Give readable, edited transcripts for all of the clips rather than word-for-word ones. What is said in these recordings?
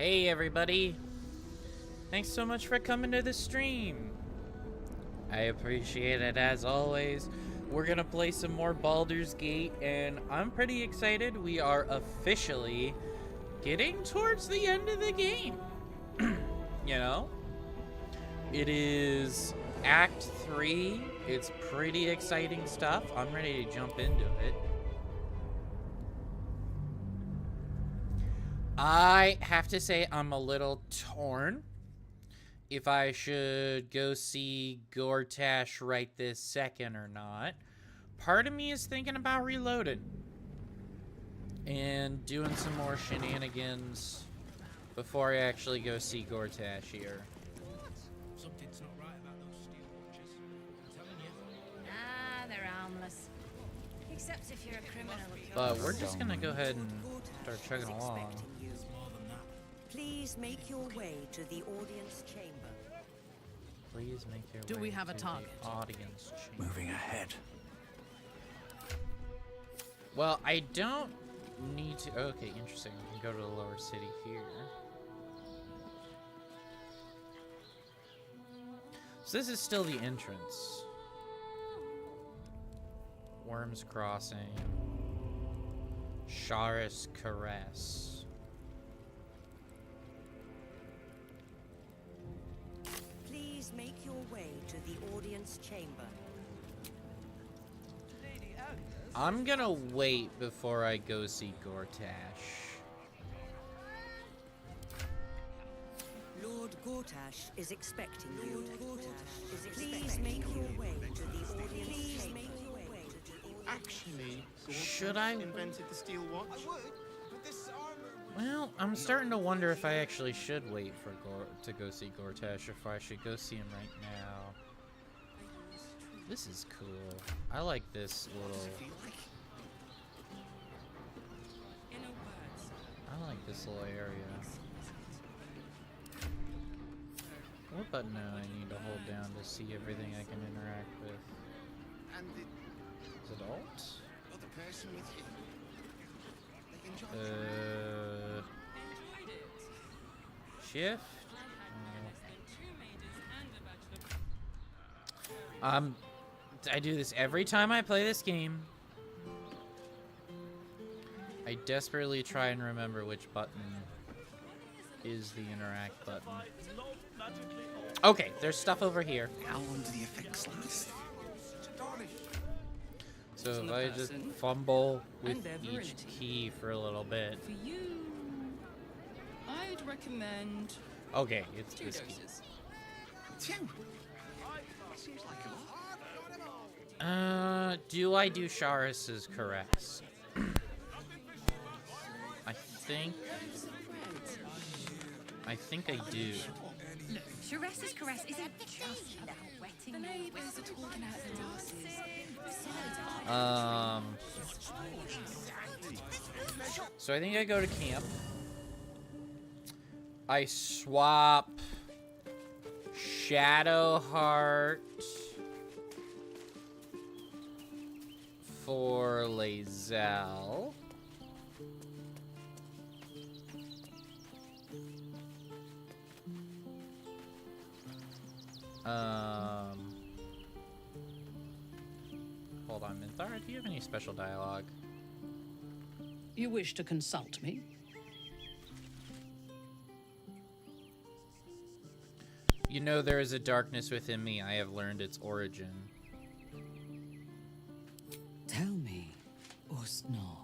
Hey everybody! Thanks so much for coming to the stream. I appreciate it as always. We're gonna play some more Baldur's Gate, and I'm pretty excited. We are officially getting towards the end of the game. You know? It is Act 3. It's pretty exciting stuff. I'm ready to jump into it. I have to say I'm a little torn if I should go see Gortash right this second or not. Part of me is thinking about reloading and doing some more shenanigans before I actually go see Gortash here. Something's not right about those steel watches. I'm telling you. Ah, they're harmless. Except if you're a criminal. But we're just gonna go ahead and start chugging along. It's more than that. Please make your way to the audience chamber. Please make your Do way we have a to target? the audience chamber. Moving ahead. Well, I don't need to. Okay, interesting. We can go to the lower city here. So this is still the entrance. Worms Crossing. Sharis Caress. Please make your way to the audience chamber. I'm gonna wait before I go see Gortash. Lord Gortash is expecting you. Please make your way to the audience chamber. Actually, Should I? invented the steel watch? Well, I'm starting to wonder if I actually should wait for to go see Gortash, or if I should go see him right now. This is cool. I like this little. I like this little area. What button do I need to hold down to see everything I can interact with? And Is it Alt? the person with you. They enjoyed Shift? I do this every time I play this game. I desperately try and remember which button is the interact button. Okay, there's stuff over here. How long do the effects last? So if I just fumble with and their each virility. key for a little bit. For you, I'd recommend Okay, it's 2 this key. doses. Two. Seems like a lot. Do I do Sharis's caress? I think I do. Look, Shares's caress isn't just about wetting The your neighbours are talking out their asses. So I think I go to camp. I swap Shadowheart for Lae'zel. Hold on, Minthara, do you have any special dialogue? You wish to consult me? You know there is a darkness within me. I have learned its origin. Tell me, or snore,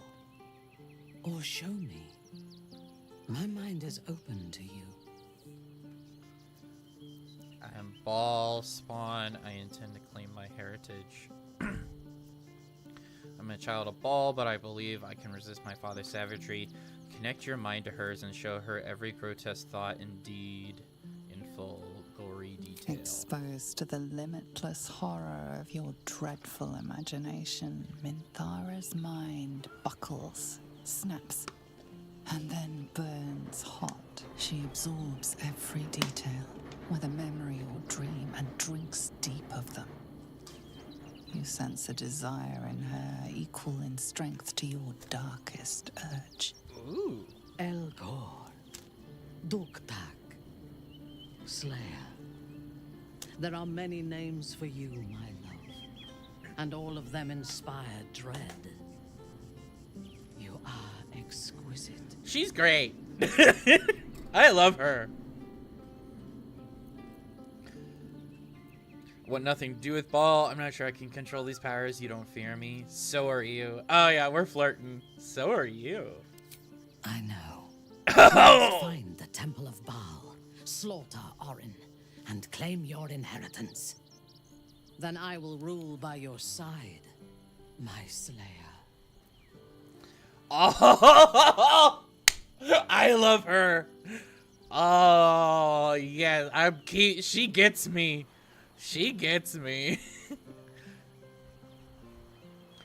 or show me. My mind is open to you. I am Ball Spawn. I intend to claim my heritage. I'm a child of Ball, but I believe I can resist my father's savagery. Connect your mind to hers and show her every grotesque thought and deed in full gory detail. Exposed to the limitless horror of your dreadful imagination, Minthara's mind buckles, snaps, and then burns hot. She absorbs every detail, whether memory or dream, and drinks deep of them. You sense a desire in her equal in strength to your darkest urge. Ooh. Elgor, Duktak, Slayer. There are many names for you, my love, and all of them inspire dread. You are exquisite. She's great. I love her. Want nothing to do with Ball. I'm not sure I can control these powers. You don't fear me. So are you. Oh yeah, we're flirting. So are you. I know. Oh! Find the Temple of Baal, slaughter Orin, and claim your inheritance. Then I will rule by your side, my slayer. Oh, I love her. Oh yeah, she gets me. She gets me.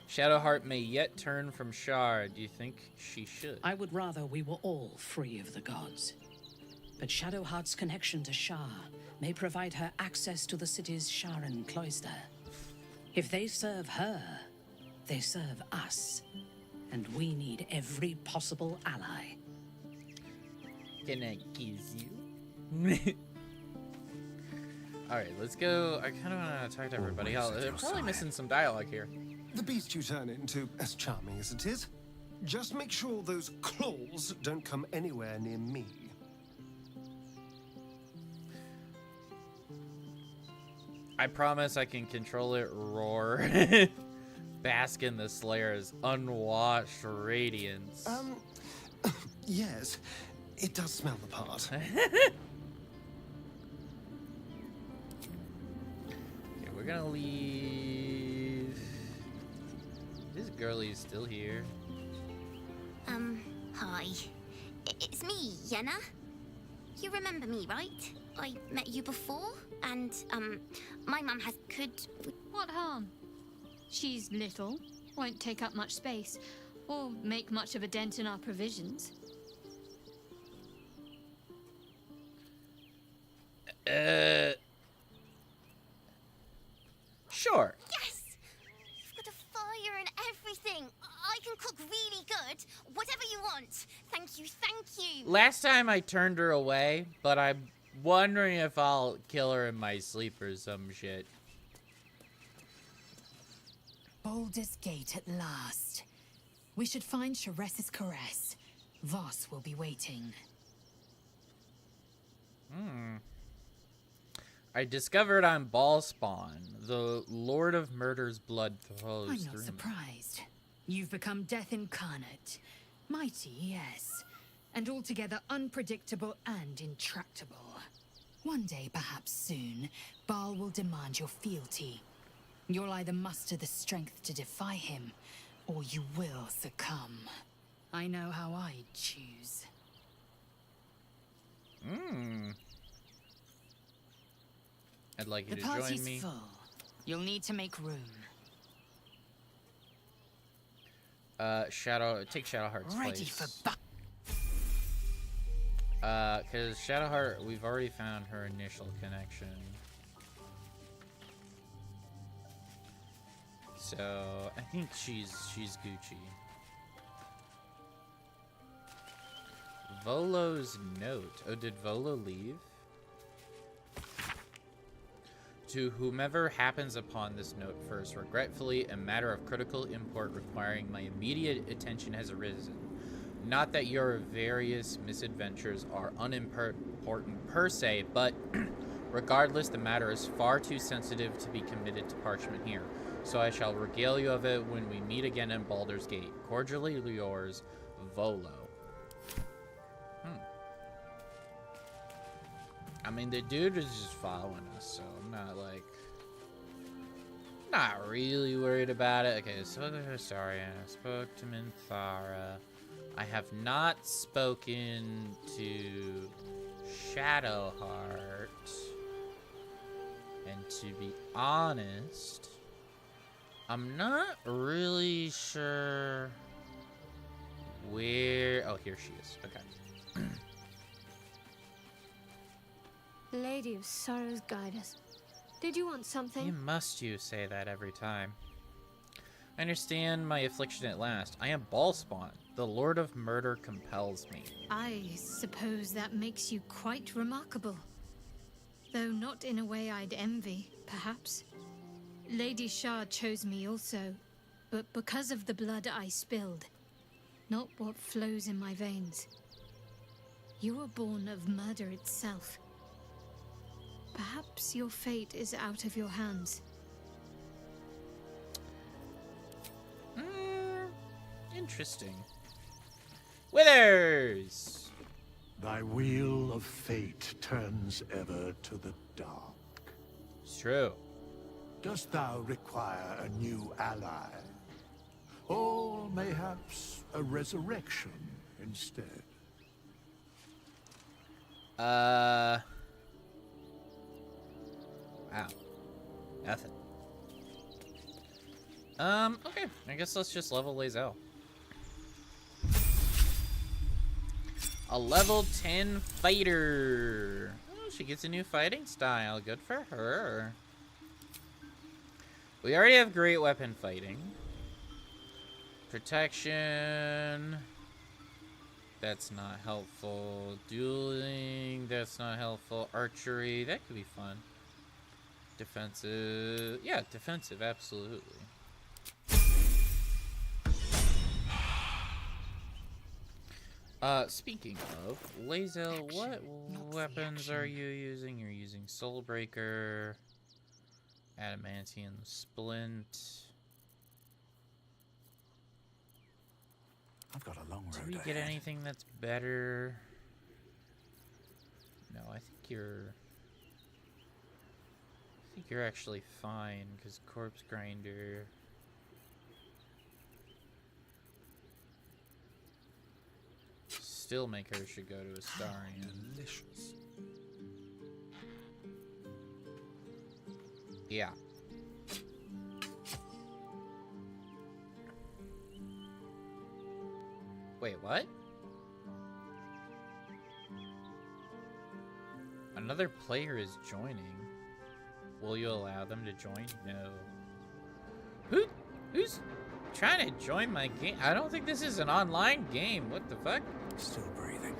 Shadowheart may yet turn from Shar. Do you think she should? I would rather we were all free of the gods. But Shadowheart's connection to Shar may provide her access to the city's Sharan cloister. If they serve her, they serve us. And we need every possible ally. Can I kiss you? Alright, let's go. I kind of want to talk to everybody. Always at I'm your probably side. missing some dialogue here. The beast you turn into, as charming as it is, just make sure those claws don't come anywhere near me. I promise I can control it. Roar. Bask in the Slayer's unwashed radiance. Yes, it does smell the part. Okay, we're gonna leave. This girlie's still here. Hi. It's me, Yenna. You remember me, right? I met you before, and, my mum could... What harm? She's little, won't take up much space, or make much of a dent in our provisions. Sure. Yes! You've got a fire and everything. I can cook really good. Whatever you want. Thank you, thank you. Last time I turned her away, but I'm wondering if I'll kill her in my sleep or some shit. Baldur's Gate at last. We should find Sharess's caress. Voss will be waiting. I discovered I'm Ballspawn, the Lord of Murder's blood flows I'm through not me. surprised. You've become death incarnate. Mighty, yes. And altogether unpredictable and intractable. One day, perhaps soon, Baal will demand your fealty. You'll either muster the strength to defy him, or you will succumb. I know how I'd choose. I'd like you The to join party's me. full. You'll need to make room. Take Shadowheart's Ready place. for battle. Cause Shadowheart, we've already found her initial connection. So I think she's Gucci. Volo's note. Oh, did Volo leave? To whomever happens upon this note first, regretfully, a matter of critical import requiring my immediate attention has arisen. Not that your various misadventures are unimportant per se, but regardless, the matter is far too sensitive to be committed to parchment here. So I shall regale you of it when we meet again in Baldur's Gate. Cordially yours, Volo. I mean, the dude is just following us, so I'm not really worried about it. Okay, so sorry, I spoke to Minthara. I have not spoken to Shadowheart. And to be honest, I'm not really sure where... Oh, here she is. Okay. Lady of Sorrows, guide us. Did you want something? Must you say that every time? I understand my affliction at last. I am Ballspawn. The Lord of Murder compels me. I suppose that makes you quite remarkable. Though not in a way I'd envy, perhaps. Lady Shah chose me also, but because of the blood I spilled, not what flows in my veins. You were born of murder itself. Perhaps your fate is out of your hands. Interesting. Withers! Thy wheel of fate turns ever to the dark. It's true. Dost thou require a new ally? Or mayhaps a resurrection instead? Wow. Nothing. Okay. I guess let's just level Lae'zel. A level 10 fighter. Oh, she gets a new fighting style. Good for her. We already have great weapon fighting. Protection. That's not helpful. Dueling. That's not helpful. Archery. That could be fun. Defensive. Yeah, defensive. Absolutely. Speaking of, Lae'zel, what weapons are you using? You're using Soulbreaker, Adamantium Splint. I've got a long road Do we get anything that's better? No, I think you're actually fine, because Corpse Grinder. Steelmaker should go to Astarion. Delicious. Yeah. Wait, what? Another player is joining. Will you allow them to join? No. Who's trying to join my game? I don't think this is an online game. What the fuck? Still breathing,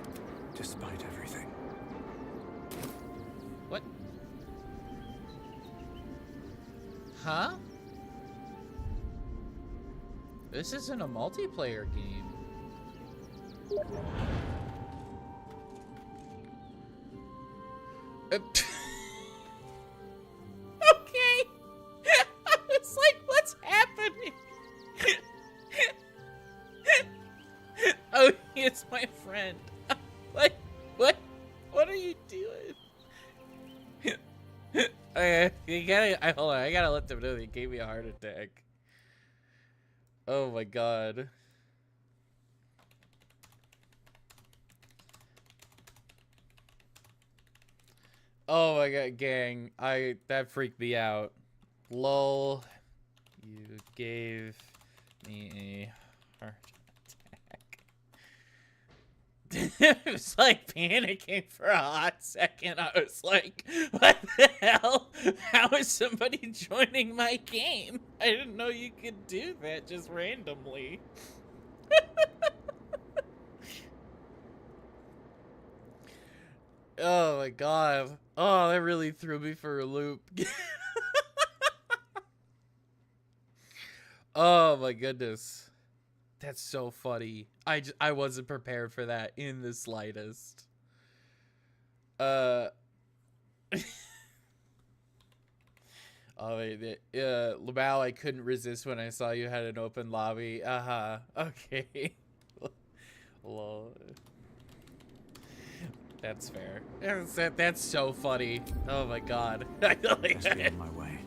despite everything. What? Huh? This isn't a multiplayer game. Okay. I was like, what's happening? Oh, it's my friend. Like, what? What are you doing? Okay, you gotta. Hold on. I gotta let them know they gave me a heart attack. Oh my god. Oh my god, gang. That freaked me out. Lol. You gave me a heart attack. It was like panicking for a hot second. I was like, what the hell? How is somebody joining my game? I didn't know you could do that just randomly. Oh my god. Oh, that really threw me for a loop. Oh my goodness. That's so funny. I wasn't prepared for that in the slightest. Oh wait, Lamau, I couldn't resist when I saw you had an open lobby. Okay. Lol. That's fair. That's so funny. Oh my god. Best be on my way.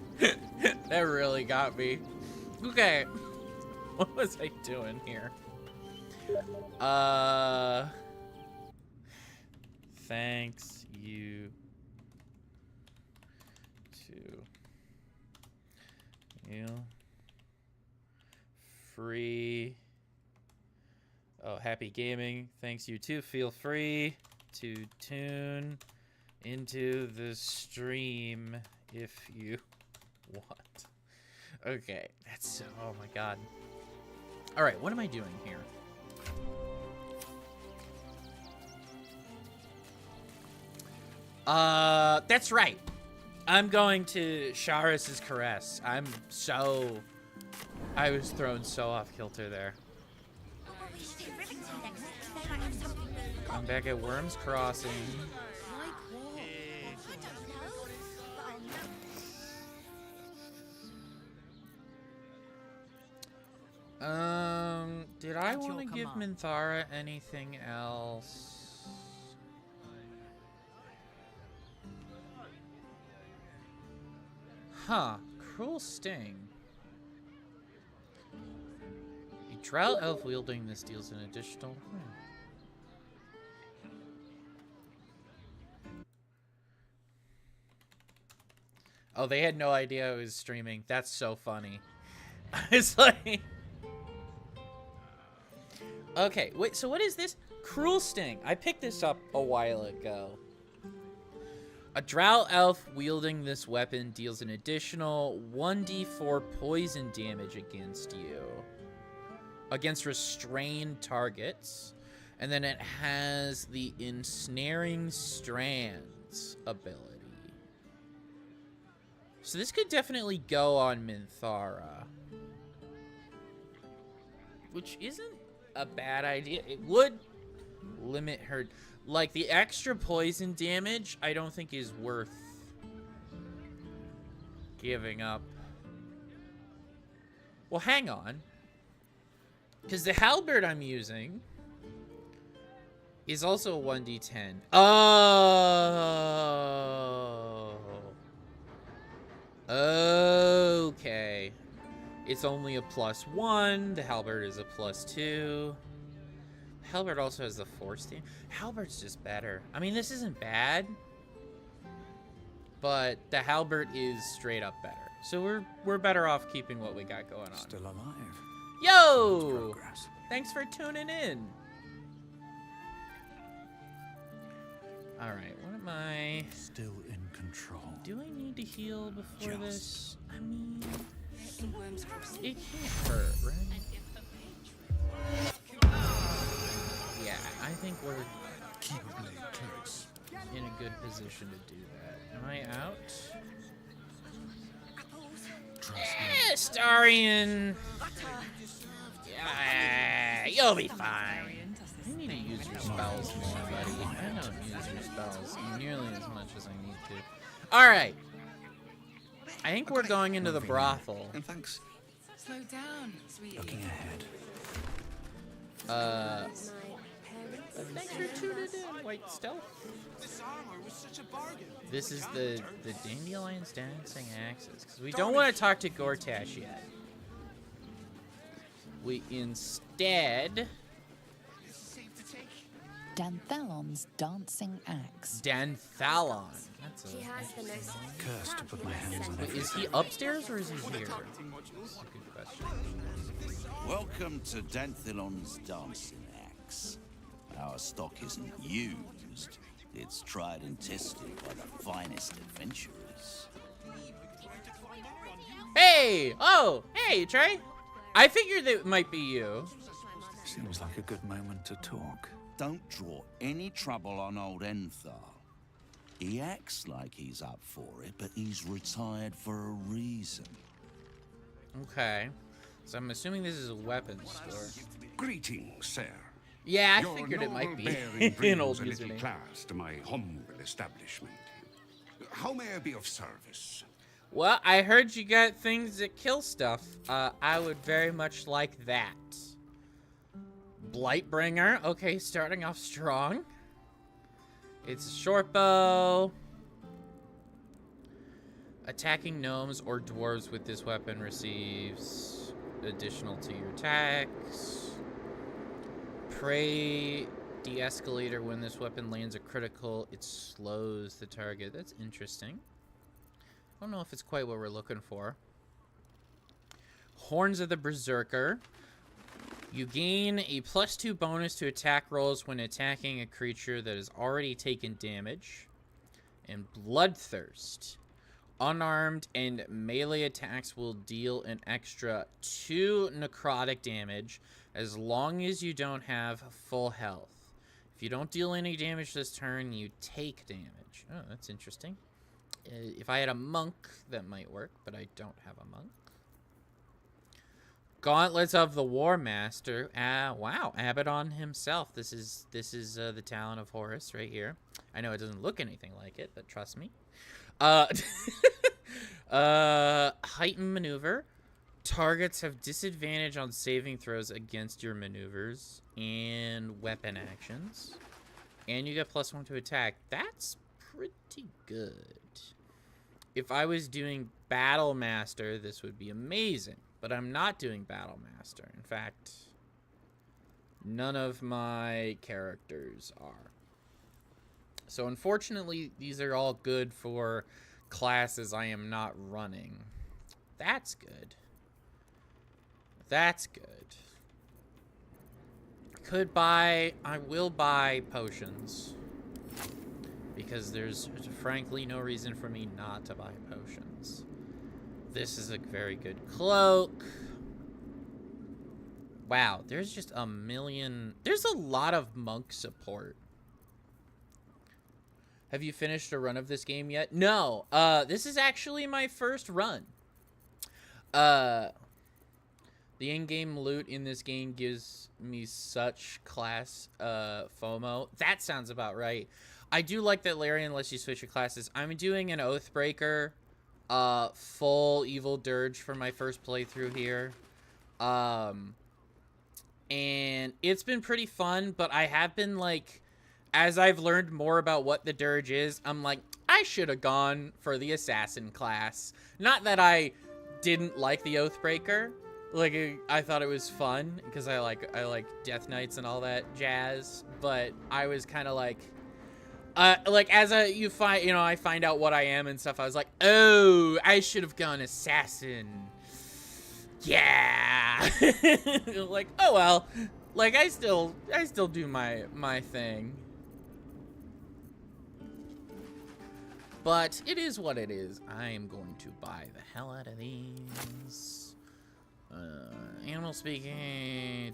That really got me. Okay. What was I doing here? Thanks you to you. Free. Oh, happy gaming. Thanks you too. Feel free to tune into the stream if you want. Okay, that's... Oh my god. Alright, what am I doing here? That's right. I'm going to Sharis's Caress. I was thrown so off kilter there. I'm back at Worm's Crossing. Did I want to give Minthara anything else? Huh. Cruel Sting. A Drow Elf wielding this deals an additional... Oh, they had no idea I was streaming. That's so funny. It's like... Okay, wait, so what is this? Cruel Sting. I picked this up a while ago. A Drow Elf wielding this weapon deals an additional 1d4 poison damage against you. Against restrained targets. And then it has the Ensnaring Strands ability. So this could definitely go on Minthara. Which isn't a bad idea. It would limit her... Like, the extra poison damage, I don't think is worth giving up. Well, hang on. Because the halberd I'm using is also a 1d10. Oh. Okay. It's only a +1. The halberd is a +2. Halberd also has the force team. Halberd's just better. I mean, this isn't bad, but the halberd is straight up better. So we're better off keeping what we got going on. Still alive. Yo! Thanks for tuning in. All right, what am I? Still in control. Do I need to heal before this? I mean, it can't hurt, right? Yeah, I think we're in a good position to do that. Am I out? Starian! Yeah, you'll be fine. You need to use your spells more, buddy. I don't use your spells nearly as much as I need to. Alright. I think we're going into the brothel. And thanks. Slow down, sweetie. Looking ahead. Thanks for tuning in, White Stealth. This is the Dandelion's Dancing Axes. Because we don't want to talk to Gortash yet. We instead... Danthalon's Dancing Axe. Danthalon. That's a... Cursed to put my hands on Wait, is he upstairs or is he here? That's a good question. Welcome to Danthalon's Dancing Axe. Our stock isn't used. It's tried and tested by the finest adventurers. Hey! Oh! Hey, Trey! I figured it might be you. Seems like a good moment to talk. Don't draw any trouble on old Enthar. He acts like he's up for it, but he's retired for a reason. Okay. So I'm assuming this is a weapons store. Greetings, sir. Yeah, I figured it might be an old username. Class to my humble establishment. How may I be of service? Well, I heard you got things that kill stuff. I would very much like that. Blightbringer. Okay, starting off strong. It's a short bow. Attacking gnomes or dwarves with this weapon receives additional to your attacks. Prey de-escalator. When this weapon lands a critical, it slows the target. That's interesting. I don't know if it's quite what we're looking for. Horns of the Berserker. You gain a +2 bonus to attack rolls when attacking a creature that has already taken damage. And Bloodthirst. Unarmed and melee attacks will deal an extra 2 necrotic damage as long as you don't have full health. If you don't deal any damage this turn, you take damage. Oh, that's interesting. If I had a monk, that might work, but I don't have a monk. Gauntlets of the War Master. Wow, Abaddon himself. This is the talent of Horus right here. I know it doesn't look anything like it, but trust me. Heightened maneuver. Targets have disadvantage on saving throws against your maneuvers and weapon actions. And you get +1 to attack. That's pretty good. If I was doing Battle Master, this would be amazing. But I'm not doing Battle Master. In fact, none of my characters are. So unfortunately, these are all good for classes I am not running. That's good. That's good. I will buy potions. Because there's frankly no reason for me not to buy potions. This is a very good cloak. Wow, there's just a million... There's a lot of monk support. Have you finished a run of this game yet? No. This is actually my first run. The in-game loot in this game gives me such class FOMO. That sounds about right. I do like that Larian lets you switch your classes. I'm doing an Oathbreaker, full Evil Dirge for my first playthrough here. And it's been pretty fun, but I have been like, as I've learned more about what the Dirge is, I'm like, I should have gone for the Assassin class. Not that I didn't like the Oathbreaker. Like, I thought it was fun because I like Death Knights and all that jazz, but I was kind of like as I find out what I am and stuff, I was like, oh, I should have gone Assassin. Yeah. Like, oh well. Like, I still do my thing. But it is what it is. I am going to buy the hell out of these. Animal speaking.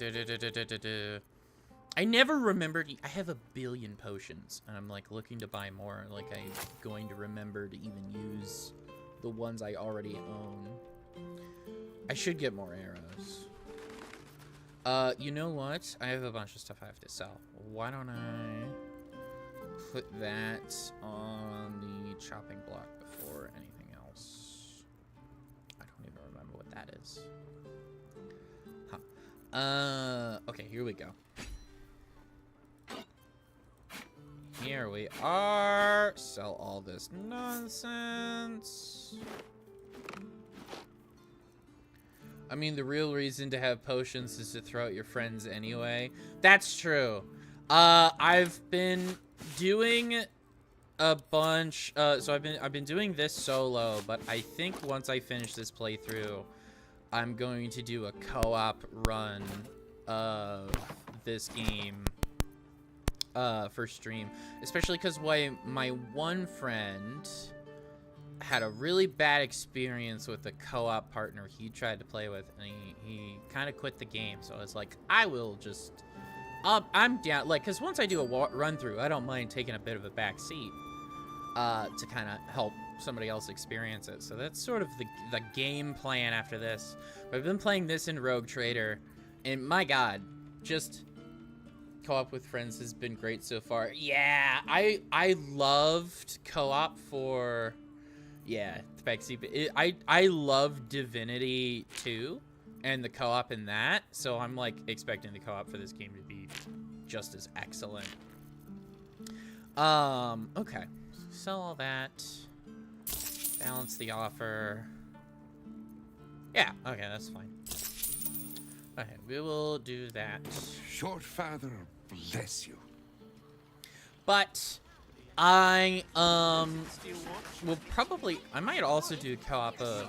I never remembered. I have a billion potions, and I'm like looking to buy more. Like, I'm going to remember to even use the ones I already own. I should get more arrows. You know what? I have a bunch of stuff I have to sell. Why don't I put that on the chopping block before anything else? I don't even remember what that is. Huh. Okay, here we go. Here we are. Sell all this nonsense. I mean, the real reason to have potions is to throw at your friends anyway. That's true. I've been doing a bunch. So I've been doing this solo, but I think once I finish this playthrough, I'm going to do a co-op run of this game for stream, especially because my one friend had a really bad experience with a co-op partner he tried to play with, and he kind of quit the game. So I was like, I will just I'm down, like, because once I do a run through, I don't mind taking a bit of a back seat to kind of help somebody else experience it. So that's sort of the game plan after this. But I've been playing this in Rogue Trader, and my god, just co-op with friends has been great so far. Yeah, I loved co-op for, yeah, the backseat. I love Divinity 2 and the co-op in that, so I'm like expecting the co-op for this game to be just as excellent. Okay, sell all that, balance the offer. Yeah, okay, that's fine. Okay, we will do that. Short father, bless you. But I will probably, I might also do co-op of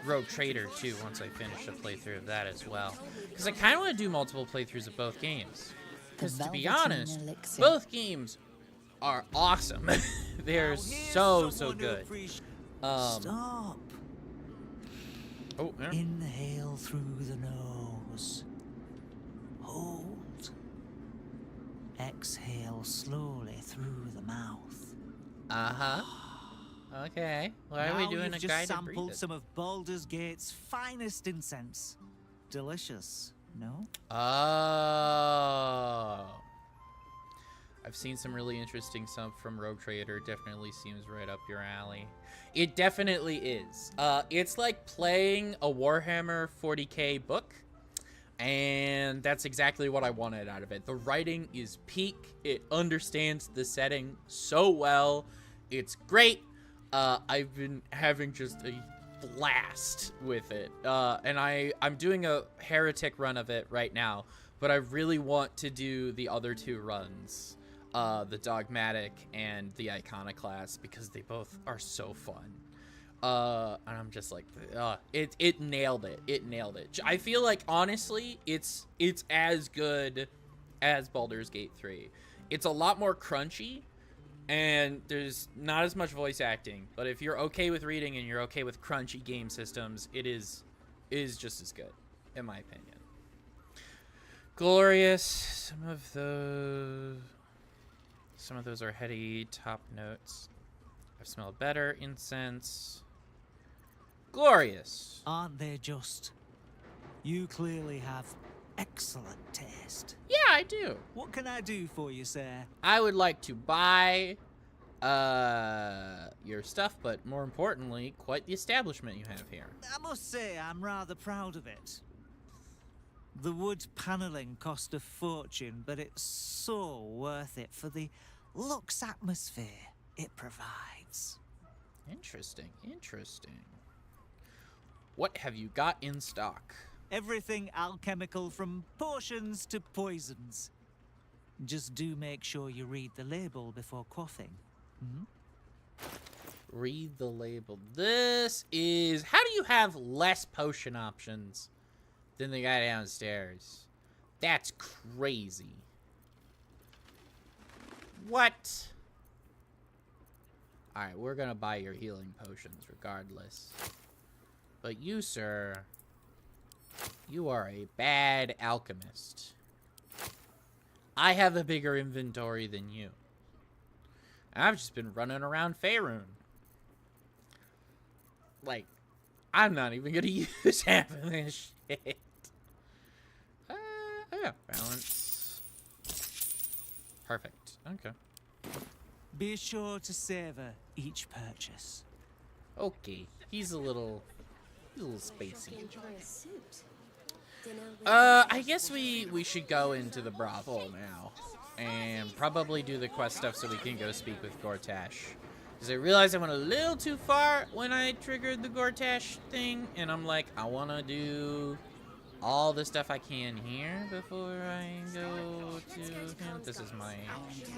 Rogue Trader too once I finish a playthrough of that as well, because I kind of want to do multiple playthroughs of both games. Because to be honest, both games are awesome. They're so good. Stop. Oh, yeah. Inhale through the nose. Hold. Exhale slowly through the mouth. Uh-huh. Okay. Why are we doing you've a just guided sampled breathing? some of Baldur's Gate's finest incense. Delicious, no? Oh. I've seen some really interesting stuff from Rogue Trader. Definitely seems right up your alley. It definitely is. It's like playing a Warhammer 40k book. And that's exactly what I wanted out of it. The writing is peak. It understands the setting so well. It's great. I've been having just a blast with it. And I'm doing a heretic run of it right now. But I really want to do the other two runs. The Dogmatic and the Iconoclast, because they both are so fun. And I'm just like, it nailed it. It nailed it. I feel like, honestly, it's as good as Baldur's Gate 3. It's a lot more crunchy, and there's not as much voice acting. But if you're okay with reading and you're okay with crunchy game systems, it is just as good, in my opinion. Glorious. Some of those are heady top notes. I've smelled better. Incense. Glorious. Aren't they just? You clearly have excellent taste. Yeah, I do. What can I do for you, sir? I would like to buy your stuff, but more importantly, quite the establishment you have here. I must say, I'm rather proud of it. The wood paneling cost a fortune, but it's so worth it for the luxe atmosphere it provides. Interesting, interesting. What have you got in stock? Everything alchemical, from potions to poisons. Just do make sure you read the label before quaffing. Hmm? Read the label. This is... How do you have less potion options than the guy downstairs? That's crazy. What? Alright, we're gonna buy your healing potions regardless. But you, sir, you are a bad alchemist. I have a bigger inventory than you. I've just been running around Faerun. Like, I'm not even gonna use half of this shit. Yeah, balance. Perfect. Okay. Be sure to savor each purchase. Okay. He's a little spacey. I guess we should go into the brothel now. And probably do the quest stuff so we can go speak with Gortash. Because I realized I went a little too far when I triggered the Gortash thing. And I'm like, I want to do all the stuff I can here before I go to him. This is my...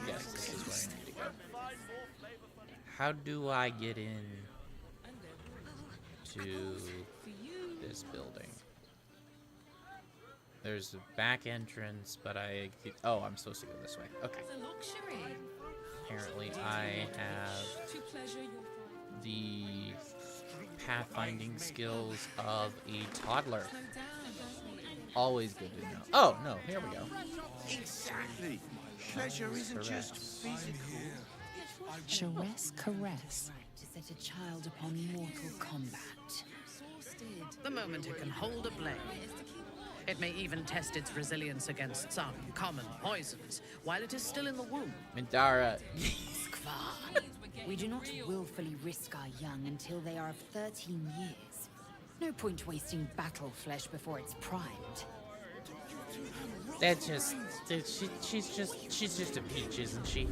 Yes, this is where I need to go. How do I get in to this building? There's a back entrance, but oh, I'm supposed to go this way. Okay. Apparently I have the pathfinding skills of a toddler. Always good to know. Oh, no, here we go. Exactly. Pleasure isn't just physical. Caress, caress. To set a child upon mortal combat. The moment it can hold a blade. It may even test its resilience against some common poisons while it is still in the womb. Mindara. We do not willfully risk our young until they are of 13 years. No point wasting battle flesh before it's primed. That just... She's just a peach, isn't she?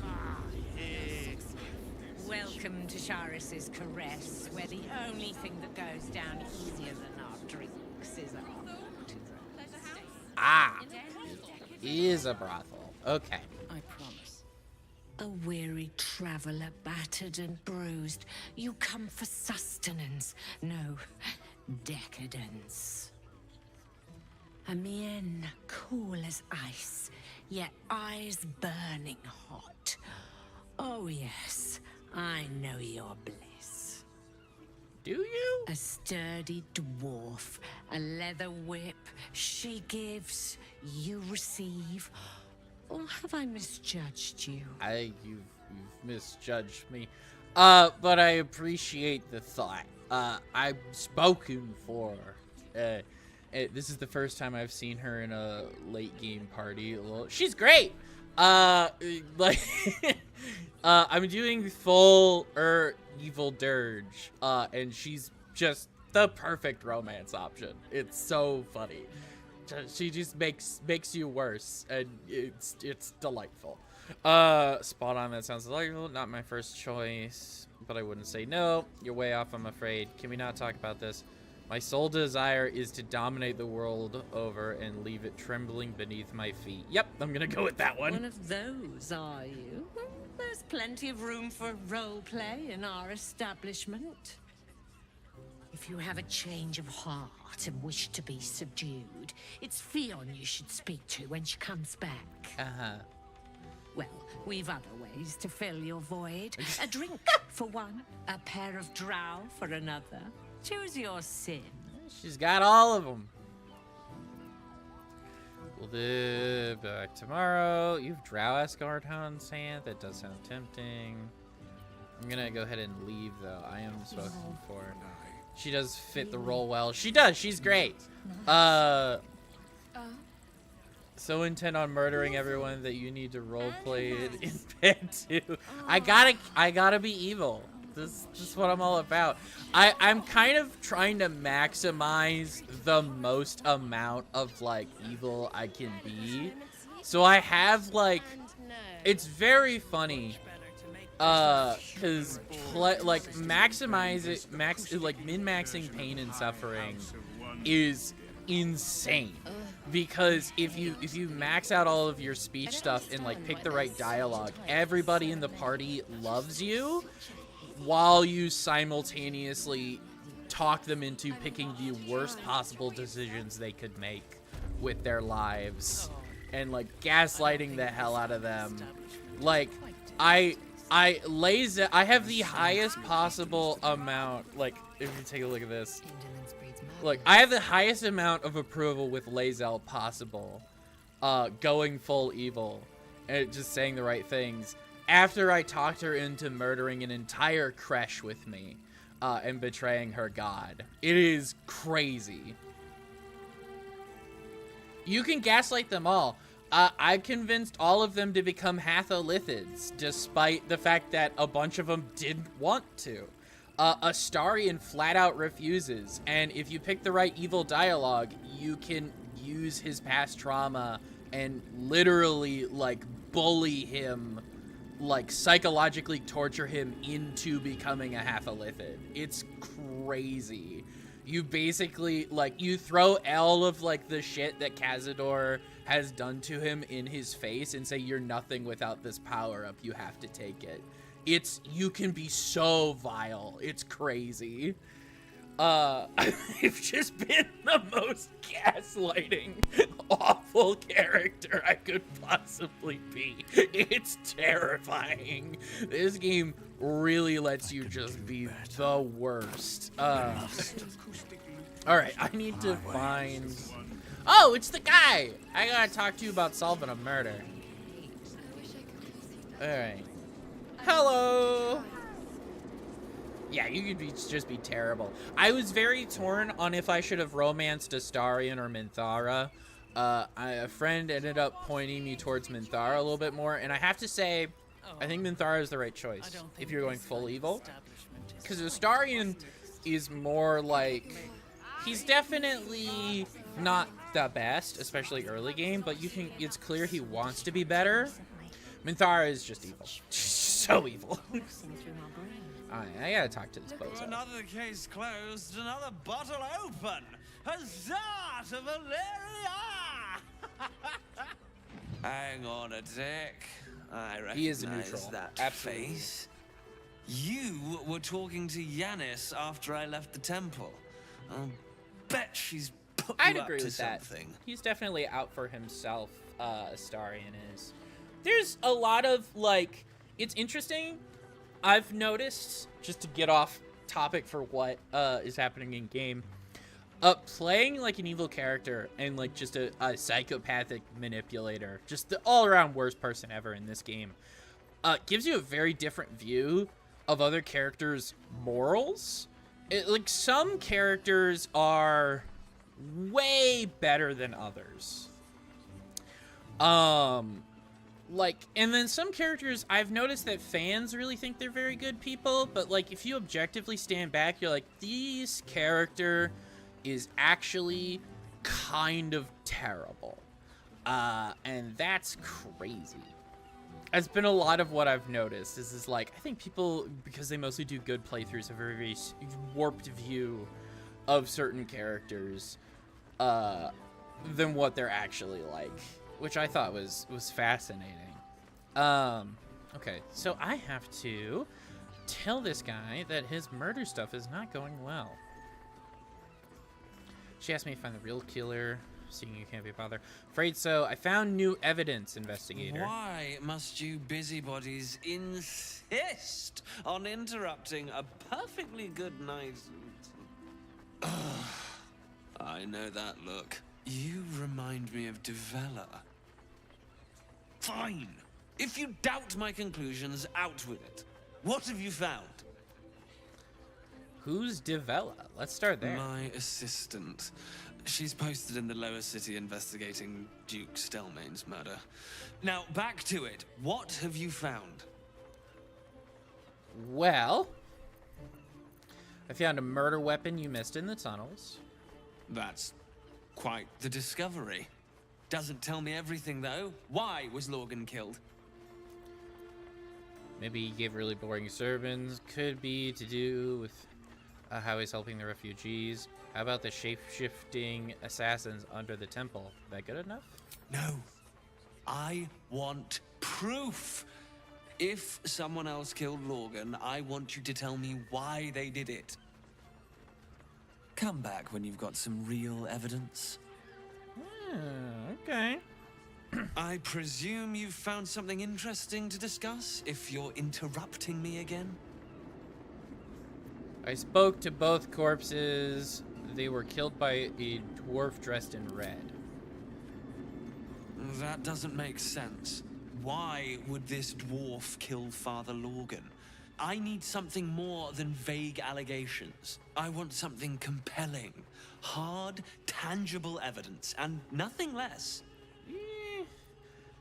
Welcome to Charis's caress, where the only thing that goes down easier than our drinks is our... Ah! It is a brothel. Okay. I promise. A weary traveler, battered and bruised. You come for sustenance, no decadence. A mien cool as ice, yet eyes burning hot. Oh yes, I know your bliss. Do you? A sturdy dwarf, a leather whip. She gives, you receive. Or have I misjudged you? You've misjudged me. But I appreciate the thought. I'm spoken for. This is the first time I've seen her in a late game party. Well, she's great. Like, I'm doing full evil dirge, and she's just the perfect romance option. It's so funny. She just makes you worse, and it's delightful. Spot on. That sounds delightful. Not my first choice, but I wouldn't say no. You're way off, I'm afraid. Can we not talk about this? My sole desire is to dominate the world over and leave it trembling beneath my feet. Yep, I'm gonna go with that one. One of those, are you? There's plenty of room for role play in our establishment. If you have a change of heart and wish to be subdued, it's Fionn you should speak to when she comes back. Uh-huh. Well, we've other ways to fill your void. A drink for one, a pair of drow for another. Choose your sin. She's got all of them. We'll be back tomorrow. You've Drow Asgardhound's hand. That does sound tempting. I'm gonna go ahead and leave, though. I am spoken for. She does fit the role well. She does. She's great. So intent on murdering everyone that you need to roleplay it in bed too. I gotta be evil. This is what I'm all about. I'm kind of trying to maximize the most amount of like evil I can be. So I have like, it's very funny. Cause like min-maxing pain and suffering is insane. Because if you max out all of your speech stuff and like pick the right dialogue, everybody in the party loves you, while you simultaneously talk them into picking the worst possible decisions they could make with their lives, and like gaslighting the hell out of them. Like I have the highest possible amount. Like, if you take a look at this, look, I have the highest amount of approval with Lae'zel possible, going full evil and just saying the right things after I talked her into murdering an entire creche with me, and betraying her god. It is crazy. You can gaslight them all. I convinced all of them to become Hatholithids, despite the fact that a bunch of them didn't want to. Astarion flat out refuses, and if you pick the right evil dialogue, you can use his past trauma and literally, like, bully him, like, psychologically torture him into becoming a Hatholithid. It's crazy. You basically, like, you throw all of, like, the shit that Cazador has done to him in his face and say, you're nothing without this power-up, you have to take it. You can be so vile. It's crazy. I've just been the most gaslighting, awful character I could possibly be. It's terrifying. This game really lets you just be the worst. Alright, I need to find... Oh, it's the guy! I gotta talk to you about solving a murder. Alright. Hello! Yeah, you could just be terrible. I was very torn on if I should have romanced Astarion or Minthara. A friend ended up pointing me towards Minthara a little bit more, and I have to say, I think Minthara is the right choice if you're going full evil. Because Astarion is more like... He's definitely not the best, especially early game, but it's clear he wants to be better. Minthara is just evil. So evil. Alright, I gotta talk to this bozo. Another case closed, another bottle open. Huzzah to Valeria! Hang on a sec. I recognize He is a neutral. That Absolutely. face. You were talking to Yanis after I left the temple. I'll bet she's put I'd you up agree to with that. something. He's definitely out for himself, Astarion is. There's a lot of, like, it's interesting. I've noticed, just to get off topic for what is happening in game. Playing like an evil character and like just a psychopathic manipulator, just the all-around worst person ever in this game, gives you a very different view of other characters' morals. Like, some characters are way better than others. Like, and then some characters, I've noticed that fans really think they're very good people, but like, if you objectively stand back, you're like, this character is actually kind of terrible. And that's crazy. It's been a lot of what I've noticed. Is like, I think people, because they mostly do good playthroughs, have a very warped view of certain characters than what they're actually like, which I thought was fascinating. Okay, so I have to tell this guy that his murder stuff is not going well. She asked me to find the real killer. Seeing you can't be bothered. Afraid so. I found new evidence, investigator. Why must you busybodies insist on interrupting a perfectly good night? I know that look. You remind me of Devella. Fine. If you doubt my conclusions, out with it. What have you found? Who's Devella? Let's start there. My assistant. She's posted in the lower city investigating Duke Stelmane's murder. Now, back to it. What have you found? Well, I found a murder weapon you missed in the tunnels. That's quite the discovery. Doesn't tell me everything, though. Why was Lorgan killed? Maybe he gave really boring sermons. Could be to do with how he's helping the refugees. How about the shape-shifting assassins under the temple? That good enough? No. I want proof. If someone else killed Lorgan, I want you to tell me why they did it. Come back when you've got some real evidence. Okay. I presume you've found something interesting to discuss, if you're interrupting me again? I spoke to both corpses. They were killed by a dwarf dressed in red. That doesn't make sense. Why would this dwarf kill Father Lorgan? I need something more than vague allegations. I want something compelling. Hard, tangible evidence, and nothing less.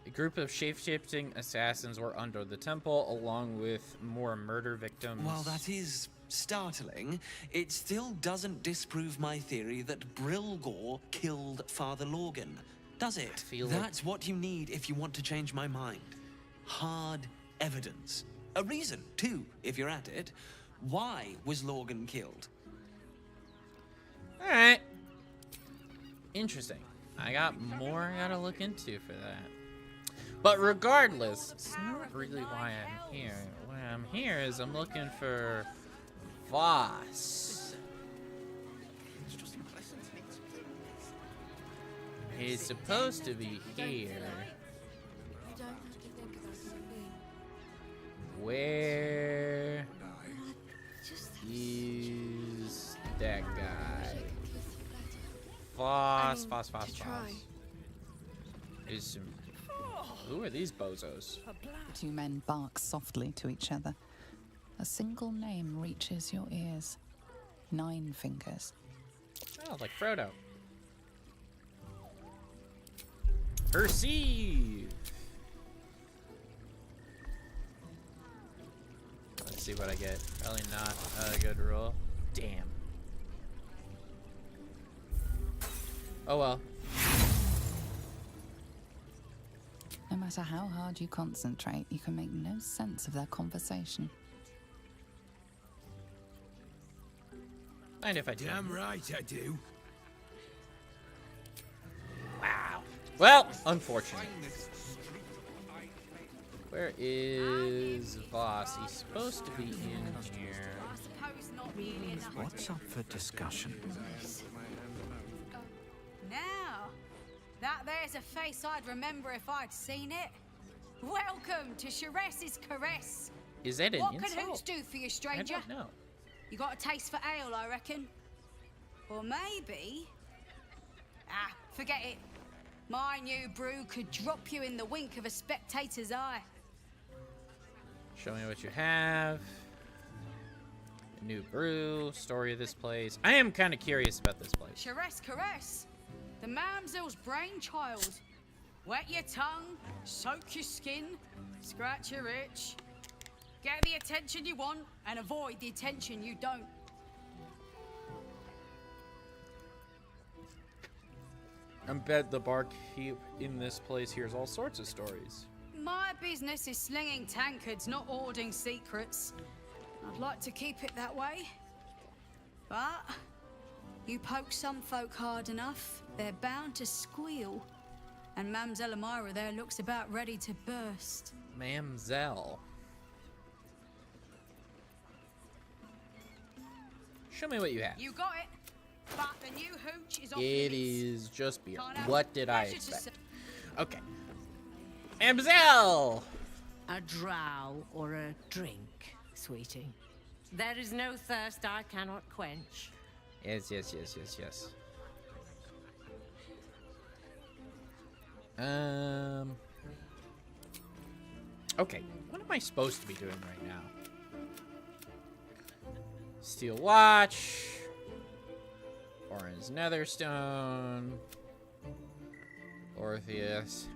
A group of shape-shifting assassins were under the temple, along with more murder victims. While that is startling, it still doesn't disprove my theory that Brilgor killed Father Lorgan, does it? That's what you need if you want to change my mind. Hard evidence. A reason, too, if you're at it. Why was Lorgan killed? Alright. Interesting. I got more I gotta look into for that. But regardless, it's not really why I'm here. Why I'm here is I'm looking for Voss. He's supposed to be here. Where is that guy? Voss. Is some. Who are these bozos? The two men bark softly to each other. A single name reaches your ears. 9 fingers. Oh, like Frodo. Perceive! Let's see what I get. Probably not a good roll. Damn. Oh well. No matter how hard you concentrate, you can make no sense of their conversation. Mind if I do? Damn right I do. Wow. Well, unfortunate. Where is Voss? He's supposed to be in here. What's up for discussion? Now, that there's a face I'd remember if I'd seen it. Welcome to Sharess's Caress. Is that an What can insult? Hoots do for you, stranger? I don't know. You got a taste for ale, I reckon? Or maybe... Ah, forget it. My new brew could drop you in the wink of a spectator's eye. Show me what you have. A new brew, story of this place. I am kind of curious about this place. Charesse Caresse, the mamsel's brainchild. Wet your tongue, soak your skin, scratch your itch. Get the attention you want and avoid the attention you don't. I bet the barkeep in this place hears all sorts of stories. My business is slinging tankards, not hoarding secrets. I'd like to keep it that way. But you poke some folk hard enough, they're bound to squeal. And Mamselle Amira there looks about ready to burst. Mamselle. Show me what you have. You got it. But the new hooch is off It limits. is just beer. Can't have What did I pleasure to expect? say. Okay. Mamselle! A drow or a drink, sweetie. There is no thirst I cannot quench. Yes. Okay, what am I supposed to be doing right now? Steel watch. Orange netherstone. Orpheus.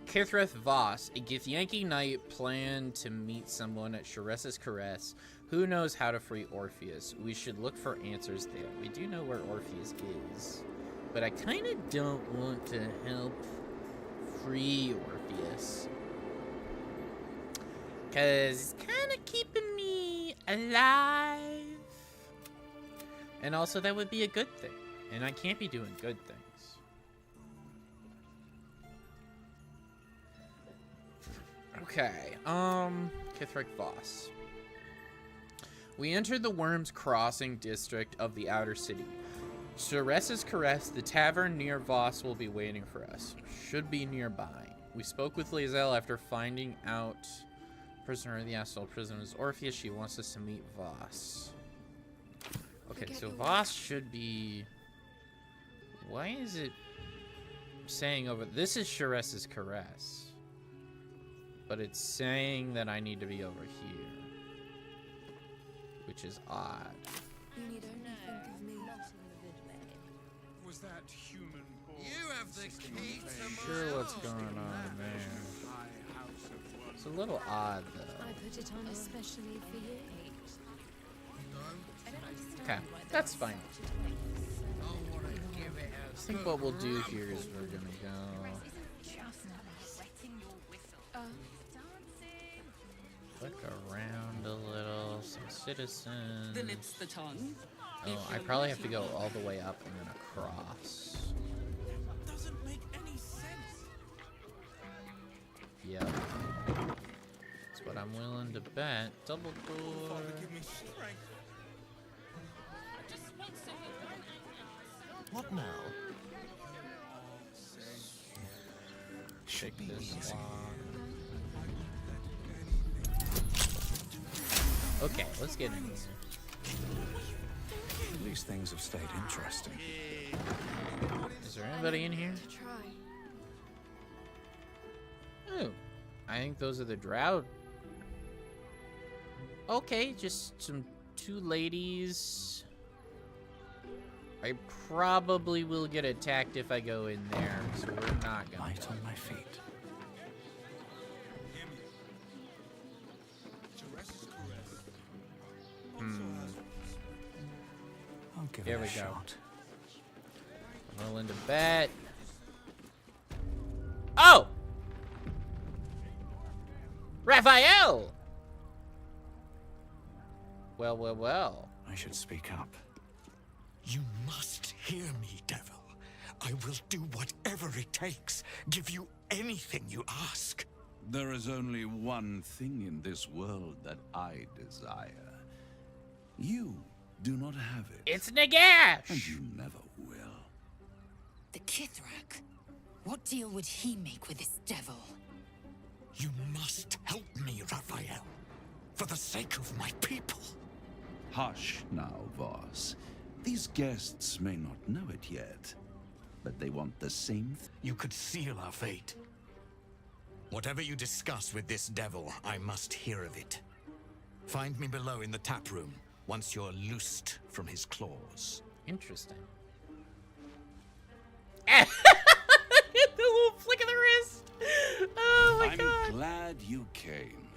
Kithrith Voss, a Githyanki knight, planned to meet someone at Charesse's Caress. Who knows how to free Orpheus? We should look for answers there. We do know where Orpheus is. But I kind of don't want to help free Orpheus. Because it's kind of keeping me alive. And also that would be a good thing. And I can't be doing good things. Okay, Kithric Voss. We entered the Worms Crossing district of the outer city. Charesse's Caress, the tavern near Voss, will be waiting for us. Should be nearby. We spoke with Lae'zel after finding out prisoner of the astral prison is Orpheus. She wants us to meet Voss. Okay, so Voss should be... Why is it saying over... This is Charesse's Caress. But it's saying that I need to be over here. Which is odd. You need only think of me. Was that human born? You have the key to my Sure what's going on there. It's a little odd, though. I put it on especially for you. Okay, that's fine. I think what we'll do here is we're gonna go... Look around a little, some citizens. The lips, the tongue. Oh, I probably have to go all the way up and then across. Doesn't make any sense. Yep. That's what I'm willing to bet. Double door. Father, give me strength. What now? Shake this lock. Okay, let's get in here. At least things have stayed interesting. Is there anybody in here? Oh, I think those are the drow. Okay, just some two ladies. I probably will get attacked if I go in there, so we're not gonna. Light on my feet. I'll give Here it a we go. shot. I'm willing to bet. Oh! Raphael! Well. I should speak up. You must hear me, devil. I will do whatever it takes. Give you anything you ask. There is only one thing in this world that I desire. You do not have it. It's Nagash! And you never will. The Kithrak? What deal would he make with this devil? You must help me, Raphael. For the sake of my people. Hush now, Voss. These guests may not know it yet, but they want the same You could seal our fate. Whatever you discuss with this devil, I must hear of it. Find me below in the tap room, once you're loosed from his claws. Interesting. The little flick of the wrist! Oh my god! I'm glad you came.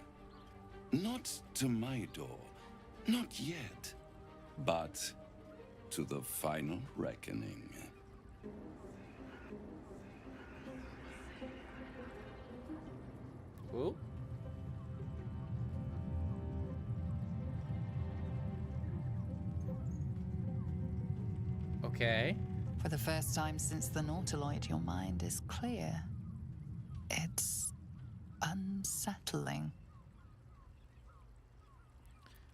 Not to my door, not yet, but to the final reckoning. Ooh. Okay. For the first time since the Nautiloid, your mind is clear. It's unsettling.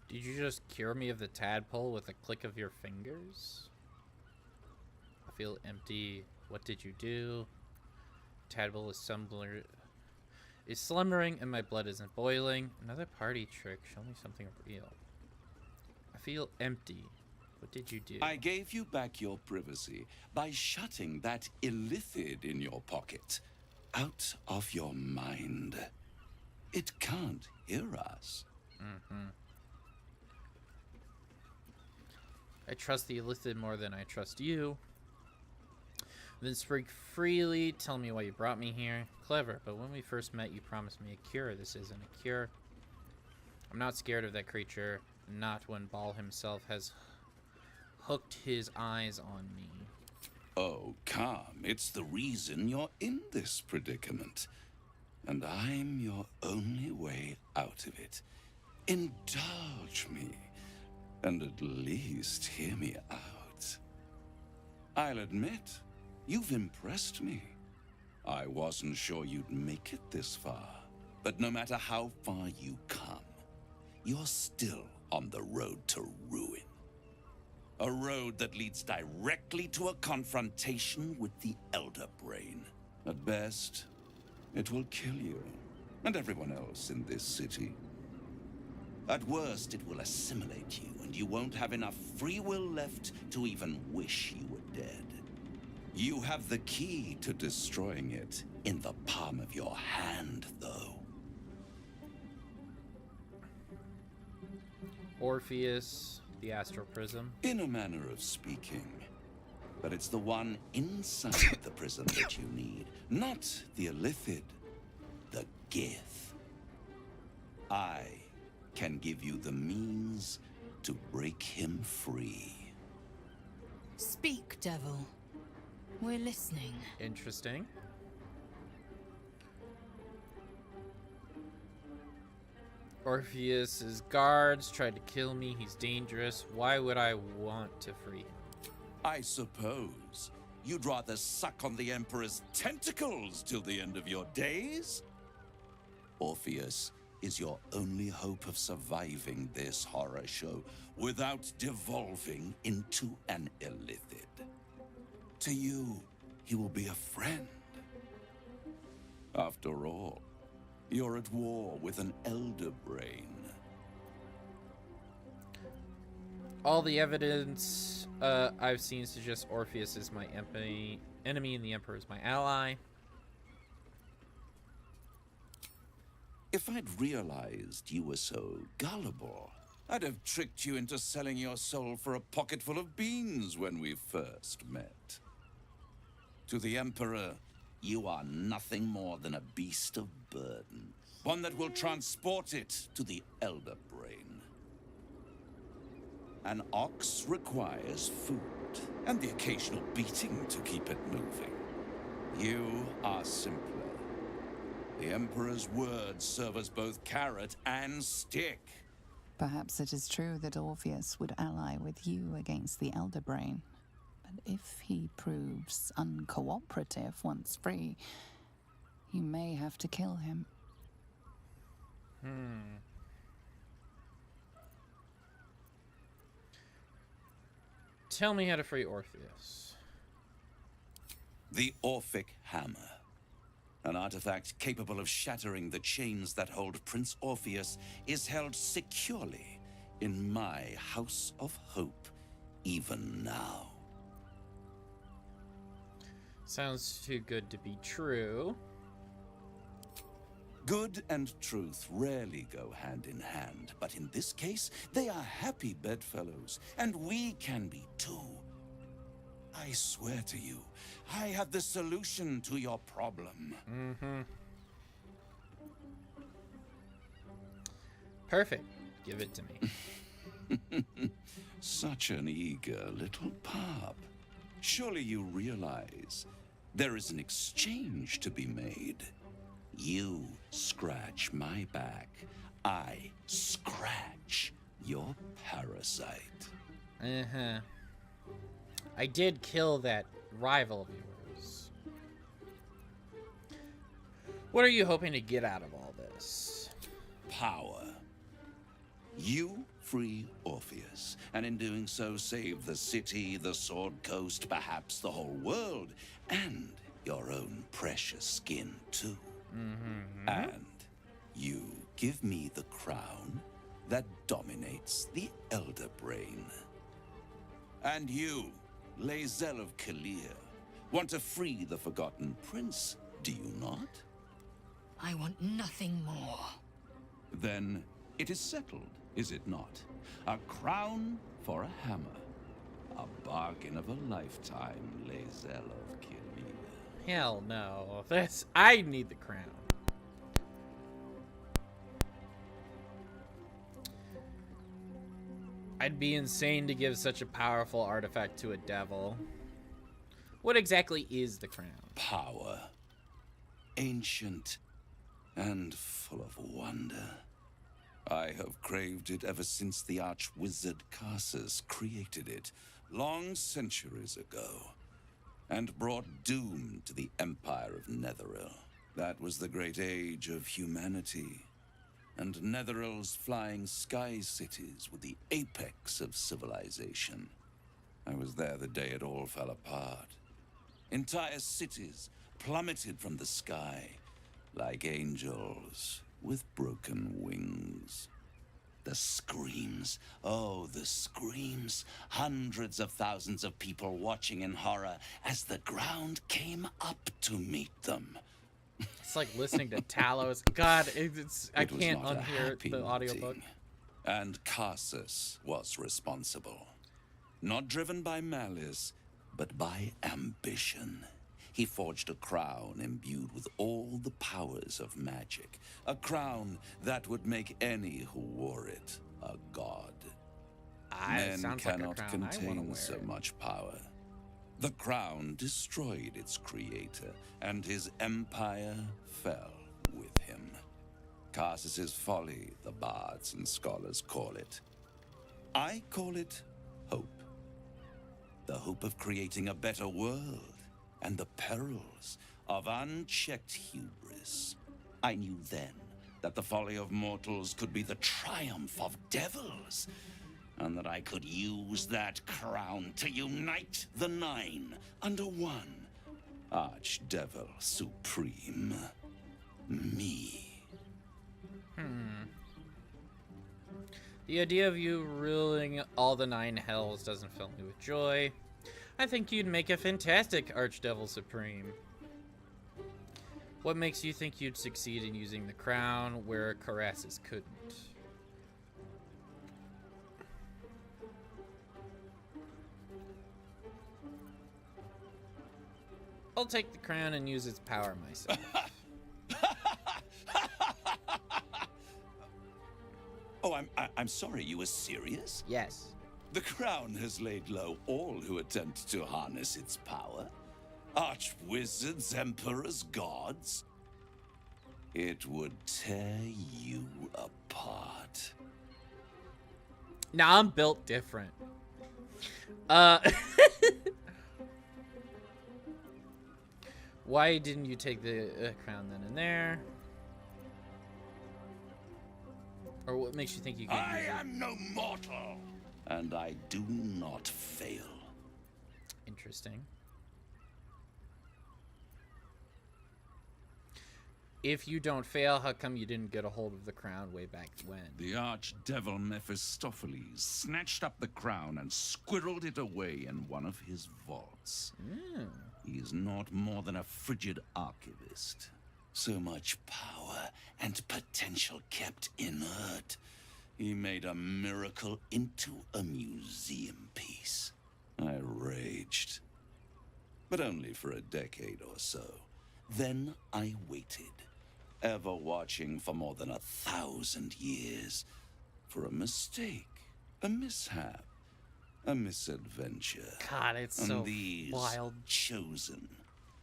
Did you just cure me of the tadpole with a click of your fingers? I feel empty. What did you do? Tadpole is slumbering and my blood isn't boiling. Another party trick. Show me something real. I feel empty. What did you do? I gave you back your privacy by shutting that illithid in your pocket out of your mind. It can't hear us. Mm-hmm. I trust the illithid more than I trust you. Then speak freely. Tell me why you brought me here. Clever, but when we first met, you promised me a cure. This isn't a cure. I'm not scared of that creature. Not when Baal himself has hooked his eyes on me. Oh, come. It's the reason you're in this predicament. And I'm your only way out of it. Indulge me. And at least hear me out. I'll admit, you've impressed me. I wasn't sure you'd make it this far. But no matter how far you come, you're still on the road to ruin. A road that leads directly to a confrontation with the Elder Brain. At best, it will kill you and everyone else in this city. At worst, it will assimilate you, and you won't have enough free will left to even wish you were dead. You have the key to destroying it in the palm of your hand, though. Orpheus, the Astral Prism. In a manner of speaking. But it's the one inside the prism that you need, not the illithid, the Gith. I can give you the means to break him free. Speak, devil. We're listening. Interesting. Orpheus's guards tried to kill me. He's dangerous. Why would I want to free him? I suppose you'd rather suck on the Emperor's tentacles till the end of your days? Orpheus is your only hope of surviving this horror show without devolving into an illithid. To you, he will be a friend. After all, you're at war with an Elder Brain. All the evidence I've seen suggests Orpheus is my enemy and the Emperor is my ally. If I'd realized you were so gullible, I'd have tricked you into selling your soul for a pocketful of beans when we first met. To the Emperor, you are nothing more than a beast of burden, one that will transport it to the Elder Brain. An ox requires food, and the occasional beating to keep it moving. You are simpler. The Emperor's words serve as both carrot and stick. Perhaps it is true that Orpheus would ally with you against the Elder Brain. But if he proves uncooperative once free, you may have to kill him. Tell me how to free Orpheus. The Orphic Hammer. An artifact capable of shattering the chains that hold Prince Orpheus is held securely in my house of hope, even now. Sounds too good to be true. Good and truth rarely go hand in hand, but in this case, they are happy bedfellows, and we can be too. I swear to you, I have the solution to your problem. Mm-hmm. Perfect. Give it to me. Such an eager little pup. Surely you realize there is an exchange to be made. You scratch my back, I scratch your parasite. Uh-huh. I did kill that rival of yours. What are you hoping to get out of all this? Power. You free Orpheus, and in doing so save the city, the Sword Coast, perhaps the whole world, and your own precious skin too. Mm-hmm. And you give me the crown that dominates the Elder Brain. And you, Lae'zel of Kalir, want to free the Forgotten Prince, do you not? I want nothing more. Then it is settled, is it not? A crown for a hammer. A bargain of a lifetime, Lae'zel of Kalir. Hell no. I need the crown. I'd be insane to give such a powerful artifact to a devil. What exactly is the crown? Power. Ancient and full of wonder. I have craved it ever since the arch-wizard Karsus created it, long centuries ago, and brought doom to the Empire of Netheril. That was the great age of humanity, and Netheril's flying sky cities were the apex of civilization. I was there the day it all fell apart. Entire cities plummeted from the sky like angels with broken wings. The screams, oh, the screams. Hundreds of thousands of people watching in horror as the ground came up to meet them. It's like listening to Talos. God, I can't not a unhear happy the audiobook. meeting. And Karsus was responsible. Not driven by malice, but by ambition. He forged a crown imbued with all the powers of magic. A crown that would make any who wore it a god. Men sounds like a cannot crown I wanna contain wear. so much power. The crown destroyed its creator, and his empire fell with him. Karsus's folly, the bards and scholars call it. I call it hope. The hope of creating a better world, and the perils of unchecked hubris. I knew then that the folly of mortals could be the triumph of devils, and that I could use that crown to unite the Nine under one Archdevil Supreme. Me. The idea of you ruling all the 9 hells doesn't fill me with joy. I think you'd make a fantastic Archdevil Supreme. What makes you think you'd succeed in using the crown where Karsus couldn't? I'll take the crown and use its power myself. Oh, I'm sorry, you were serious? Yes. The crown has laid low all who attempt to harness its power. Archwizards, emperors, gods. It would tear you apart. Nah, I'm built different. Why didn't you take the crown then and there? Or what makes you think you can I use it? am no mortal, and I do not fail. Interesting. if you don't fail, how come you didn't get a hold of the crown way back when? The archdevil Mephistopheles snatched up the crown and squirreled it away in one of his vaults. He is not more than a frigid archivist. So much power and potential kept inert. He made a miracle into a museum piece. I raged. But only for a decade or so. Then I waited, ever watching for more than 1,000 years. For a mistake, a mishap, a misadventure. God, it's and so these wild. chosen,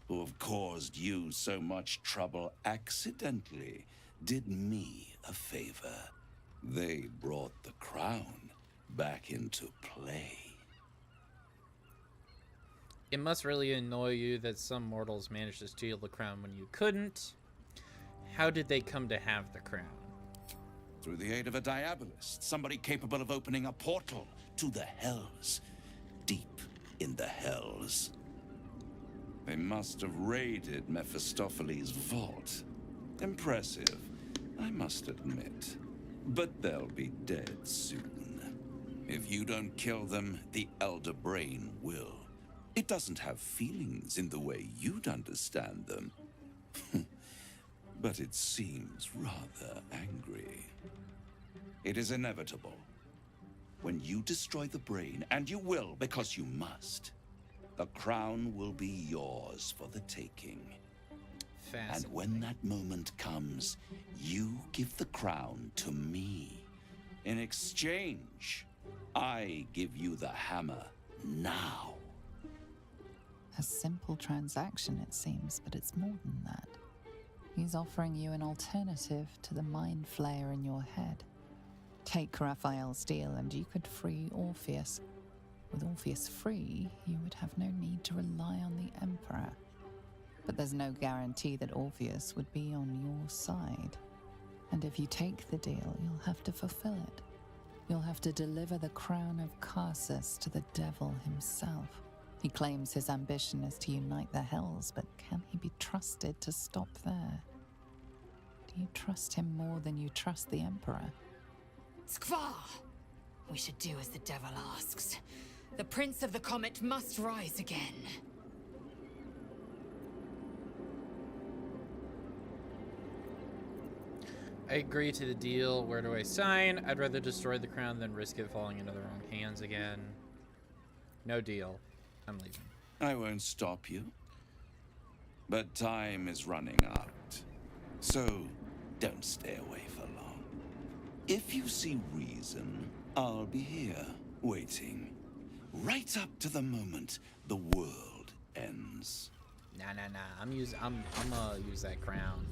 who have caused you so much trouble accidentally, did me a favor. They brought the crown back into play. It must really annoy you that some mortals managed to steal the crown when you couldn't. How did they come to have the crown? Through the aid of a diabolist, somebody capable of opening a portal to the hells. Deep in the hells. They must have raided Mephistopheles' vault. Impressive, I must admit. But they'll be dead soon. If you don't kill them, the Elder Brain will. It doesn't have feelings in the way you'd understand them. But it seems rather angry. It is inevitable. When you destroy the brain, and you will because you must, the crown will be yours for the taking. And when that moment comes, you give the crown to me. In exchange, I give you the hammer now. A simple transaction, it seems, but it's more than that. He's offering you an alternative to the mind flayer in your head. Take Raphael's deal and you could free Orpheus. With Orpheus free, you would have no need to rely on the Emperor. But there's no guarantee that Orpheus would be on your side. And if you take the deal, you'll have to fulfill it. You'll have to deliver the crown of Carsus to the devil himself. He claims his ambition is to unite the hells, but can he be trusted to stop there? Do you trust him more than you trust the Emperor? Skvar! We should do as the devil asks. The Prince of the Comet must rise again. I agree to the deal. Where do I sign? I'd rather destroy the crown than risk it falling into the wrong hands again. No deal. I'm leaving. I won't stop you. But time is running out. So, don't stay away for long. If you see reason, I'll be here, waiting. Right up to the moment the world ends. Nah. I'm gonna use that crown.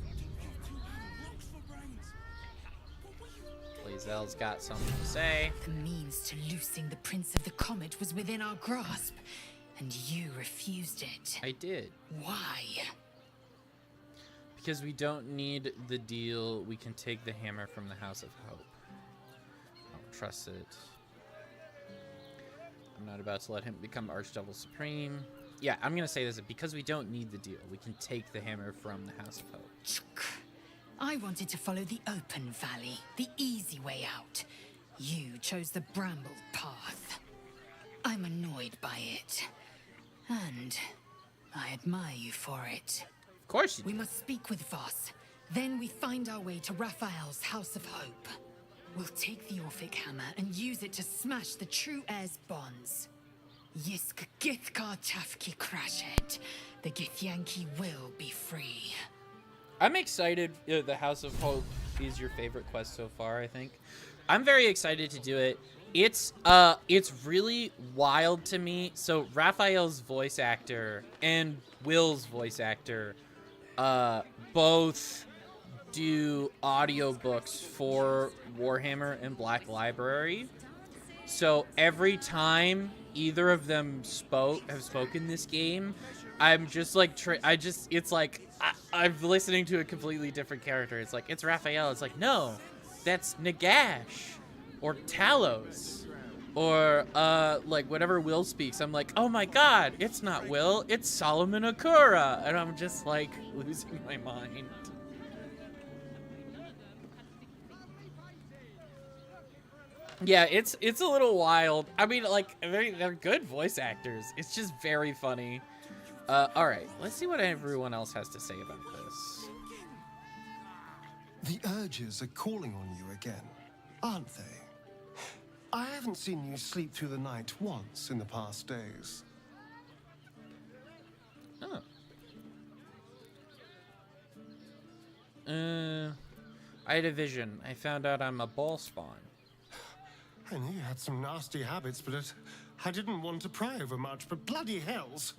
Lae'zel's got something to say. The means to loosing the Prince of the Comet was within our grasp, and you refused it. I did. Why? Because we don't need the deal. We can take the hammer from the House of Hope. I don't trust it. I'm not about to let him become Archdevil Supreme. Yeah, I'm gonna say this. Because we don't need the deal, we can take the hammer from the House of Hope. I wanted to follow the open valley, the easy way out. You chose the brambled path. I'm annoyed by it. And I admire you for it. Of course you do. We must speak with Voss. Then we find our way to Raphael's House of Hope. We'll take the Orphic hammer and use it to smash the true heir's bonds. Yisk Githkar Tafki Krashet. The Githyanki will be free. I'm excited. The House of Hope is your favorite quest so far, I think. I'm very excited to do it. It's really wild to me. So Raphael's voice actor and Will's voice actor both do audiobooks for Warhammer and Black Library. So every time either of them have spoken this game, I'm just like it's like I'm listening to a completely different character. It's like, it's Raphael. It's like, no, that's Nagash or Talos or like whatever Will speaks. I'm like, oh my god, it's not Will, it's Solomon Akura. And I'm just like losing my mind. Yeah, it's a little wild. I mean, like, they're good voice actors. It's just very funny. All right, let's see what everyone else has to say about this. The urges are calling on you again, aren't they? I haven't seen you sleep through the night once in the past days. Oh. I had a vision. I found out I'm a ball spawn. I knew you had some nasty habits, but I didn't want to pry over much, but bloody hells.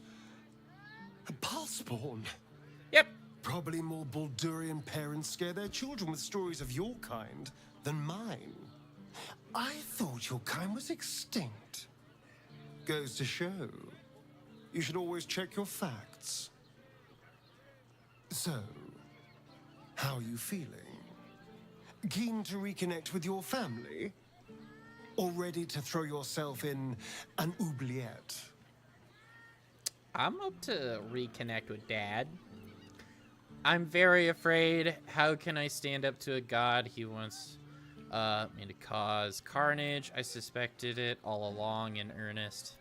A ball spawn? Yep. Probably more Baldurian parents scare their children with stories of your kind than mine. I thought your kind was extinct. Goes to show. You should always check your facts. So, how are you feeling? Keen to reconnect with your family? Or ready to throw yourself in an oubliette? I'm up to reconnect with Dad. I'm very afraid. How can I stand up to a god? He wants me to cause carnage. I suspected it all along in earnest.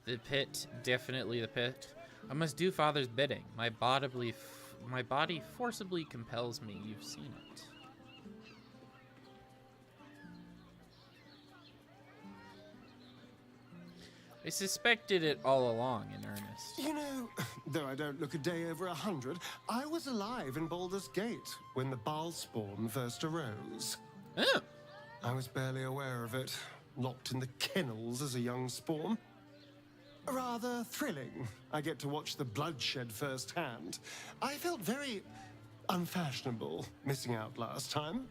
The pit, definitely the pit. I must do Father's bidding. My body forcibly compels me. You've seen it. I suspected it all along in earnest. You know, though I don't look a day over 100, I was alive in Baldur's Gate when the Baal spawn first arose. Oh. I was barely aware of it, locked in the kennels as a young spawn. Rather thrilling. I get to watch the bloodshed firsthand. I felt very unfashionable missing out last time.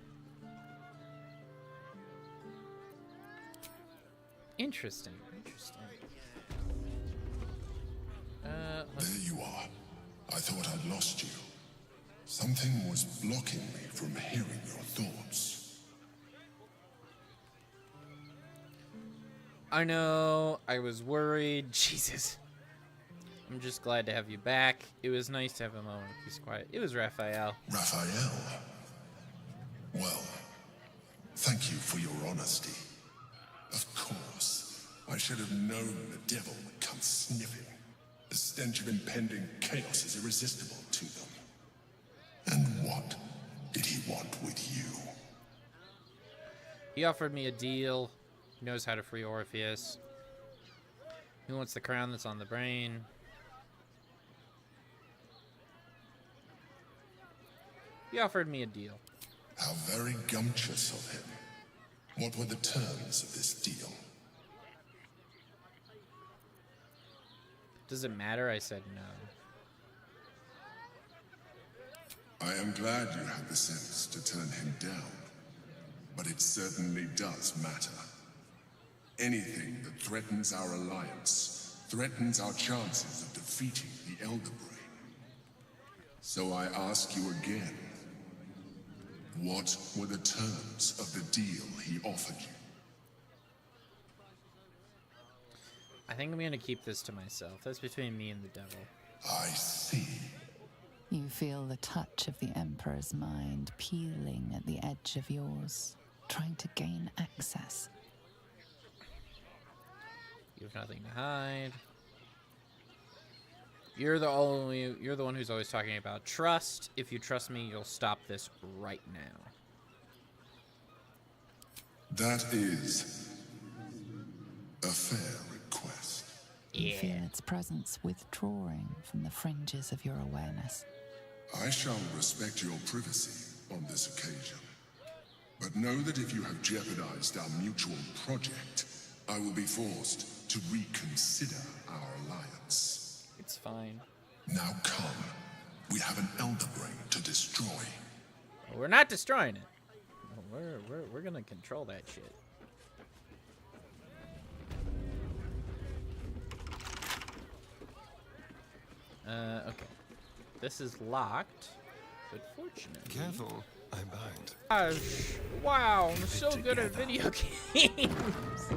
Interesting. There you are. I thought I'd lost you. Something was blocking me from hearing your thoughts. I know. I was worried. Jesus. I'm just glad to have you back. It was nice to have a moment of peace and quiet. It was Raphael. Raphael? Well, thank you for your honesty. Of course, I should have known the devil would come sniffing. The stench of impending chaos is irresistible to them. And what did he want with you? He offered me a deal. He knows how to free Orpheus. He wants the crown that's on the brain. He offered me a deal. How very gumptious of him. What were the terms of this deal? Does it matter? I said no. I am glad you had the sense to turn him down, but it certainly does matter. Anything that threatens our alliance threatens our chances of defeating the Elder Brain. So I ask you again, what were the terms of the deal he offered you? I think I'm going to keep this to myself. That's between me and the devil. I see. You feel the touch of the Emperor's mind peeling at the edge of yours, trying to gain access. You have nothing to hide. You're the one who's always talking about trust. If you trust me, you'll stop this right now. That is a fair request. You feel its presence withdrawing from the fringes of your awareness. I shall respect your privacy on this occasion. But know that if you have jeopardized our mutual project, I will be forced to reconsider our alliance. It's fine. Now come. We have an Elder Brain to destroy. Well, we're not destroying it. We're gonna control that shit. Okay. This is locked, but fortunately... Careful, I bind. Gosh, wow, I'm so good at video games.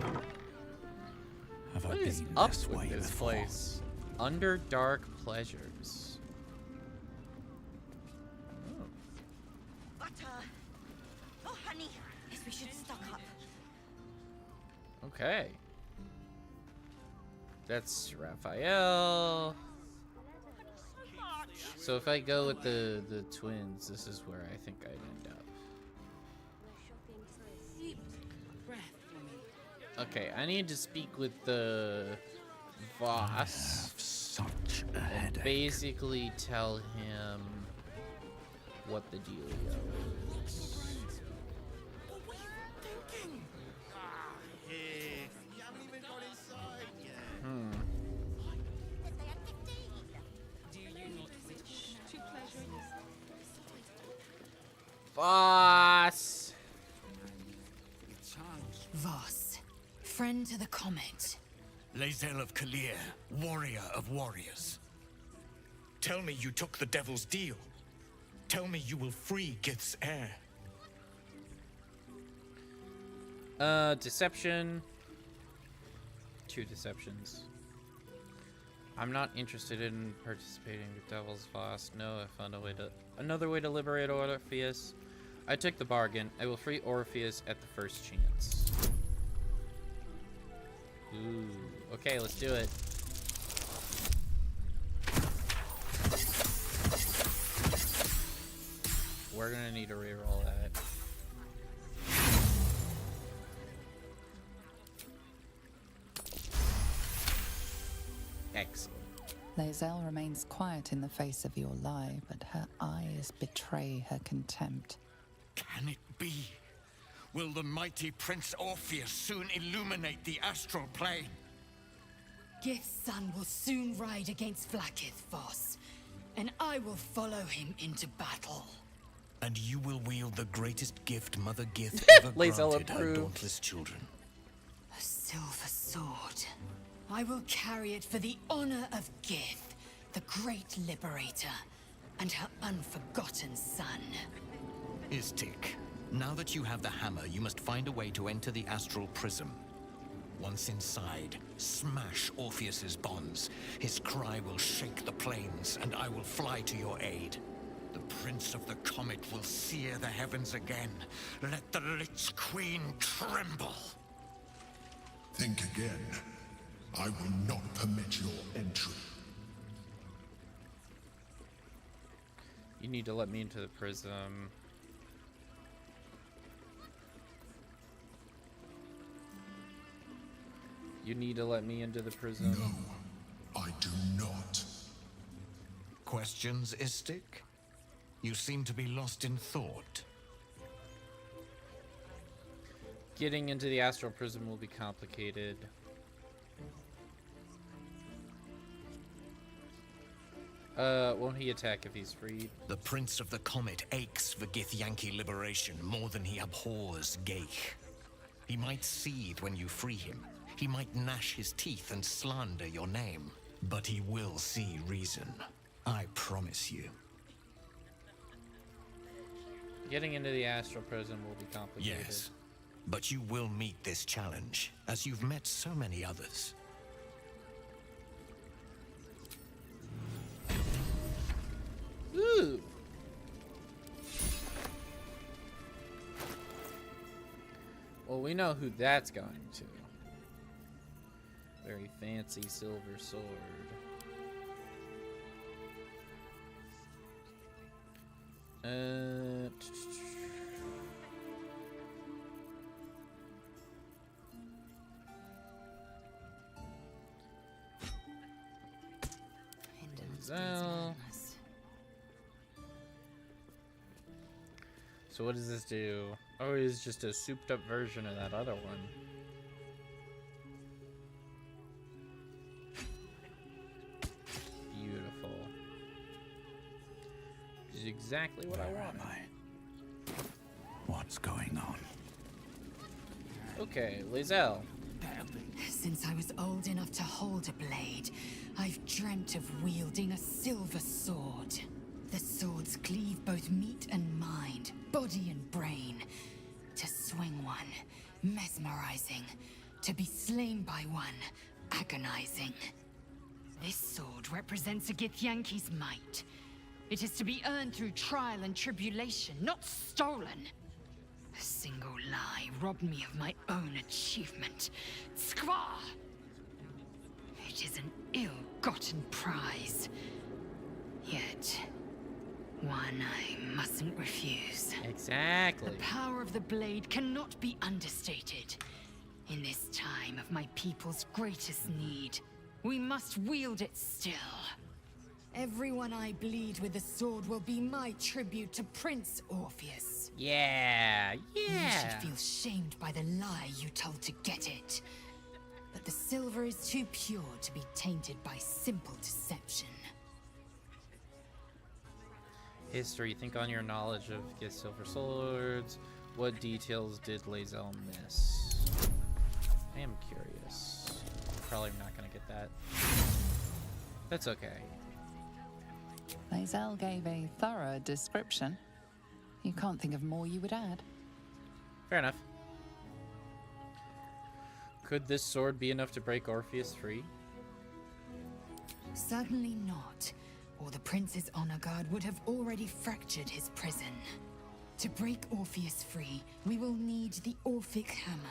What is up with this place? Underdark Pleasures. Oh. Butter. Oh, honey. Yes, we should stock up. Okay. That's Raphael. So if I go with the twins, this is where I think I'd end up. Okay, I need to speak with the Voss. Such a and headache. basically tell him what the dealio is. Voss! Voss, friend to the comet. Lae'zel of Kalir, warrior of warriors. Tell me you took the devil's deal. Tell me you will free Gith's heir. Deception. 2 deceptions. I'm not interested in participating with Devil's Voss. No, I found another way to liberate Orpheus. I took the bargain. I will free Orpheus at the first chance. Ooh. Okay, let's do it. We're gonna need to reroll that. Excellent. Lae'zel remains quiet in the face of your lie, but her eyes betray her contempt. Can it be? Will the mighty Prince Orpheus soon illuminate the astral plane? Gith's son will soon ride against Vlaakith, Voss, and I will follow him into battle. And you will wield the greatest gift Mother Gith ever Lae'zel granted her approved. dauntless children. A silver sword. I will carry it for the honor of Gith, the great liberator, and her unforgotten son. Istik, now that you have the hammer, you must find a way to enter the astral prism. Once inside, smash Orpheus's bonds. His cry will shake the plains, and I will fly to your aid. The Prince of the Comet will sear the heavens again. Let the Lich Queen tremble. Think again. I will not permit your entry. You need to let me into the prism. You need to let me into the prism. No, I do not. Questions, Istik? You seem to be lost in thought. Getting into the astral prism will be complicated. Won't he attack if he's freed? The Prince of the Comet aches for Githyanki liberation more than he abhors Geich. He might seethe when you free him. He might gnash his teeth and slander your name. But he will see reason. I promise you. Getting into the astral prism will be complicated. Yes, but you will meet this challenge, as you've met so many others. Ooh. Well, we know who that's going to. Very fancy silver sword. So what does this do? Oh, it's just a souped up version of that other one. Beautiful. Which is exactly what I want. What's going on? Okay, Lae'zel. Since I was old enough to hold a blade, I've dreamt of wielding a silver sword. The swords cleave both meat and mind, body and brain. To swing one, mesmerizing. To be slain by one, agonizing. This sword represents a Githyanki's might. It is to be earned through trial and tribulation, not stolen. A single lie robbed me of my own achievement. Skva! It is an ill-gotten prize. Yet, one I mustn't refuse. Exactly. The power of the blade cannot be understated. In this time of my people's greatest need, we must wield it still. Everyone I bleed with the sword will be my tribute to Prince Orpheus. Yeah, You should feel shamed by the lie you told to get it. But the silver is too pure to be tainted by simple deception. History. Think on your knowledge of get silver swords. What details did Lae'zel miss? I am curious. Probably not gonna get that. That's okay. Lae'zel gave a thorough description. You can't think of more you would add. Fair enough. Could this sword be enough to break Orpheus free? Certainly not, or the Prince's honor guard would have already fractured his prison. To break Orpheus free, we will need the Orphic Hammer.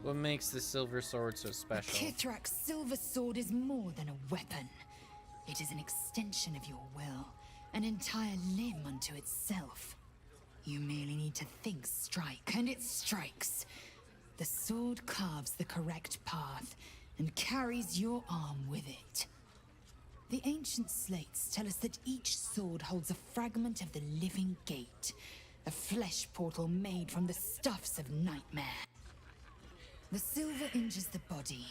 What makes the silver sword so special? Kithrak's silver sword is more than a weapon. It is an extension of your will, an entire limb unto itself. You merely need to think strike, and it strikes. The sword carves the correct path and carries your arm with it. The ancient slates tell us that each sword holds a fragment of the living gate, a flesh portal made from the stuffs of nightmare. The silver injures the body,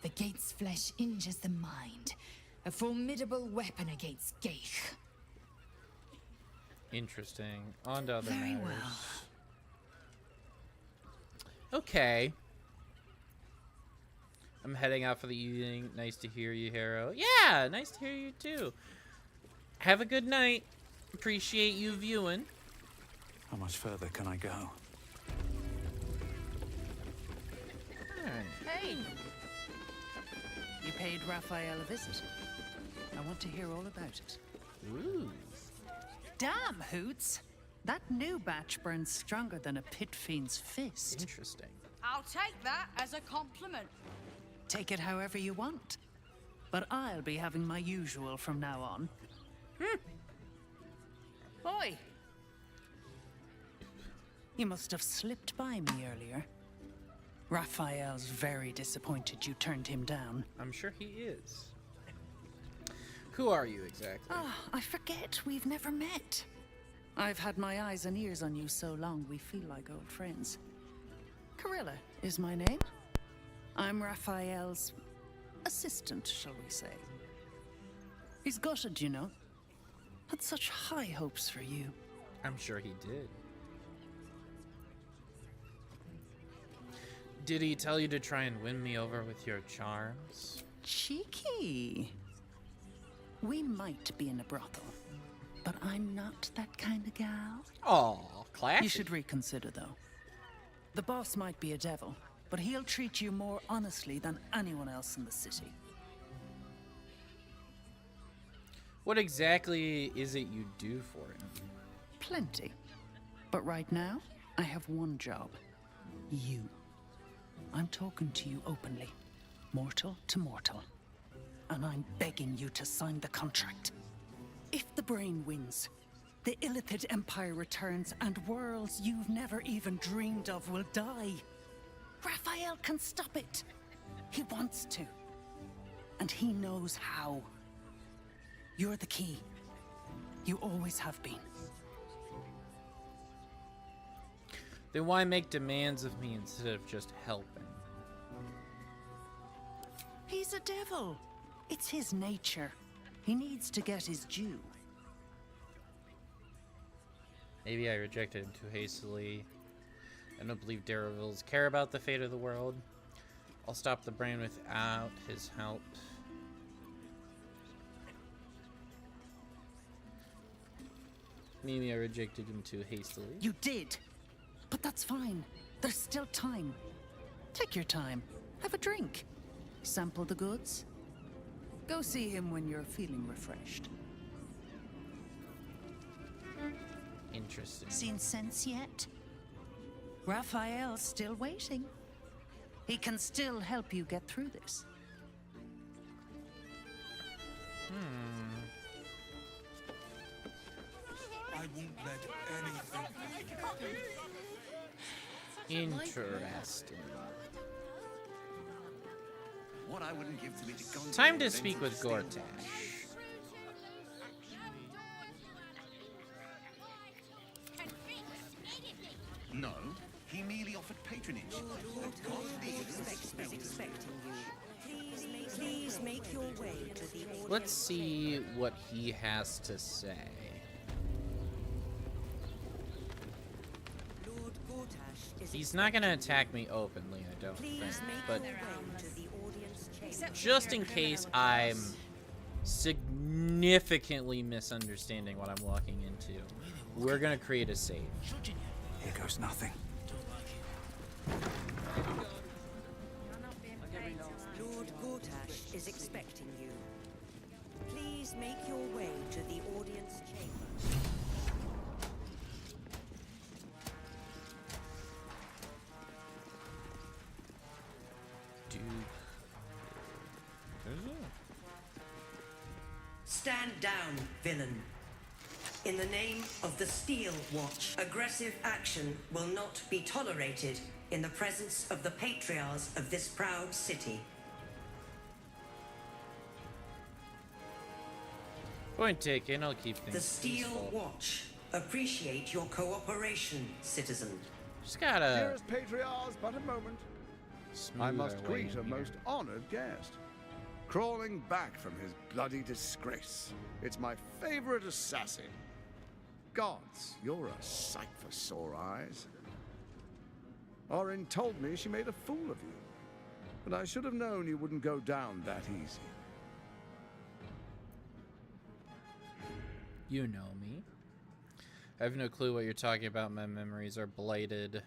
the gate's flesh injures the mind, a formidable weapon against Gaich. Interesting. On to other Very matters. well. Okay. I'm heading out for the evening. Nice to hear you, Harrow. Yeah, nice to hear you too. Have a good night. Appreciate you viewing. How much further can I go? Hey! You paid Raphael a visit. I want to hear all about it. Ooh. Damn, Hoots! That new batch burns stronger than a pit fiend's fist. Interesting. I'll take that as a compliment. Take it however you want. But I'll be having my usual from now on. Oi! You must have slipped by me earlier. Raphael's very disappointed you turned him down. I'm sure he is. Who are you exactly? I forget we've never met. I've had my eyes and ears on you so long we feel like old friends. Carilla is my name. I'm Raphael's assistant, shall we say. He's gutted, you know. Had such high hopes for you. I'm sure he did. Did he tell you to try and win me over with your charms? Cheeky. We might be in a brothel, but I'm not that kind of gal. Aw, classy. You should reconsider, though. The boss might be a devil, but he'll treat you more honestly than anyone else in the city. What exactly is it you do for him? Plenty. But right now, I have one job. You. I'm talking to you openly, mortal to mortal. And I'm begging you to sign the contract. If the brain wins, the Illithid Empire returns and worlds you've never even dreamed of will die. Raphael can stop it. He wants to. And he knows how. You're the key. You always have been. Then why make demands of me instead of just helping? He's a devil. It's his nature. He needs to get his due. Maybe I rejected him too hastily. I don't believe Darevilles care about the fate of the world. I'll stop the brain without his help. Maybe I rejected him too hastily. You did. But that's fine. There's still time. Take your time. Have a drink. Sample the goods. Go see him when you're feeling refreshed. Interesting. Interesting. Seen sense yet? Raphael's still waiting. He can still help you get through this. I won't let anything. Interesting. What I wouldn't give to be to Time to speak with Gortash. No, he merely offered patronage. Is expecting you. Please make your way to the audience. Let's see what he has to say. Lord Gortash is He's not gonna attack me openly, I don't think, but just in case I'm significantly misunderstanding what I'm walking into, we're gonna create a save. Here goes nothing. Lord Gortash is expecting you. Please make your way to the audience chamber. Stand down, villain. In the name of the Steel Watch, aggressive action will not be tolerated in the presence of the patriarchs of this proud city. Point taken, I'll keep things The Steel peaceful. Watch appreciate your cooperation, citizen. Just gotta Dearest patriarchs, but a moment. smooth I must our way greet in a here. most honored guest. Crawling back from his bloody disgrace. It's my favorite assassin. Gods, you're a sight for sore eyes. Orin told me she made a fool of you. But I should have known you wouldn't go down that easy. You know me. I have no clue what you're talking about. My memories are blighted.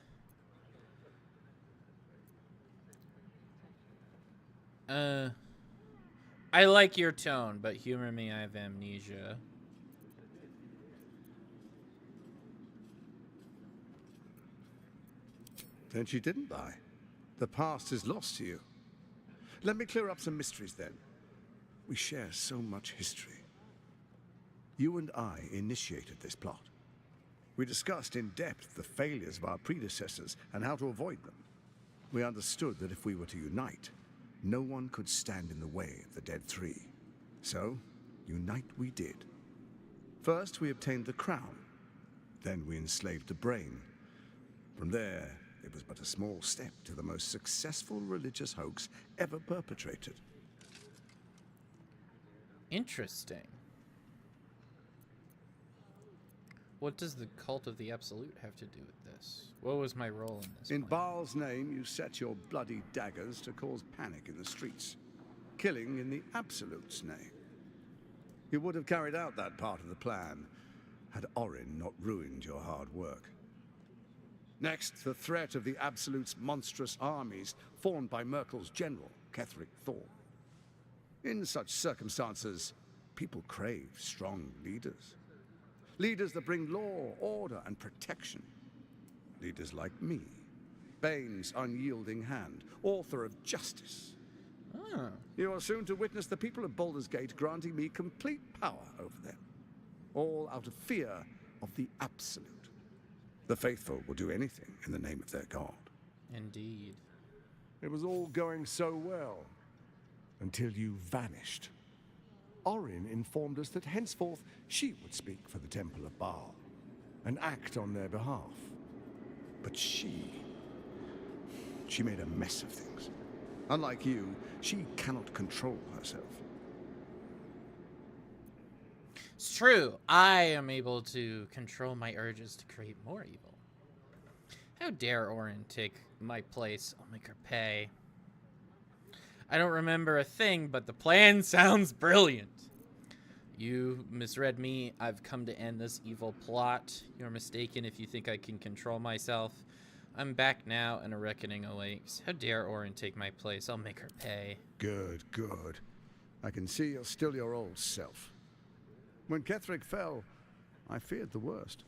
I like your tone, but humor me, I have amnesia. Then she didn't die. The past is lost to you. Let me clear up some mysteries then. We share so much history. You and I initiated this plot. We discussed in depth the failures of our predecessors and how to avoid them. We understood that if we were to unite, no one could stand in the way of the Dead Three. So, unite we did. First, we obtained the crown. Then we enslaved the brain. From there, it was but a small step to the most successful religious hoax ever perpetrated. Interesting. What does the cult of the Absolute have to do with this? What was my role in this? In Baal's name, you set your bloody daggers to cause panic in the streets, killing in the Absolute's name. You would have carried out that part of the plan had Orin not ruined your hard work. Next, the threat of the Absolute's monstrous armies formed by Merkel's general, Ketheric Thor. In such circumstances, people crave strong leaders. Leaders that bring law, order, and protection. Leaders like me, Bane's unyielding hand, author of justice. You are soon to witness the people of Baldur's Gate granting me complete power over them, all out of fear of the Absolute. The faithful will do anything in the name of their god. Indeed. It was all going so well, until you vanished. Orin informed us that henceforth she would speak for the Temple of Baal and act on their behalf. But she made a mess of things. Unlike you, she cannot control herself. It's true. I am able to control my urges to create more evil. How dare Orin take my place? I'll make her pay. I don't remember a thing, but the plan sounds brilliant. You misread me. I've come to end this evil plot. You're mistaken if you think I can control myself. I'm back now, and a reckoning awaits. How dare Orin take my place? I'll make her pay. Good, good. I can see you're still your old self. When Ketheric fell, I feared the worst.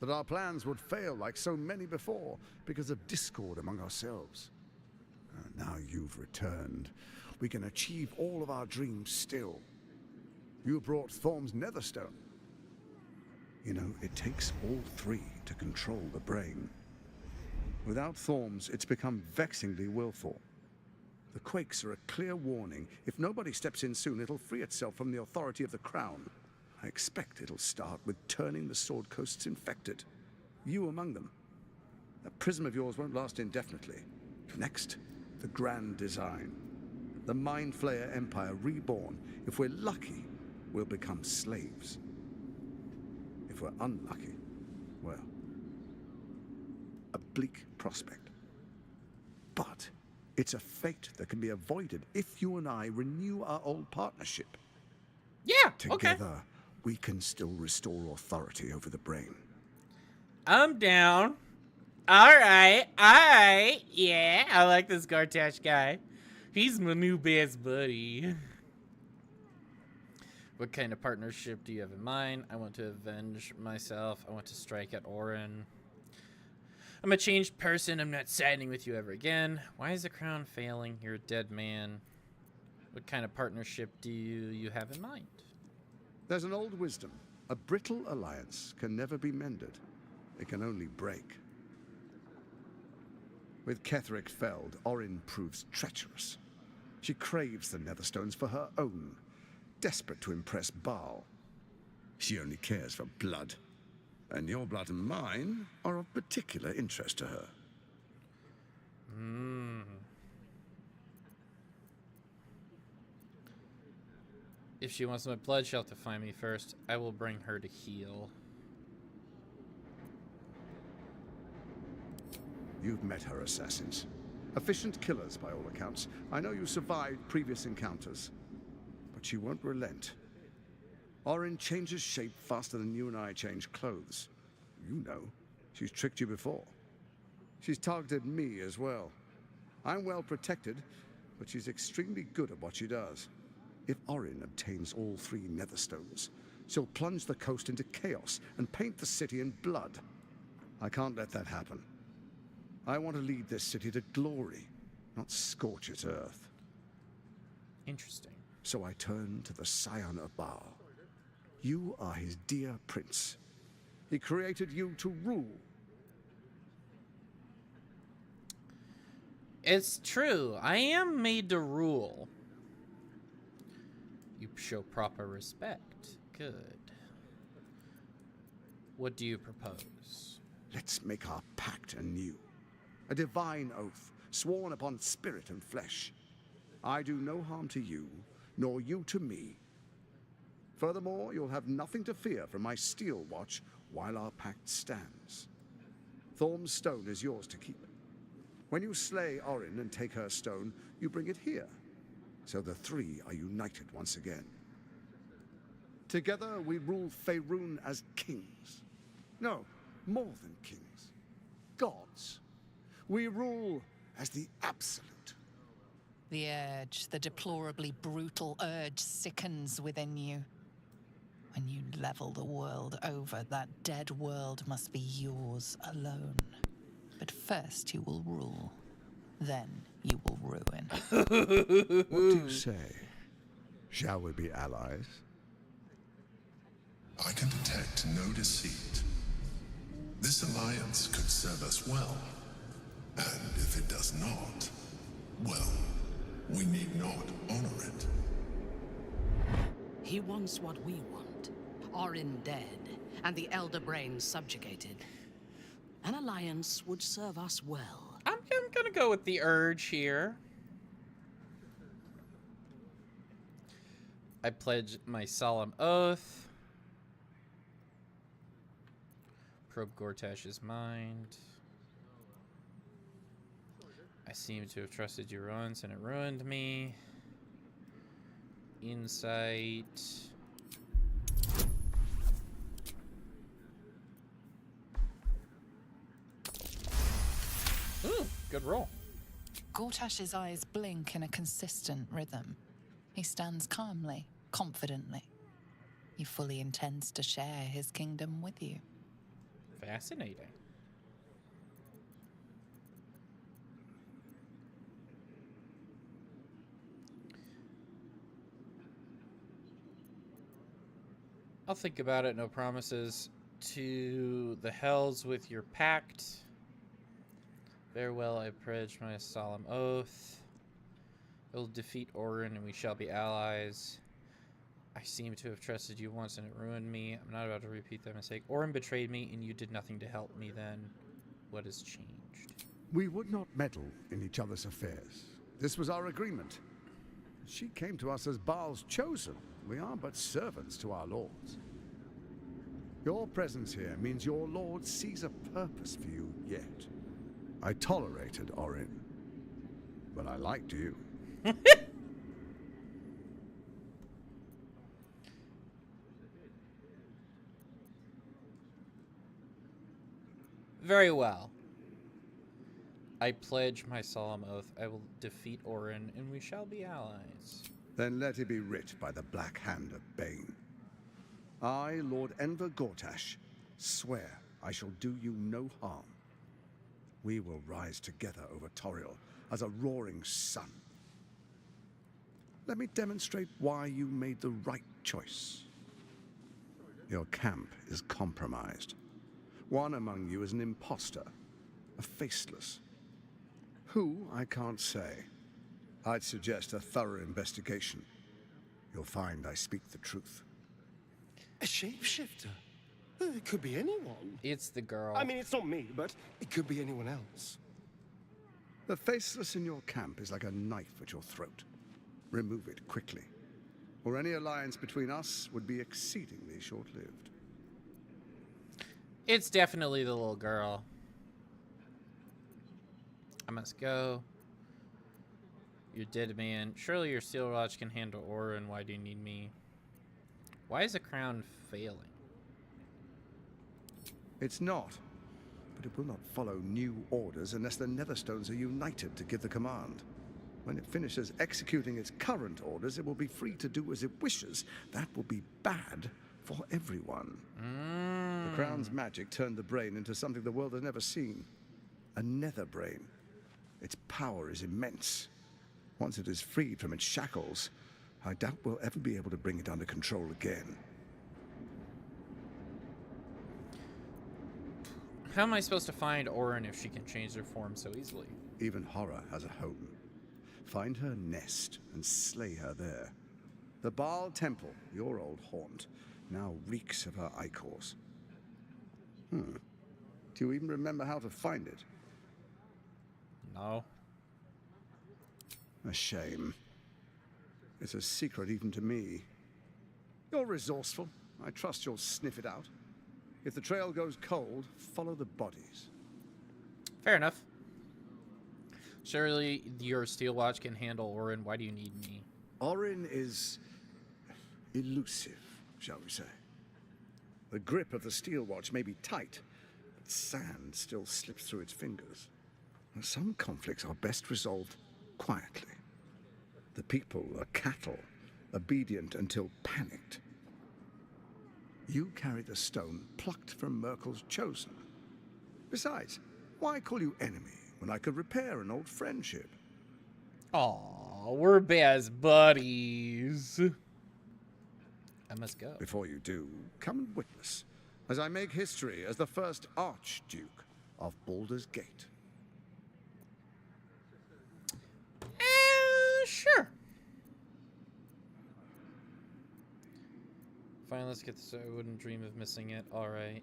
that our plans would fail like so many before because of discord among ourselves. Now you've returned, we can achieve all of our dreams still. You brought Thorm's Netherstone. You know, it takes all three to control the brain. Without Thorm's, it's become vexingly willful. The quakes are a clear warning. If nobody steps in soon, it'll free itself from the authority of the Crown. I expect it'll start with turning the Sword Coasts infected. You among them. That prism of yours won't last indefinitely. Next, the grand design. The Mind Flayer Empire reborn. If we're lucky, we'll become slaves. If we're unlucky, well, a bleak prospect. But it's a fate that can be avoided if you and I renew our old partnership. Yeah, Together, we can still restore authority over the brain. I'm down. Alright. Yeah, I like this Gartash guy. He's my new best buddy. What kind of partnership do you have in mind? I want to avenge myself. I want to strike at Orin. I'm a changed person. I'm not siding with you ever again. Why is the crown failing? You're a dead man. What kind of partnership do you have in mind? There's an old wisdom. A brittle alliance can never be mended. It can only break. With Ketheric felled, Orin proves treacherous. She craves the Netherstones for her own, desperate to impress Baal. She only cares for blood. And your blood and mine are of particular interest to her. If she wants my blood, she'll have to find me first. I will bring her to heal. You've met her assassins. Efficient killers, by all accounts. I know you survived previous encounters. But she won't relent. Orin changes shape faster than you and I change clothes. You know, she's tricked you before. She's targeted me as well. I'm well protected, but she's extremely good at what she does. If Orin obtains all three Netherstones, she'll plunge the coast into chaos and paint the city in blood. I can't let that happen. I want to lead this city to glory, not scorch its earth. Interesting. So I turn to the Scion of Baal. You are his dear prince. He created you to rule. It's true. I am made to rule. You show proper respect. Good. What do you propose? Let's make our pact anew. A divine oath, sworn upon spirit and flesh. I do no harm to you, nor you to me. Furthermore, you'll have nothing to fear from my steel watch while our pact stands. Thorm's stone is yours to keep. When you slay Orin and take her stone, you bring it here. So the three are united once again. Together we rule Faerun as kings. No, more than kings. Gods. We rule as the absolute. The urge, the deplorably brutal urge sickens within you. When you level the world over, that dead world must be yours alone. But first you will rule. Then you will ruin. What do you say? Shall we be allies? I can detect no deceit. This alliance could serve us well. And if it does not, well, we need not honor it. He wants what we want. Orin dead, and the Elder Brain subjugated. An alliance would serve us well. I'm gonna go with the urge here. I pledge my solemn oath. Probe Gortash's mind. I seem to have trusted you once and it ruined me. Insight. Ooh, good roll. Gortash's eyes blink in a consistent rhythm. He stands calmly, confidently. He fully intends to share his kingdom with you. Fascinating. I'll think about it, no promises. To the hells with your pact. Farewell, I pledge my solemn oath. I will defeat Orin and we shall be allies. I seem to have trusted you once and it ruined me. I'm not about to repeat that mistake. Orin betrayed me and you did nothing to help me then. What has changed? We would not meddle in each other's affairs. This was our agreement. She came to us as Baal's chosen. We are but servants to our lords. Your presence here means your lord sees a purpose for you yet. I tolerated Orin, but I liked you. Very well. I pledge my solemn oath I will defeat Orin and we shall be allies. Then let it be writ by the black hand of Bane. I, Lord Enver Gortash, swear I shall do you no harm. We will rise together over Toriel as a roaring sun. Let me demonstrate why you made the right choice. Your camp is compromised. One among you is an imposter, a faceless. Who, I can't say. I'd suggest a thorough investigation. You'll find I speak the truth. A shapeshifter? It could be anyone. It's the girl. I mean, it's not me, but it could be anyone else. The faceless in your camp is like a knife at your throat. Remove it quickly, or any alliance between us would be exceedingly short-lived. It's definitely the little girl. I must go. You're dead, man. Surely your steel watch can handle Orin. Why do you need me? Why is the crown failing? It's not, but it will not follow new orders unless the Netherstones are united to give the command. When it finishes executing its current orders, it will be free to do as it wishes. That will be bad for everyone. The crown's magic turned the brain into something the world has never seen. A nether brain. Its power is immense. Once it is freed from its shackles, I doubt we'll ever be able to bring it under control again. How am I supposed to find Orin if she can change her form so easily? Even horror has a home. Find her nest and slay her there. The Baal Temple, your old haunt, now reeks of her ichors. Do you even remember how to find it? No. A shame. It's a secret even to me. You're resourceful. I trust you'll sniff it out. If the trail goes cold, follow the bodies. Fair enough. Surely your steel watch can handle Orin. Why do you need me? Orin is elusive, shall we say. The grip of the steel watch may be tight, but sand still slips through its fingers. Some conflicts are best resolved quietly. The people are cattle, obedient until panicked. You carry the stone plucked from Merkel's chosen. Besides, why call you enemy when I could repair an old friendship? Aw, we're best buddies. I must go. Before you do, come and witness as I make history as the first Archduke of Baldur's Gate. Sure. Fine, let's get this. I wouldn't dream of missing it. All right.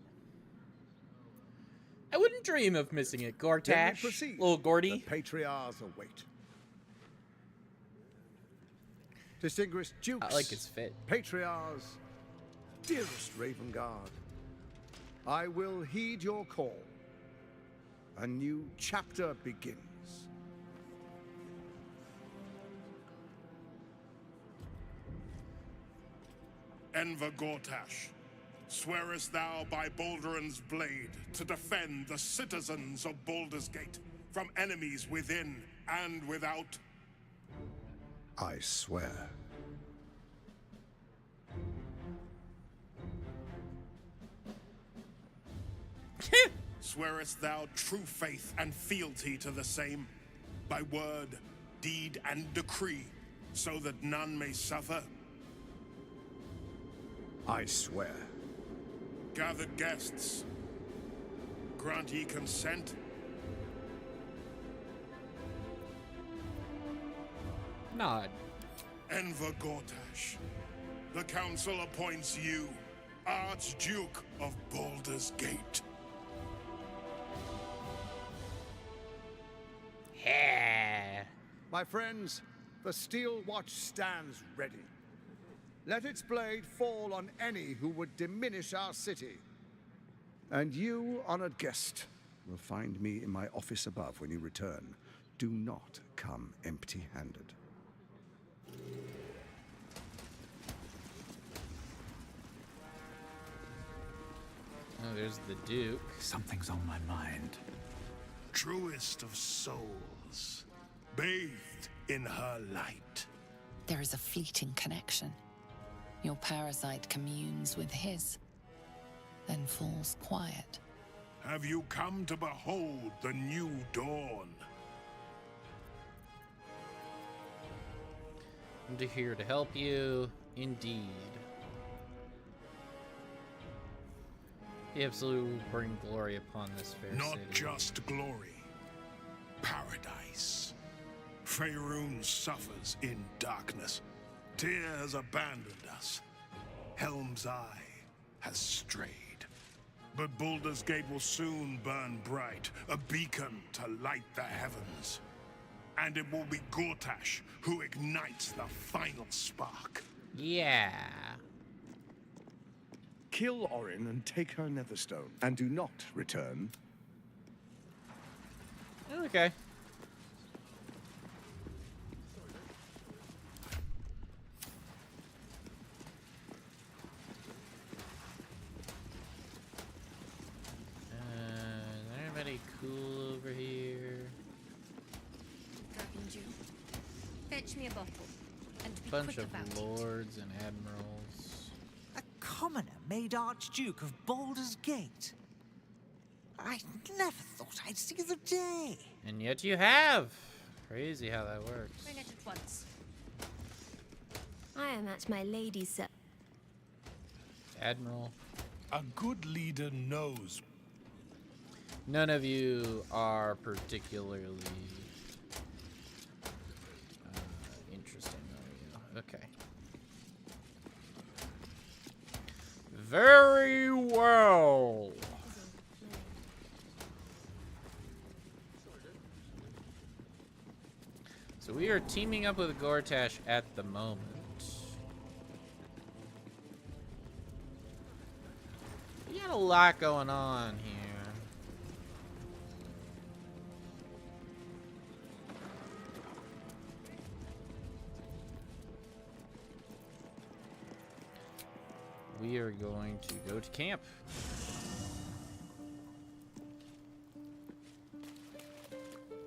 I wouldn't dream of missing it, Gortash. Little Gordy. The Patriarchs await. Distinguished Dukes. I like his fit. Patriarchs, dearest Raven Guard, I will heed your call. A new chapter begins. Enver Gortash, swearest thou by Balduran's blade to defend the citizens of Baldur's Gate from enemies within and without? I swear. Swearest thou true faith and fealty to the same, by word, deed, and decree, so that none may suffer? I swear. Gathered guests, grant ye consent? Nod. Enver Gortash, the council appoints you Archduke of Baldur's Gate. My friends, the Steel Watch stands ready. Let its blade fall on any who would diminish our city. And you, honored guest, will find me in my office above when you return. Do not come empty-handed. Oh, there's the Duke. Something's on my mind. Truest of souls, bathed in her light. There is a fleeting connection. Your parasite communes with his, then falls quiet. Have you come to behold the new dawn? I'm here to help you, indeed. He absolutely will bring glory upon this fair Not city. just glory, paradise. Faerun suffers in darkness. Tyr has abandoned us. Helm's Eye has strayed. But Baldur's Gate will soon burn bright, a beacon to light the heavens. And it will be Gortash who ignites the final spark. Yeah. Kill Orin and take her Netherstone, and do not return. Okay. Is anybody cool over here? Dragon Jew, fetch me a bottle, and be Bunch quick of about it. lords and admirals. A commoner made Archduke of Baldur's Gate. I never thought I'd see the day. And yet you have. Crazy how that works. Bring it at once. I am at my lady's service. Admiral. A good leader knows. None of you are particularly interesting, are you? Okay. Very well. So we are teaming up with Gortash at the moment. We got a lot going on here. We are going to go to camp.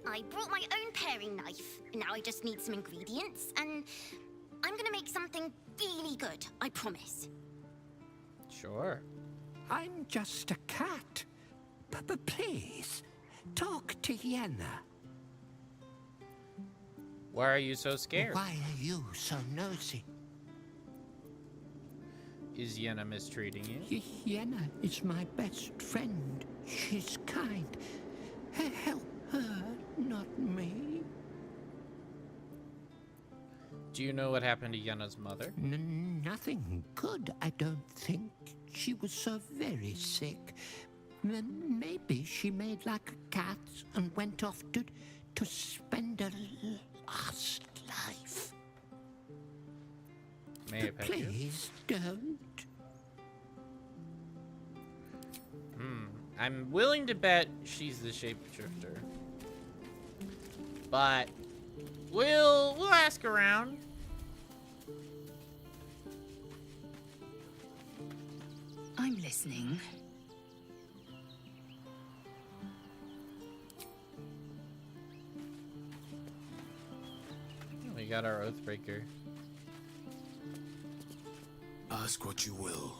I brought my own paring knife. Now I just need some ingredients, and I'm gonna make something really good, I promise. Sure. I'm just a cat. But please, talk to Yenna. Why are you so scared? Why are you so nosy? Is Yenna mistreating you? Yenna is my best friend. She's kind. Help her, not me. Do you know what happened to Yenna's mother? Nothing good, I don't think. She was so very sick. Maybe she made like a cat and went off to spend her last life. May I pet you? Please don't. I'm willing to bet she's the shapeshifter. But we'll ask around. I'm listening. We got our Oathbreaker. Ask what you will.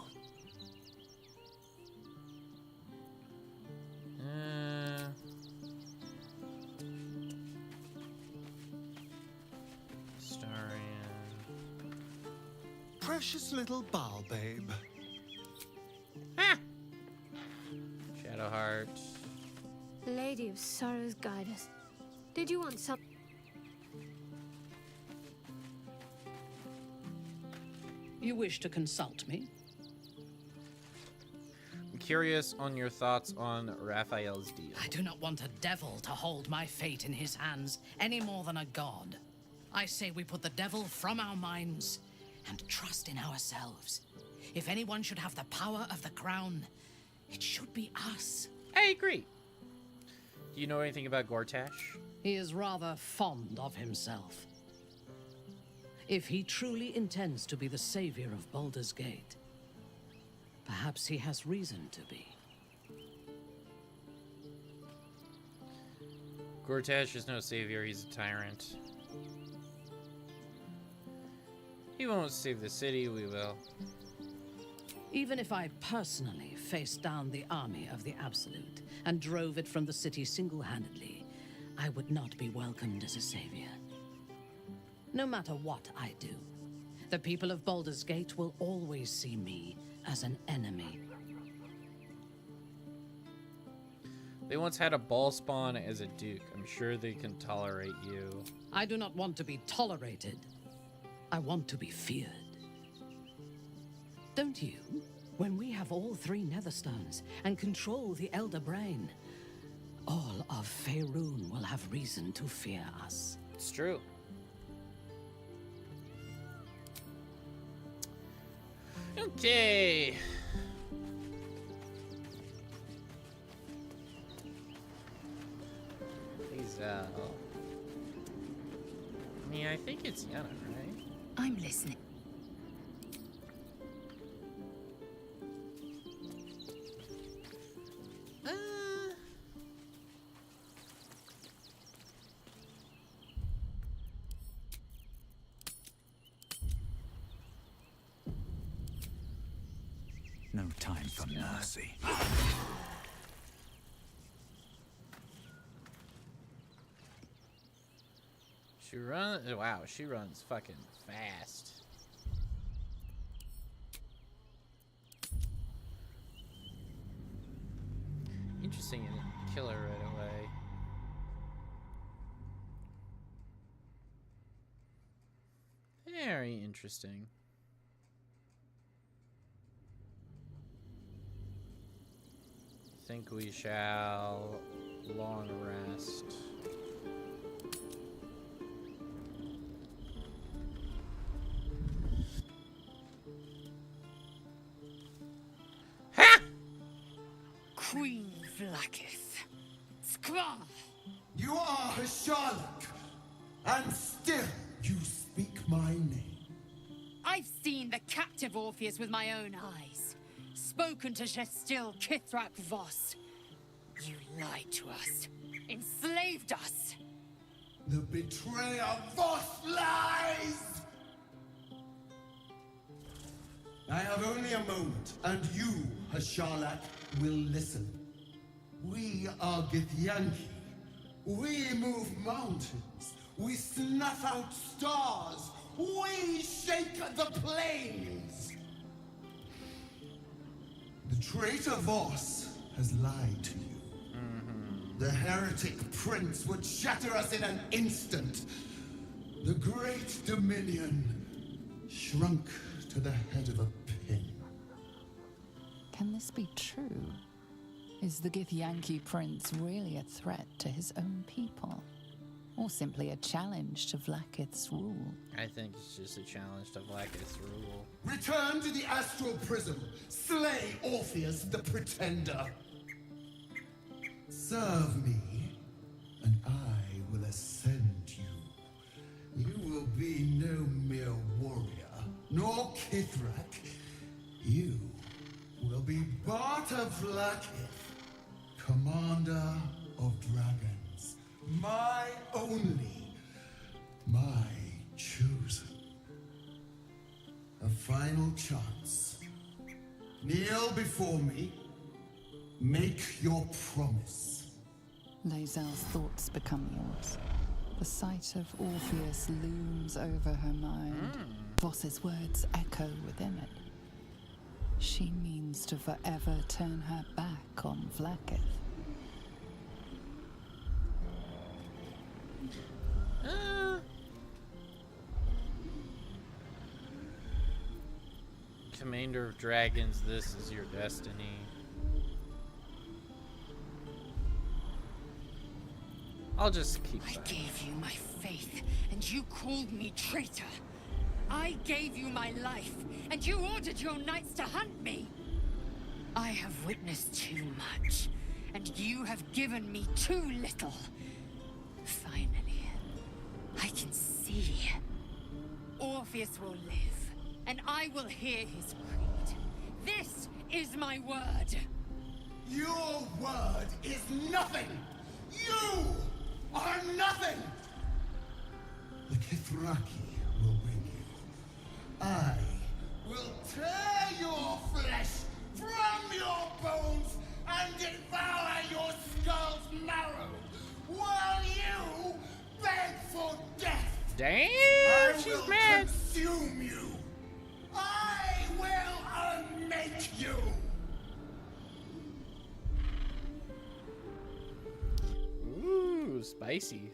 precious little Bal babe. Shadowheart. Lady of Sorrows, guide us. Did you want some? You wish to consult me? I'm curious on your thoughts on Raphael's deal. I do not want a devil to hold my fate in his hands any more than a god. I say we put the devil from our minds and trust in ourselves. If anyone should have the power of the crown, it should be us. I agree. Do you know anything about Gortash? He is rather fond of himself. If he truly intends to be the savior of Baldur's Gate, perhaps he has reason to be. Gortash is no savior, he's a tyrant. He won't save the city, we will. Even if I personally faced down the army of the Absolute and drove it from the city single-handedly, I would not be welcomed as a savior. No matter what I do, the people of Baldur's Gate will always see me as an enemy. They once had a ball spawn as a duke. I'm sure they can tolerate you. I do not want to be tolerated. I want to be feared. Don't you? When we have all 3 Netherstones and control the Elder Brain, all of Faerun will have reason to fear us. It's true. Okay. He's, I mean, I think it's Yenna, right? I'm listening. No time for mercy. She runs. Wow, she runs fucking fast. Interesting, you didn't kill her right away. Very interesting. Think we shall long rest. Ha! Queen Vlaakith. Skra! You are a Sherlock, and still you speak my name. I've seen the captive Orpheus with my own eyes. Spoken to Gestil Kithrak Voss. You lied to us. Enslaved us. The betrayer Voss lies! I have only a moment, and you, Hasharlak, will listen. We are Githyanki. We move mountains. We snuff out stars. We shake the plains. The traitor Voss has lied to you. The heretic prince would shatter us in an instant. The great dominion shrunk to the head of a pin. Can this be true? Is the Githyanki prince really a threat to his own people? Or simply a challenge to Vlaakith's rule? I think it's just a challenge to Vlaakith's rule. Return to the astral prism. Slay Orpheus the Pretender. Serve me, and I will ascend you. You will be no mere warrior, nor Kithrak. You will be Barta Vlaakith, commander of dragons. My only, my chosen. A final chance. Kneel before me. Make your promise. Lae'zel's thoughts become yours. The sight of Orpheus looms over her mind. Voss's words echo within it. She means to forever turn her back on Vlaakith. Commander of Dragons, this is your destiny. I'll just keep I that. gave you my faith, and you called me traitor. I gave you my life, and you ordered your knights to hunt me. I have witnessed too much, and you have given me too little. Finally, I can see. Orpheus will live, and I will hear his creed. This is my word. Your word is nothing! You are nothing! The Kithraki will bring you. I will tear your flesh from your bones and devour your skull's marrow, while you beg for death. Damn, I she's will mad. consume you. I will unmake you. Ooh, spicy.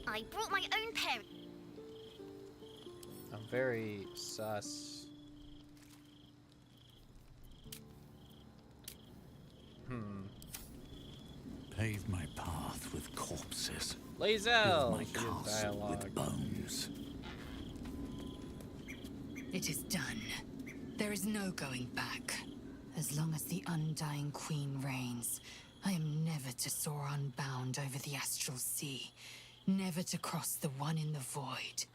I brought my own parent. I'm very sus. Pave my path with corpses. Lae'zel, Build my she has castle dialogue. with bones. It is done. There is no going back. As long as the Undying Queen reigns, I am never to soar unbound over the astral sea, never to cross the one in the void.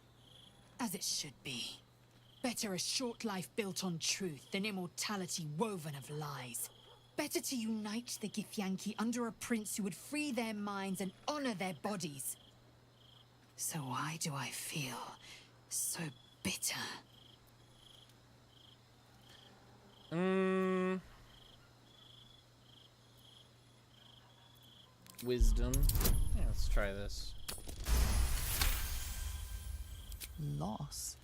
As it should be. Better a short life built on truth than immortality woven of lies. Better to unite the Githyanki under a prince who would free their minds and honor their bodies. So why do I feel so bitter? Wisdom. Yeah, let's try this. Loss.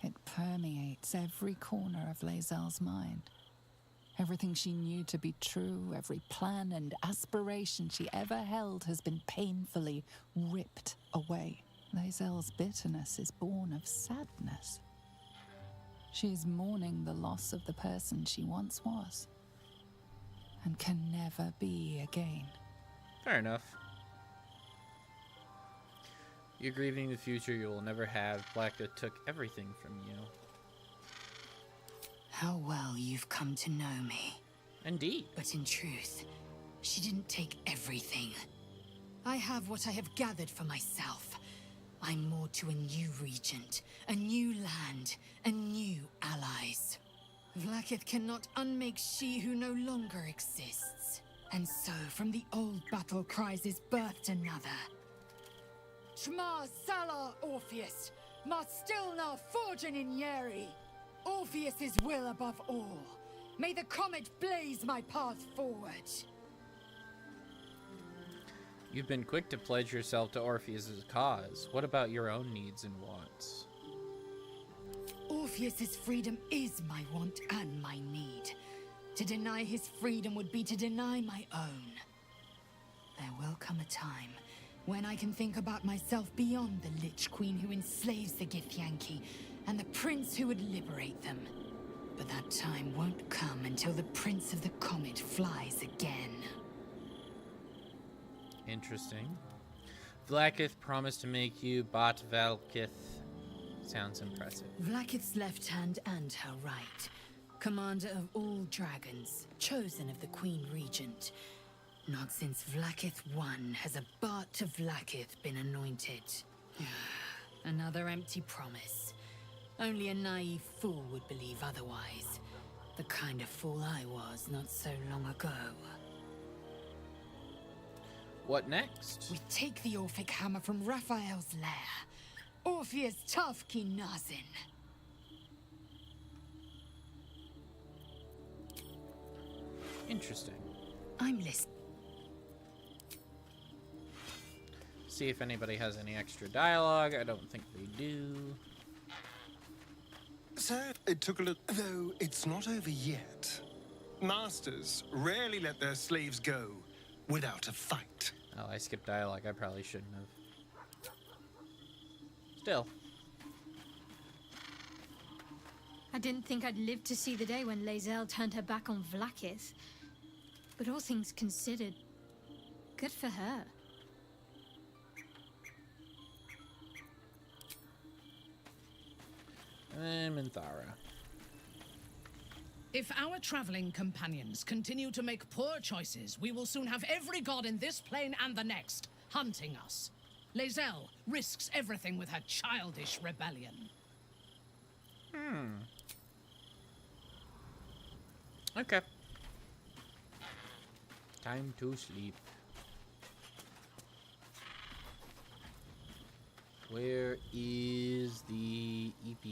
It permeates every corner of Lae'zel's mind. Everything she knew to be true, every plan and aspiration she ever held has been painfully ripped away. Lae'zel's bitterness is born of sadness. She is mourning the loss of the person she once was, and can never be again. Fair enough. You're grieving the future you will never have. Blackwood took everything from you. How well you've come to know me. Indeed. But in truth, she didn't take everything. I have what I have gathered for myself. I'm more to a new regent, a new land, and new allies. Vlaakith cannot unmake she who no longer exists. And so, from the old battle cries is birthed another. Shma Salar Orpheus, Ma Stilna Forgin in Yeri. Orpheus's will above all. May the comet blaze my path forward. You've been quick to pledge yourself to Orpheus's cause. What about your own needs and wants? Orpheus's freedom is my want and my need. To deny his freedom would be to deny my own. There will come a time when I can think about myself beyond the Lich Queen who enslaves the Githyanki and the prince who would liberate them. But that time won't come until the Prince of the Comet flies again. Interesting. Vlaakith promised to make you Bat Valkith. Sounds impressive. Vlaakith's left hand and her right. Commander of all dragons, chosen of the Queen Regent. Not since Vlaakith I has a Bart of Vlaakith been anointed. Another empty promise. Only a naive fool would believe otherwise. The kind of fool I was not so long ago. What next? We take the Orphic hammer from Raphael's lair. Orpheus Tafki Nazin. Interesting. I'm listening. see if anybody has any extra dialogue. I don't think they do. So, it took a look, though it's not over yet. Masters rarely let their slaves go without a fight. Oh, I skipped dialogue. I probably shouldn't have. Still. I didn't think I'd live to see the day when Lae'zel turned her back on Vlaakith. But all things considered, good for her. And Minthara. If our traveling companions continue to make poor choices, we will soon have every god in this plane and the next hunting us. Lae'zel risks everything with her childish rebellion. Okay. Time to sleep. Where is the EP?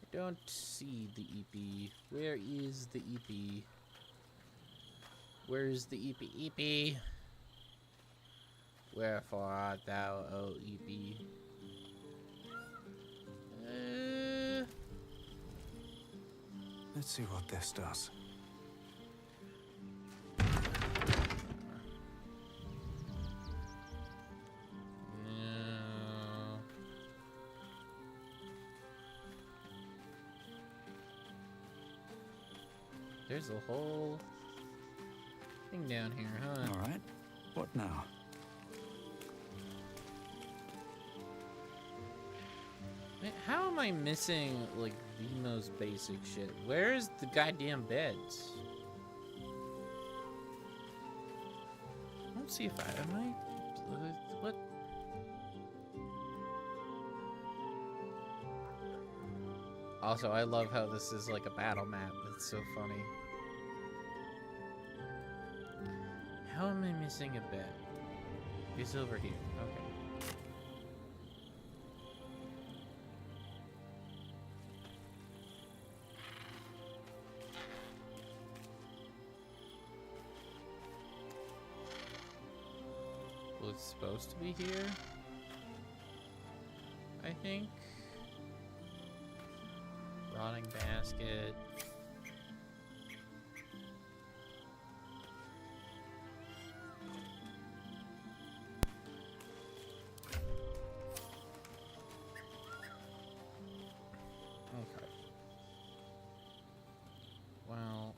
I don't see the EP. Where is the EP? Where is the EP? EP? Wherefore art thou, O EP? Let's see what this does. No. There's a whole thing down here, huh? All right. What now? Man, how am I missing, like, the most basic shit? Where's the goddamn beds? Let's see if am I... What? Also, I love how this is like a battle map. That's so funny. How am I missing a bed? It's over here. Okay. Well, it's supposed to be here, I think. Rotting basket. Okay. Well,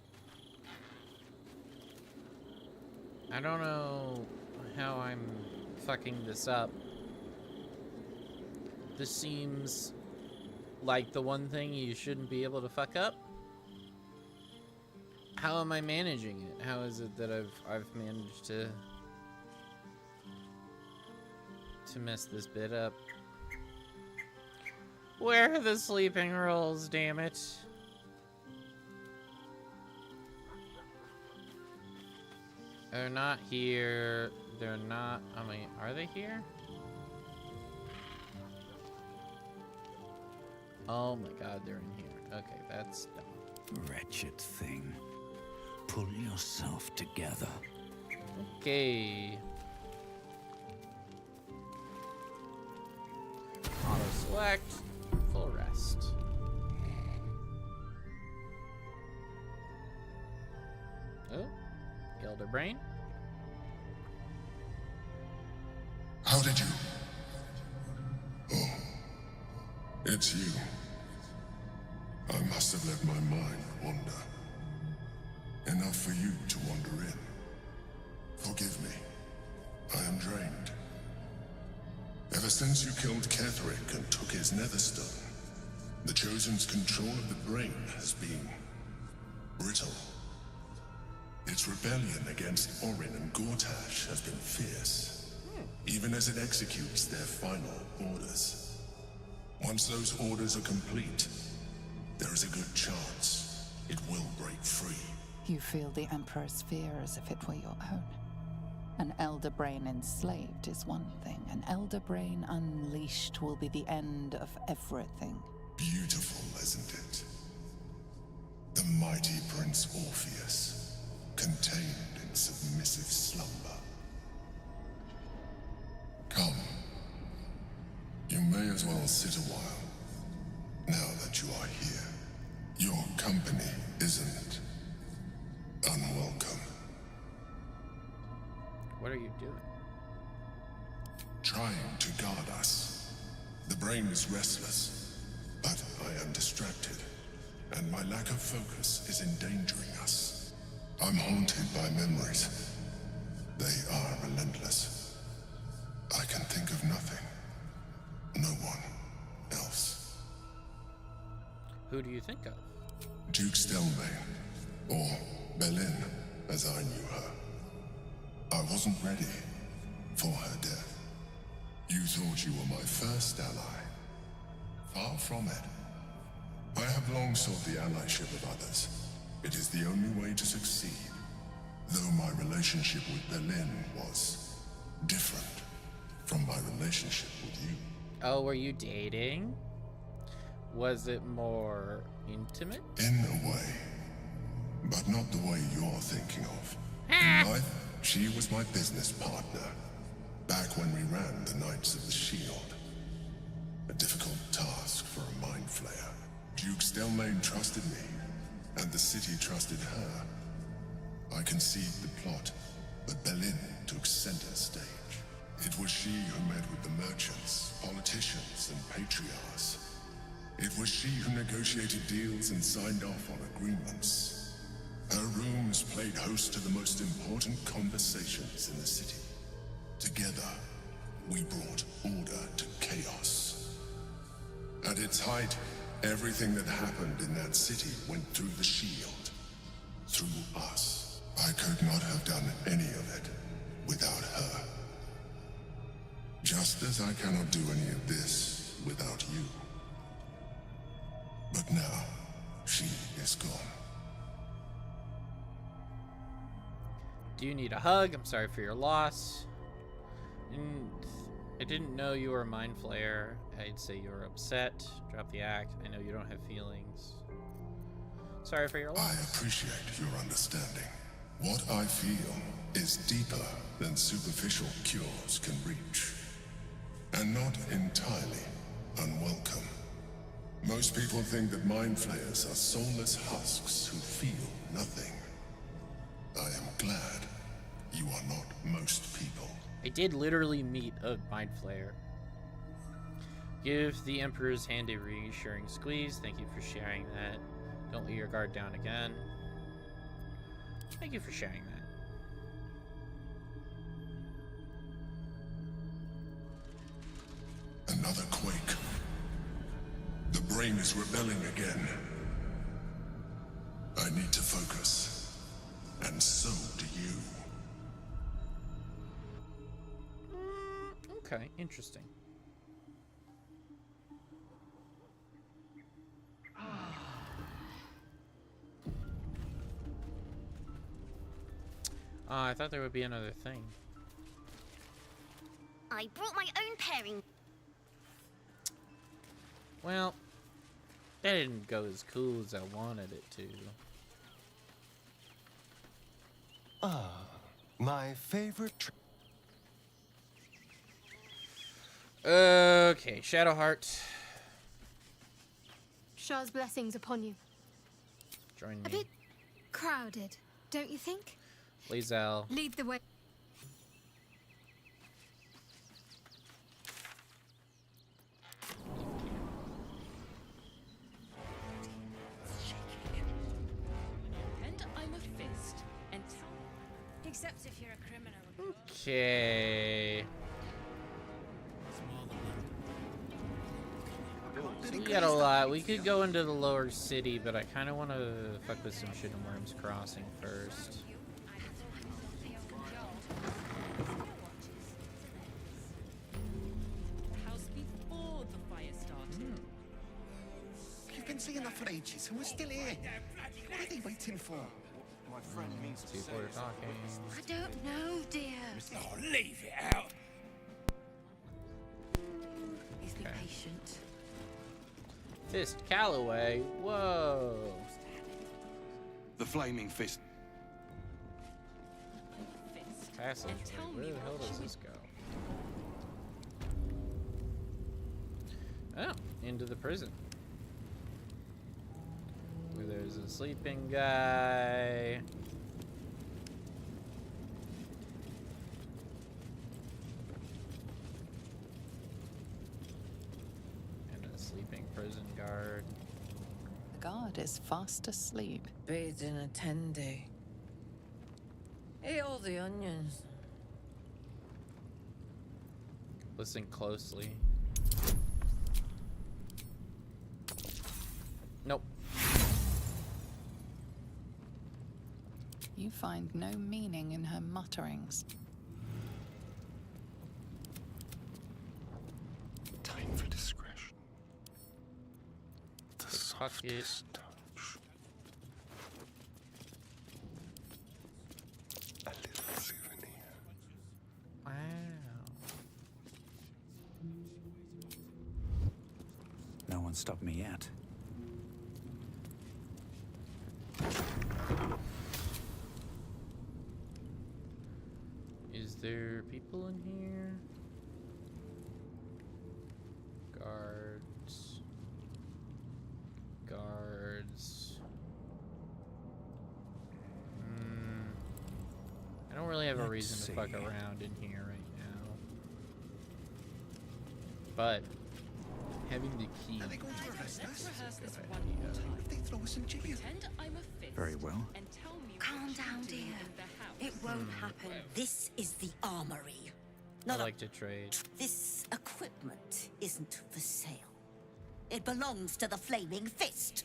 I don't know how I'm fucking this up. This seems like the one thing you shouldn't be able to fuck up. How am I managing it? How is it that I've managed to mess this bit up? Where are the sleeping rolls, damn it? They're not here. They're not, I mean, are they here? Oh my god, they're in here. Okay, that's dumb. Wretched thing. Pull yourself together. Okay. Auto select. Full rest. Oh, Elder Brain. How did you? Oh, it's you. I must have let my mind wander. Enough for you to wander in. Forgive me. I am drained. Ever since you killed Ketheric and took his Netherstone, the Chosen's control of the brain has been brittle. Its rebellion against Orin and Gortash has been fierce, even as it executes their final orders. Once those orders are complete, there is a good chance it will break free. You feel the Emperor's fear as if it were your own. An Elder Brain enslaved is one thing. An Elder Brain unleashed will be the end of everything. Beautiful, isn't it? The mighty Prince Orpheus. contained in submissive slumber. Come. You may as well sit a while, now that you are here. Your company isn't unwelcome. What are you doing? Trying to guard us. The brain is restless, but I am distracted, and my lack of focus is endangering us. I'm haunted by memories. They are relentless. I can think of nothing. No one else. Who do you think of? Duke Stelmane, or Belin, as I knew her. I wasn't ready for her death. You thought you were my first ally. Far from it. I have long sought the allyship of others. It is the only way to succeed. Though my relationship with Belin was different from my relationship with you. Oh, were you dating? Was it more intimate? In a way. But not the way you're thinking of. She was my business partner. Back when we ran the Knights of the Shield. A difficult task for a mind flayer. Duke Stelmane trusted me, and the city trusted her. I conceived the plot, but Belin took center stage. It was she who met with the merchants, politicians, and patriarchs. It was she who negotiated deals and signed off on agreements. Her rooms played host to the most important conversations in the city. Together, we brought order to chaos. At its height, everything that happened in that city went through the shield. Through us. I could not have done any of it without her. Just as I cannot do any of this without you. But now, she is gone. Do you need a hug? I'm sorry for your loss. I didn't know you were a mind flayer. I'd say you were upset. Drop the act. I know you don't have feelings. Sorry for your loss. I appreciate your understanding. What I feel is deeper than superficial cures can reach. And not entirely unwelcome. Most people think that mind flayers are soulless husks who feel nothing. I am glad you are not most people. I did literally meet a mind flayer. Give the Emperor's hand a reassuring squeeze. Thank you for sharing that. Don't let your guard down again. Thank you for sharing that. Another quake. The brain is rebelling again. I need to focus. And so do you. Okay, interesting. I thought there would be another thing. I brought my own pairing. Well, that didn't go as cool as I wanted it to. My favorite. Okay, Shadowheart. Shah's blessings upon you. Join me. A bit crowded, don't you think? Lae'zel. Lead the way. And I'm a fist. And Except if you're a criminal. Okay. So we got a lot. We could go into the lower city, but I kind of want to fuck with some shit in Worm's Crossing first. house before the fire started. You've been seeing that for ages, and we're still here. What are they waiting for? My friend means to People are talking. I don't know, dear. Oh, leave it out. Please be Okay. patient. Fist Calloway. Whoa. The Flaming Fist. Passageway. and tell Where me the hell what does you this go? Oh, into the prison. Where there's a sleeping guy. And a sleeping prison guard. The guard is fast asleep. Bathed in a tendy. Ate all the onions. Listen closely. Nope. You find no meaning in her mutterings. Time for discretion. The softest touch. A little souvenir. Wow. No one stopped me yet. Is there people in here? Guards. Guards. I don't really have a reason to fuck around in here right now. But having the key. Let's rehearse this one more time. If they throw us in jail. Pretend I'm a fist. Very well. And tell me Calm what down, you do dear. in the house. It won't happen. This is the armory. I like to trade. This equipment isn't for sale. It belongs to the Flaming Fist.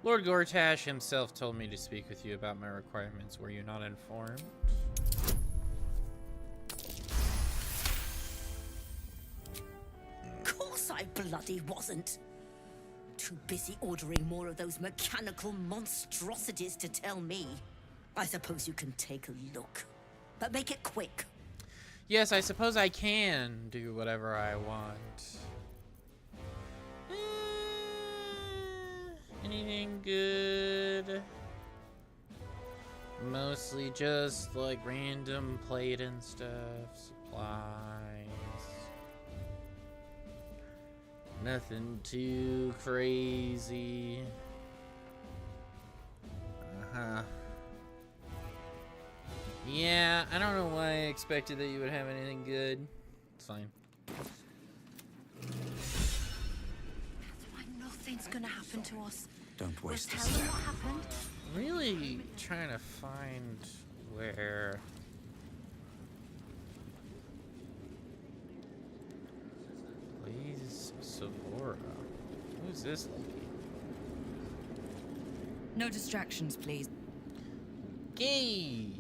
Lord Gortash himself told me to speak with you about my requirements. Were you not informed? Of course I bloody wasn't. Too busy ordering more of those mechanical monstrosities to tell me. I suppose you can take a look, but make it quick. Yes, I suppose I can do whatever I want. Anything good? Mostly just like random plate and stuff, supplies. Nothing too crazy. Yeah, I don't know why I expected that you would have anything good. It's fine. That's why nothing's gonna happen to us. Don't waste Tell this them time. what happened. Really trying to find where. Please, Savora. Who's this lady? No distractions, please. Gay.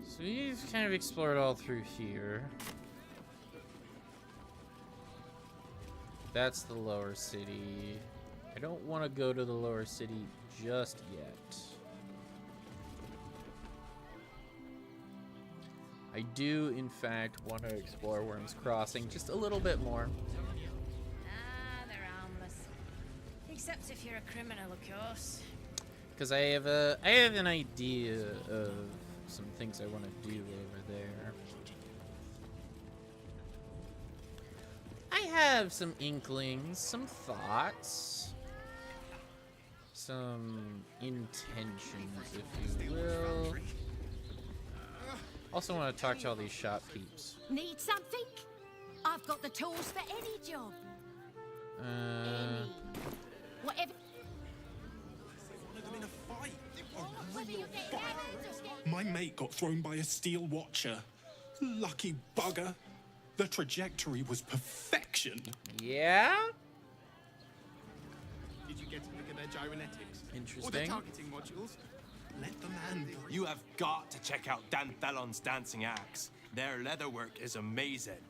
So we've kind of explored all through here. That's the lower city. I don't want to go to the lower city just yet. I do, in fact, want to explore Worm's Crossing just a little bit more. Ah, they're harmless. Except if you're a criminal, of course. Because I have an idea of some things I want to do over there. I have some inklings, some thoughts, some intentions, if you will. Also want to talk to all these shop peeps. Need something? I've got the tools for any job. Whatever. My mate got thrown by a steel watcher. Lucky bugger. The trajectory was perfection. Yeah? Did you get to look at their gyrometics? Interesting. Or their targeting modules? Let the man breathe. You have got to check out Dan Thelon's dancing axe. Their leatherwork is amazing.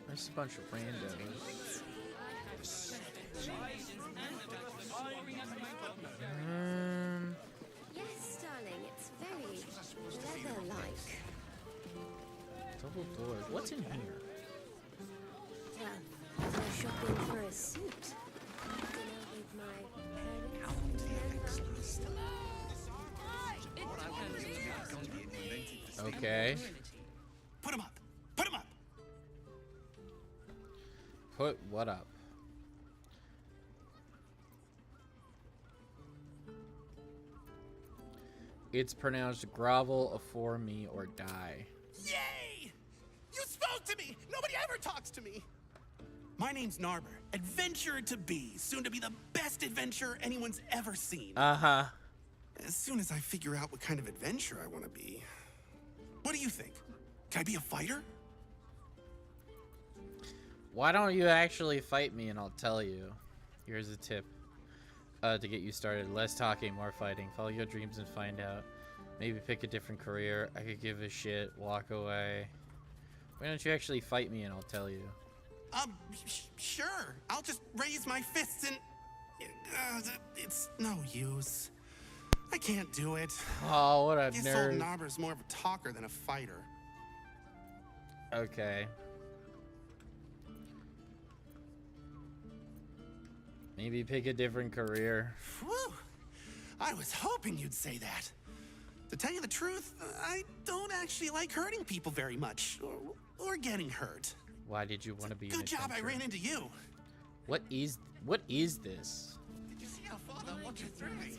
There's a bunch of randos. Yes, darling, it's very leather-like. Double doors. What's in here? Well, I was shopping for a suit. Dinner with my parents. Okay. Put him up. Put him up. Put what up? It's pronounced grovel afore me or die. Yay! You spoke to me! Nobody ever talks to me! My name's Narber, adventurer to be, soon to be the best adventurer anyone's ever seen. Uh-huh. As soon as I figure out what kind of adventurer I want to be. What do you think? Can I be a fighter? Why don't you actually fight me and I'll tell you. Here's a tip. To get you started. Less talking, more fighting. Follow your dreams and find out. Maybe pick a different career. I could give a shit. Walk away. Why don't you actually fight me and I'll tell you. Sure. I'll just raise my fists and... it's no use. I can't do it. Oh, what a Guess nerd. old Narber's more of a talker than a fighter. Okay. Maybe pick a different career. Whew. I was hoping you'd say that. To tell you the truth, I don't actually like hurting people very much. Or getting hurt. Why did you want to be an Good job I adventurer? ran into you. What is this? Did you see how far that water threw me?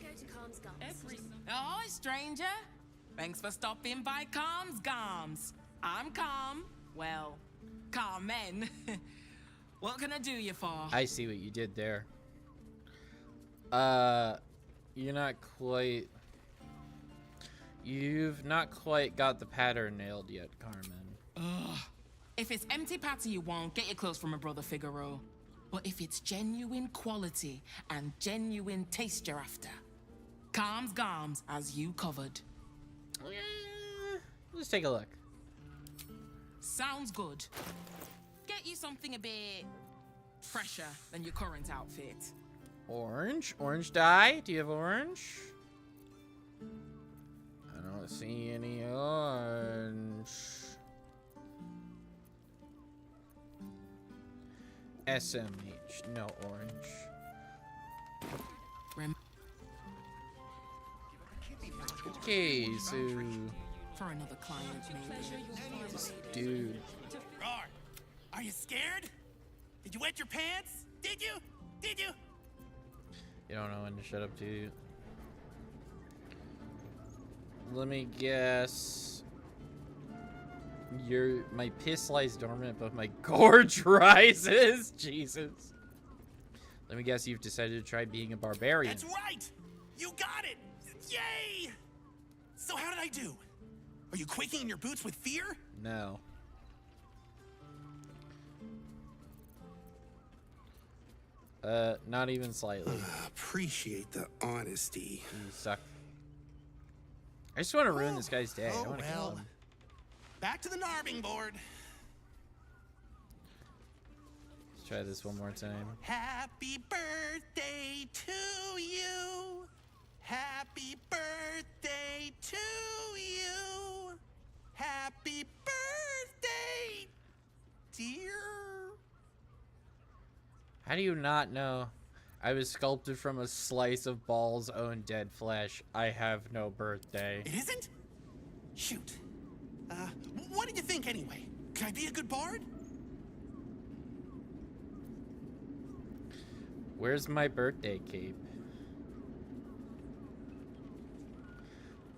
Hi, stranger. Thanks for stopping by Calm's Gums. I'm Calm. Well, Carmen. What can I do you for? I see what you did there. You're not quite... You've not quite got the pattern nailed yet, Carmen. Ugh. If it's empty patty you want, get your clothes from my brother Figaro. But if it's genuine quality and genuine taste you're after, Calm's Gums has you covered. Let's take a look. Sounds good. Get you something a bit fresher than your current outfit. Orange? Orange dye? Do you have orange? I don't see any orange. SMH, no orange. Okay, so... For another client, maybe. This dude. Roar, are you scared? Did you wet your pants? Did you? Did you? You don't know when to shut up, do you? Let me guess. My piss lies dormant, but my gorge rises. Jesus. Let me guess you've decided to try being a barbarian. That's right! You got it! Yay! So how did I do? Are you quaking in your boots with fear? No. Not even slightly. Appreciate the honesty. You suck. I just want to ruin this guy's day. I want to kill him. Back to the Narbing board. Let's try this one more time. Happy birthday to you. Happy birthday to you. Happy birthday, dear. How do you not know? I was sculpted from a slice of Ball's own dead flesh. I have no birthday. It isn't? Shoot. What did you think anyway? Can I be a good bard? Where's my birthday cape?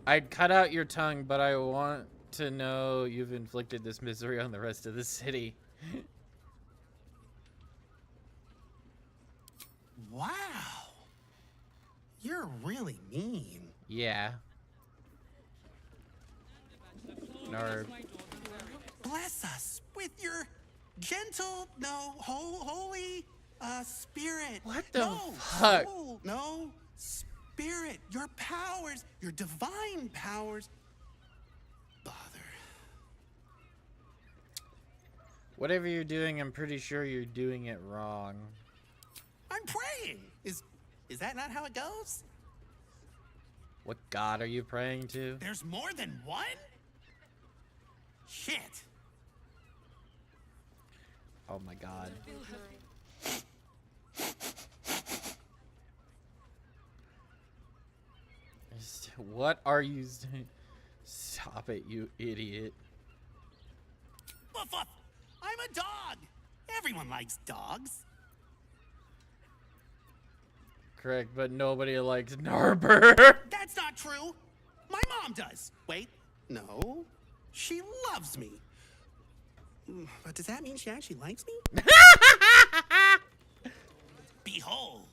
I'd cut out your tongue, but I want to know you've inflicted this misery on the rest of the city. Wow. You're really mean. Yeah. Narb. Bless us with your gentle, holy, spirit. What the no, fuck? Soul, no, spirit. Your powers, your divine powers. Bother. Whatever you're doing, I'm pretty sure you're doing it wrong. I'm praying. Is that not how it goes? What god are you praying to? There's more than one? Shit. Oh my god. What are you doing? Stop it, you idiot. Woof woof! I'm a dog! Everyone likes dogs. Correct, but nobody likes Narber. That's not true! My mom does! Wait, no. She loves me. But does that mean she actually likes me? Behold,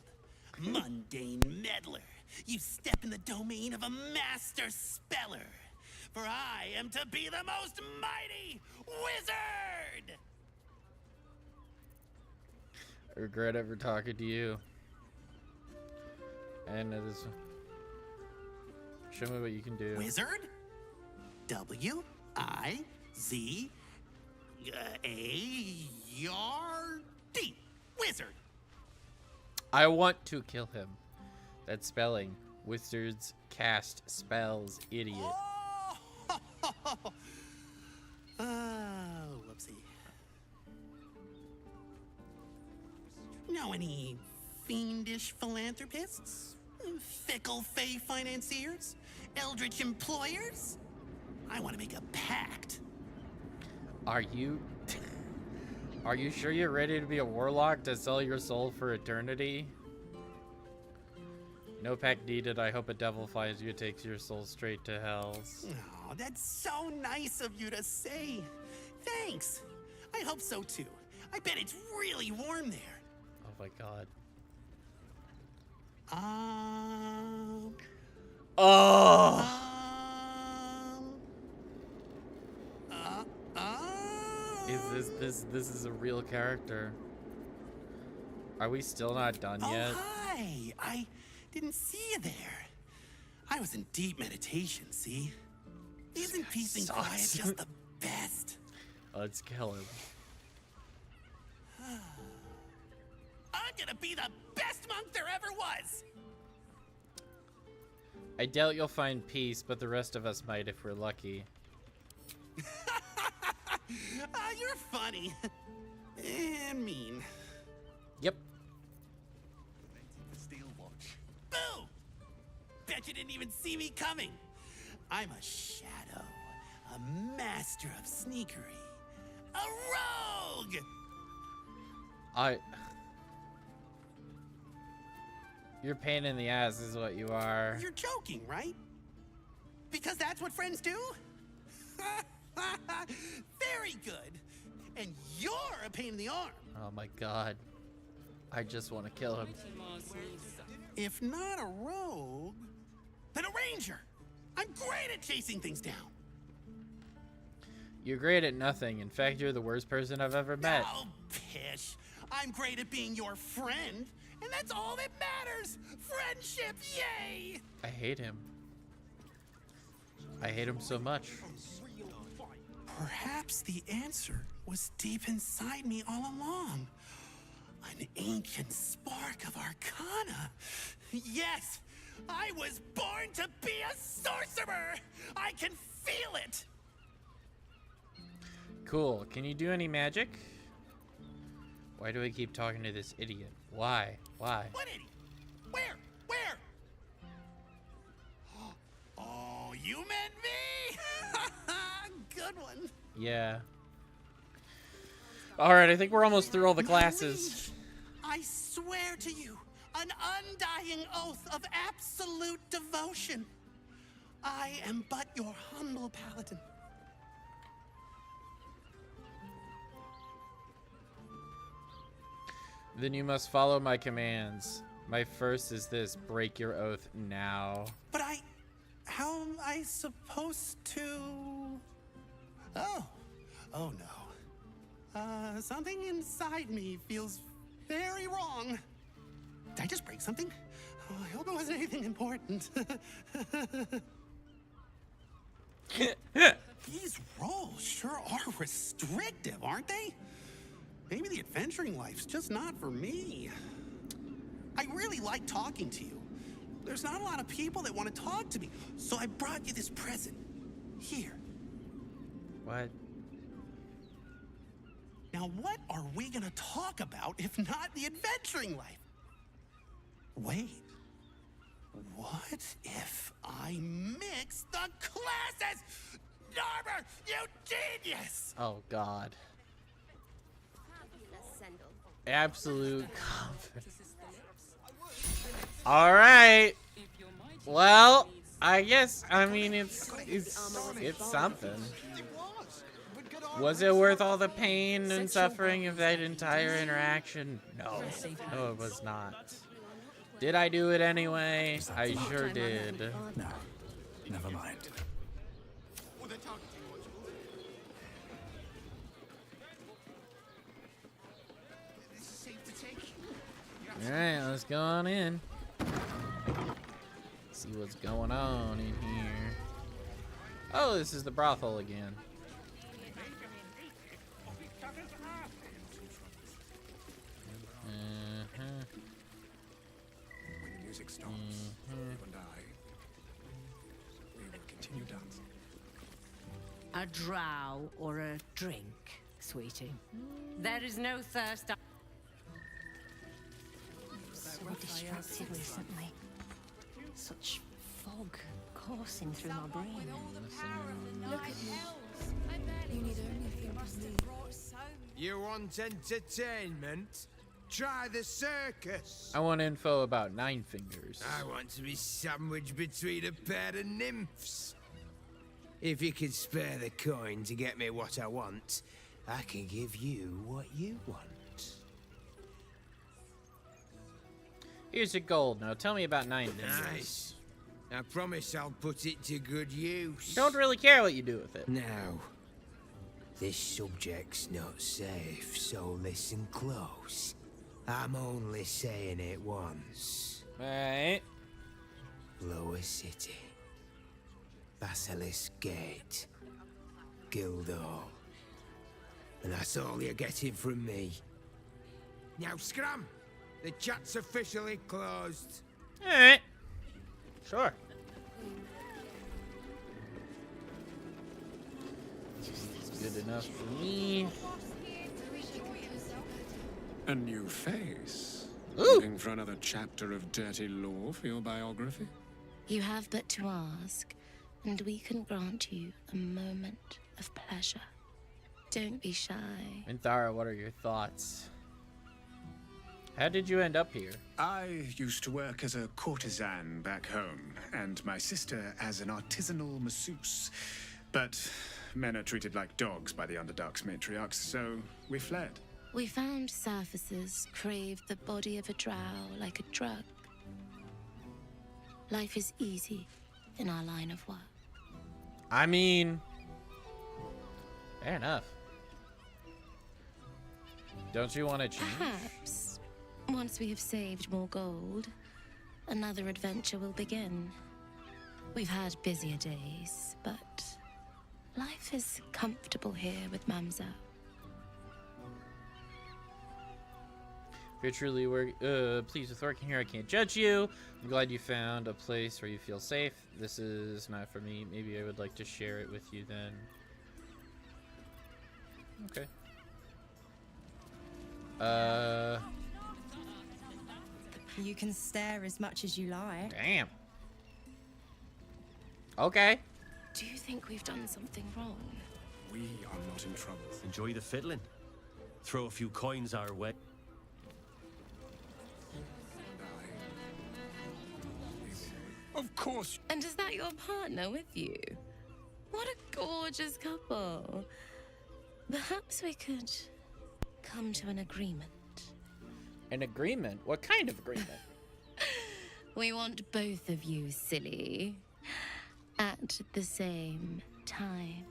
mundane meddler. You step in the domain of a master speller. For I am to be the most mighty wizard! I regret ever talking to you. And it is. Show me what you can do. Wizard? W-I-Z-A-R-D. Wizard. I want to kill him. That's spelling. Wizards cast spells, idiot. Whoopsie. Know any fiendish philanthropists? Fickle fey financiers? Eldritch employers? I want to make a pact. Are you sure you're ready to be a warlock to sell your soul for eternity? No pact needed. I hope a devil finds you, takes your soul straight to hell's. Oh, that's so nice of you to say. Thanks. I hope so too. I bet it's really warm there. Oh my god. Oh. Is this is a real character? Are we still not done yet? Hi. I didn't see you there. I was in deep meditation, see? Isn't peace and quiet just the best? Let's kill him. I'm gonna be the best monk there ever was! I doubt you'll find peace, but the rest of us might if we're lucky. You're funny. And mean. Yep. Boo! Bet you didn't even see me coming. I'm a shadow, a master of sneakery, a rogue! You're a pain in the ass is what you are. You're joking, right? Because that's what friends do? Very good. And you're a pain in the arm. Oh my god. I just want to kill him. If not a rogue, then a ranger. I'm great at chasing things down. You're great at nothing. In fact, you're the worst person I've ever met. Oh, pish. I'm great at being your friend, and that's all that matters. Friendship, yay! I hate him. I hate him so much. Perhaps the answer was deep inside me all along. An ancient spark of arcana. Yes, I was born to be a sorcerer. I can feel it. Cool. Can you do any magic? Why do I keep talking to this idiot? Why? Why? What idiot? Where? Where? Oh, you meant me? Good one. Yeah. Alright, I think we're almost through all the classes. I swear to you, an undying oath of absolute devotion. I am but your humble paladin. Then you must follow my commands. My first is this: break your oath now. But how am I supposed to? Oh no. Something inside me feels very wrong. Did I just break something? Oh, I hope it wasn't anything important. These roles sure are restrictive, aren't they? Maybe the adventuring life's just not for me. I really like talking to you. There's not a lot of people that want to talk to me, so I brought you this present. Here. What? Now, what are we gonna talk about if not the adventuring life? Wait. What if I mix the classes? Narmer, you genius! Oh God. Fabulous, Sendel. Absolute confidence. All right. Well, I guess it's something. Was it worth all the pain and suffering of that entire interaction? No. No, it was not. Did I do it anyway? I sure did. No, never mind. Alright, let's go on in. See what's going on in here. Oh, this is the brothel again. When the music stops, you and I, we will continue dancing. A drow or a drink, sweetie? There is no thirst. So distracted recently. Such fog coursing through my brain. Look at you. You need anything from me. You want entertainment? Try the circus. I want info about Nine Fingers. I want to be sandwiched between a pair of nymphs. If you can spare the coin to get me what I want, I can give you what you want. Here's your gold. Now tell me about Nine Fingers. Nice. I promise I'll put it to good use. Don't really care what you do with it. Now, this subject's not safe, so listen close. I'm only saying it once. Right. Lower City. Basilisk Gate. Guildhall. And that's all you're getting from me. Now scram! The chat's officially closed. Alright. Sure. That's good enough for me. A new face. Ooh. Looking for another chapter of dirty lore for your biography? You have but to ask, and we can grant you a moment of pleasure. Don't be shy. Minthara, what are your thoughts? How did you end up here? I used to work as a courtesan back home, and my sister as an artisanal masseuse. But men are treated like dogs by the Underdark's matriarchs, so we fled. We found surfacers craved the body of a drow like a drug. Life is easy in our line of work. I mean, fair enough. Don't you want to change? Perhaps, once we have saved more gold, another adventure will begin. We've had busier days, but life is comfortable here with Mamza. If you're truly pleased with working here, I can't judge you. I'm glad you found a place where you feel safe. This is not for me. Maybe I would like to share it with you then. Okay. You can stare as much as you like. Damn. Okay. Do you think we've done something wrong? We are not in trouble. Enjoy the fiddling. Throw a few coins our way. Of course. And is that your partner with you? What a gorgeous couple. Perhaps we could come to an agreement. An agreement? What kind of agreement? We want both of you, silly, at the same time.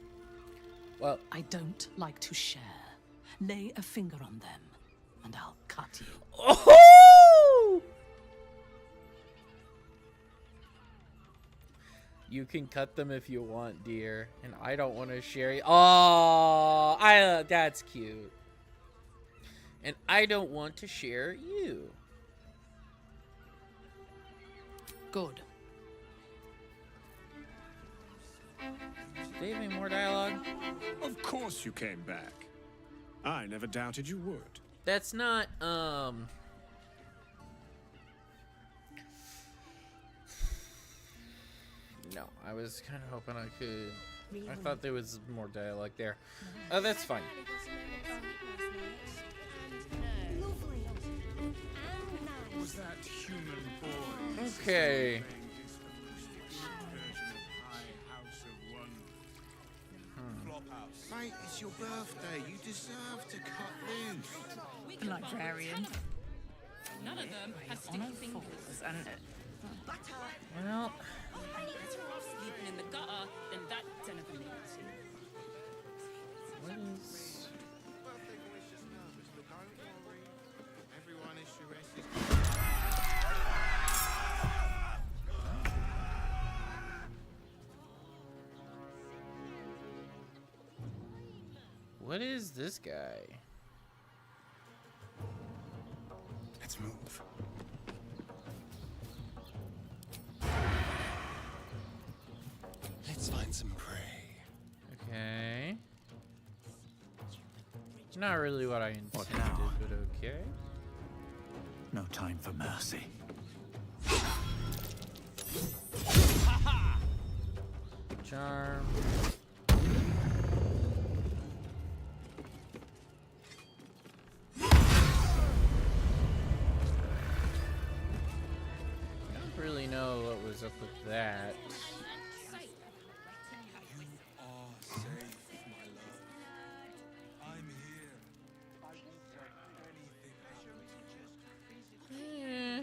Well, I don't like to share. Lay a finger on them, and I'll cut you. Oh! You can cut them if you want, dear. And I don't want to share you. Oh, that's cute. And I don't want to share you. Good. Do you have any more dialogue? Of course you came back. I never doubted you would. That's not, No, I was kind of hoping I could. I thought there was more dialogue there. Oh, that's fine. Was that human boy? Okay. Mate, it's your birthday. You deserve to cut loose. The librarian. None of them has sticky fingers. And Well, Better off sleeping in the gutter than that son of a bitch. what is? Everyone is Suresh. What is this guy? Let's move. Let's find some prey. Okay. Not really what I intended, What now? but okay. No time for mercy. Charm. I don't really know what was up with that. Eh.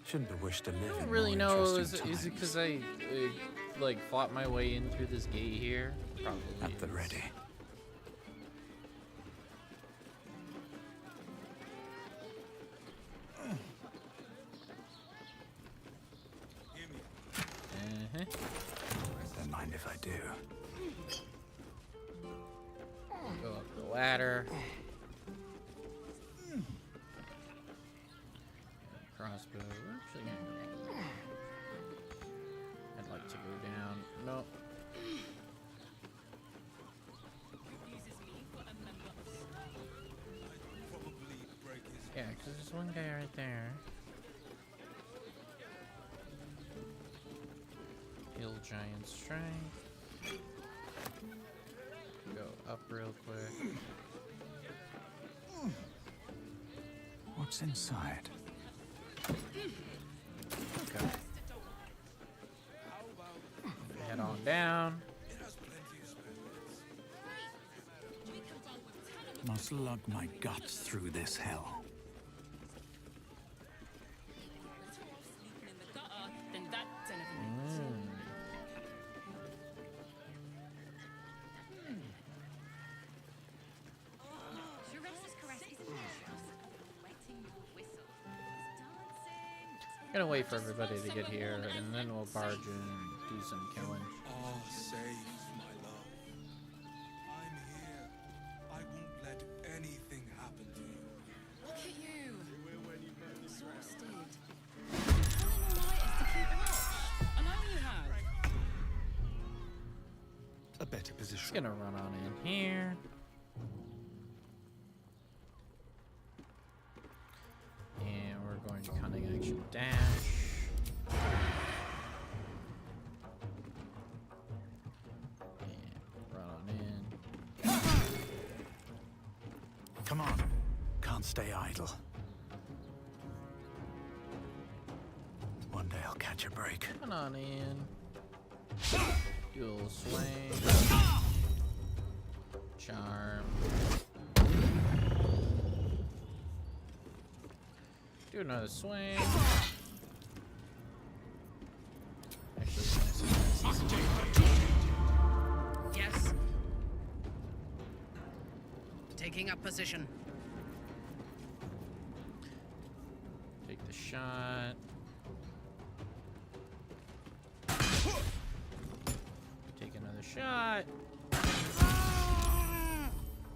Shouldn't have wished to live I in don't really more know. interesting Is it times. because I like fought my way in through this gate here? Probably. At the ready. Don't mind if I do. Go up the ladder. Crossbow. We're actually gonna go. I'd like to go down. No. Yeah, because there's one guy right there. Hill giant strength. Go up real quick. What's inside? Okay. Head on down. Must lug my guts through this hell. Sleeping in the gutter than that son of a bitch. Gonna wait for everybody to get here, and then we'll barge in and do some killing. Oh, safe, my love. I'm here. I won't let anything happen to you. Look at you. Exhausted. Telling all-nighters to keep watch. I know you have. A better position. Just gonna run on in here. And we're going to cunning action dash. And run on in. Come on. Can't stay idle. One day I'll catch a break. Run on in. Dual swing. Charm. Do another swing. Actually, it's nice and easy. yes. Taking up position. Take the shot. Take another shot.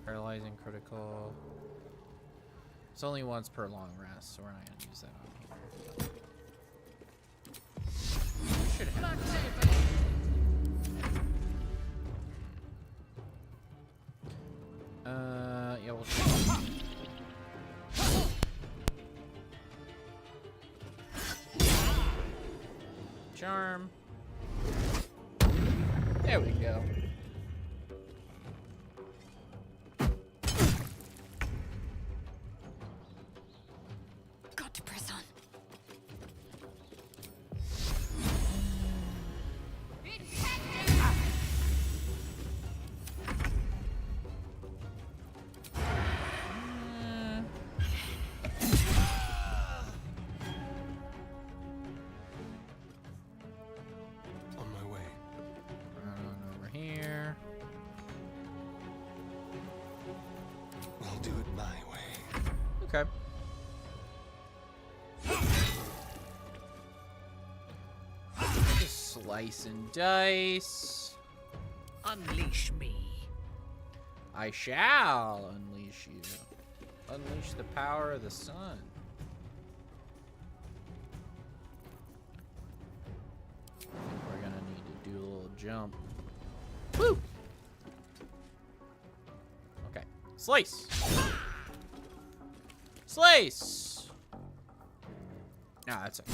Paralyzing critical. It's only once per long rest, so we're not gonna use that on here. We should have. Yeah, we'll charm. There we go. Got to press on. On my way. Run over here. I'll do it my way. Okay. Just slice and dice. Unleash me. I shall unleash you. Unleash the power of the sun. We're gonna need to do a little jump. Woo! Okay. Slice! Slice! Nah, that's okay.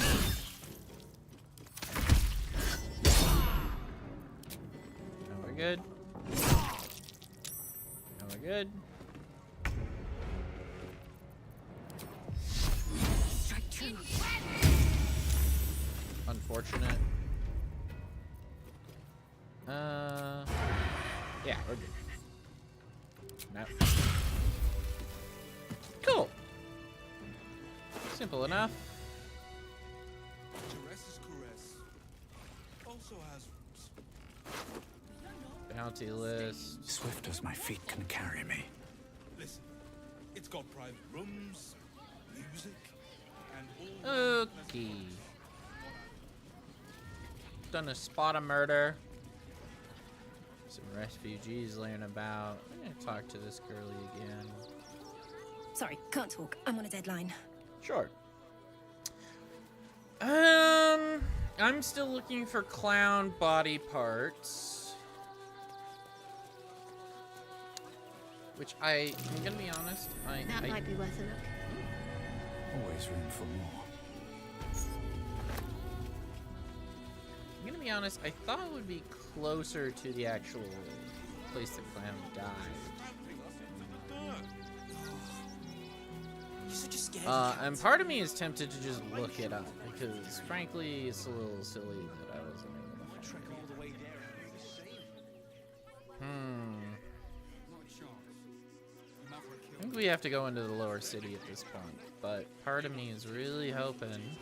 Now we're good. Now we're good. Strike true. Unfortunate. Yeah, we're good. No. Cool. Simple enough. Caress's caress also has Bounty list. Swift as my feet can carry me. Listen, it's got private rooms, music, and all. Okay. Done a spot of murder. Some refugees laying about. I'm gonna talk to this girlie again. Sorry, can't talk. I'm on a deadline. Sure. I'm still looking for clown body parts. Which I'm gonna be honest, That might be worth a look. Always room for more. I'm gonna be honest, I thought it would be closer to the actual place the clown died. And part of me is tempted to just look it up because, frankly, it's a little silly that I wasn't able to find it. I think we have to go into the lower city at this point, but part of me is really hoping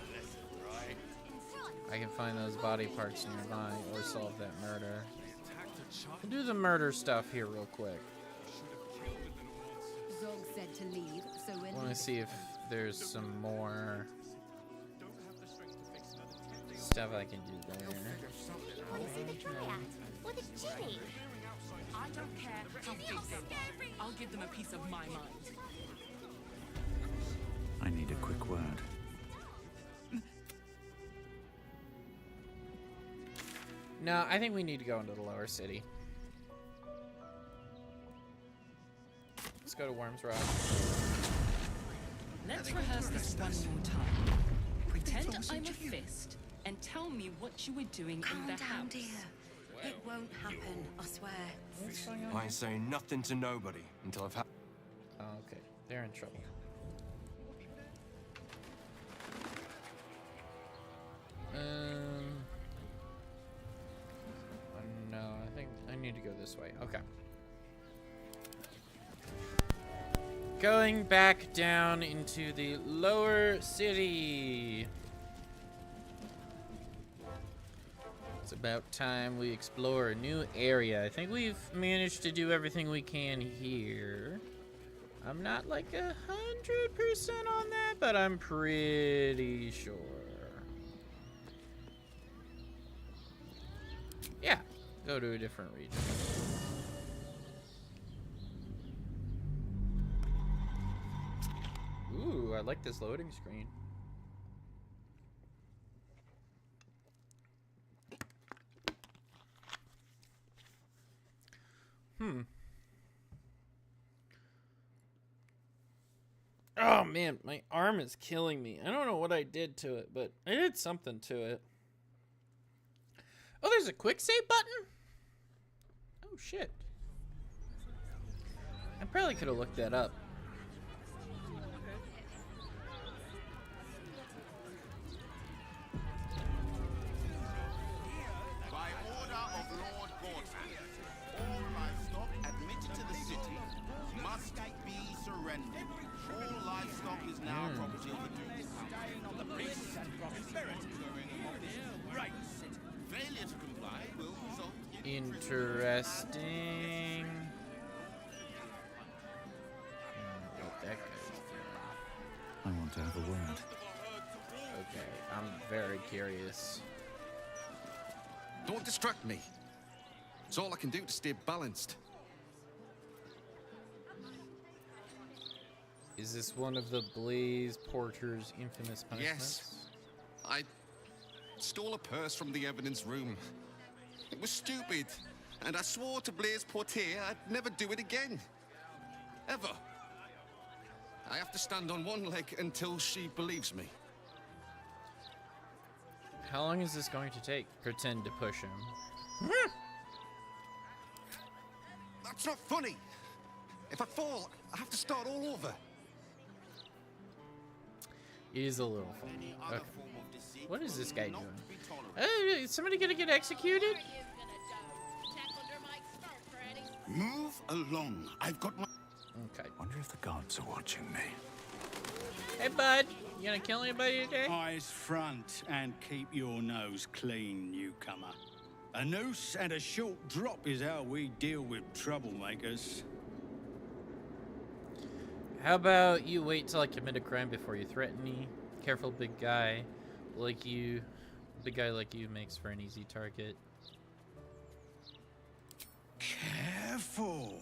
I can find those body parts nearby or solve that murder. We'll do the murder stuff here real quick. Zog said to leave, so when I want to see if there's some more stuff I can do there. With a genie. I don't care how big they are. I'll give them a piece of my mind. I need a quick word. No, I think we need to go into the lower city. Let's go to Worm's Rock. Let's rehearse this one more time. Pretend I'm a fist and tell me what you were doing Calm in the down, house. dear. It won't happen, I swear. I ain't saying nothing to nobody until I've had. Oh, okay. They're in trouble. No, I think I need to go this way. Okay. Going back down into the lower city. It's about time we explore a new area. I think we've managed to do everything we can here. I'm not like 100% on that, but I'm pretty sure. Yeah, go to a different region. Ooh, I like this loading screen. Oh man, my arm is killing me. I don't know what I did to it, but I did something to it. Oh, there's a quick save button? Oh, shit. I probably could have looked that up. By order of Lord Gordon, all livestock admitted to the city must be surrendered. All livestock is now property of the Duke. The priests and prosperity of this right. Failure to comply will result in... Interesting. What that guy's doing. I want to have a word. Okay, I'm very curious. Don't distract me. It's all I can do to stay balanced. Is this one of the Blaze Porter's infamous punishments? Yes. I stole a purse from the evidence room. It was stupid, and I swore to Blaze Porter I'd never do it again. Ever. I have to stand on one leg until she believes me. How long is this going to take? Pretend to push him. That's not funny. If I fall, I have to start all over. It is a little funny. Okay. What is this guy doing? Is somebody gonna get executed? Move along. I've got my... Okay. Wonder if the gods are watching me. Hey, bud. You gonna kill anybody today? Eyes front and keep your nose clean, newcomer. A noose and a short drop is how we deal with troublemakers. How about you wait till I commit a crime before you threaten me? Careful, big guy like you. Big guy like you makes for an easy target. Careful.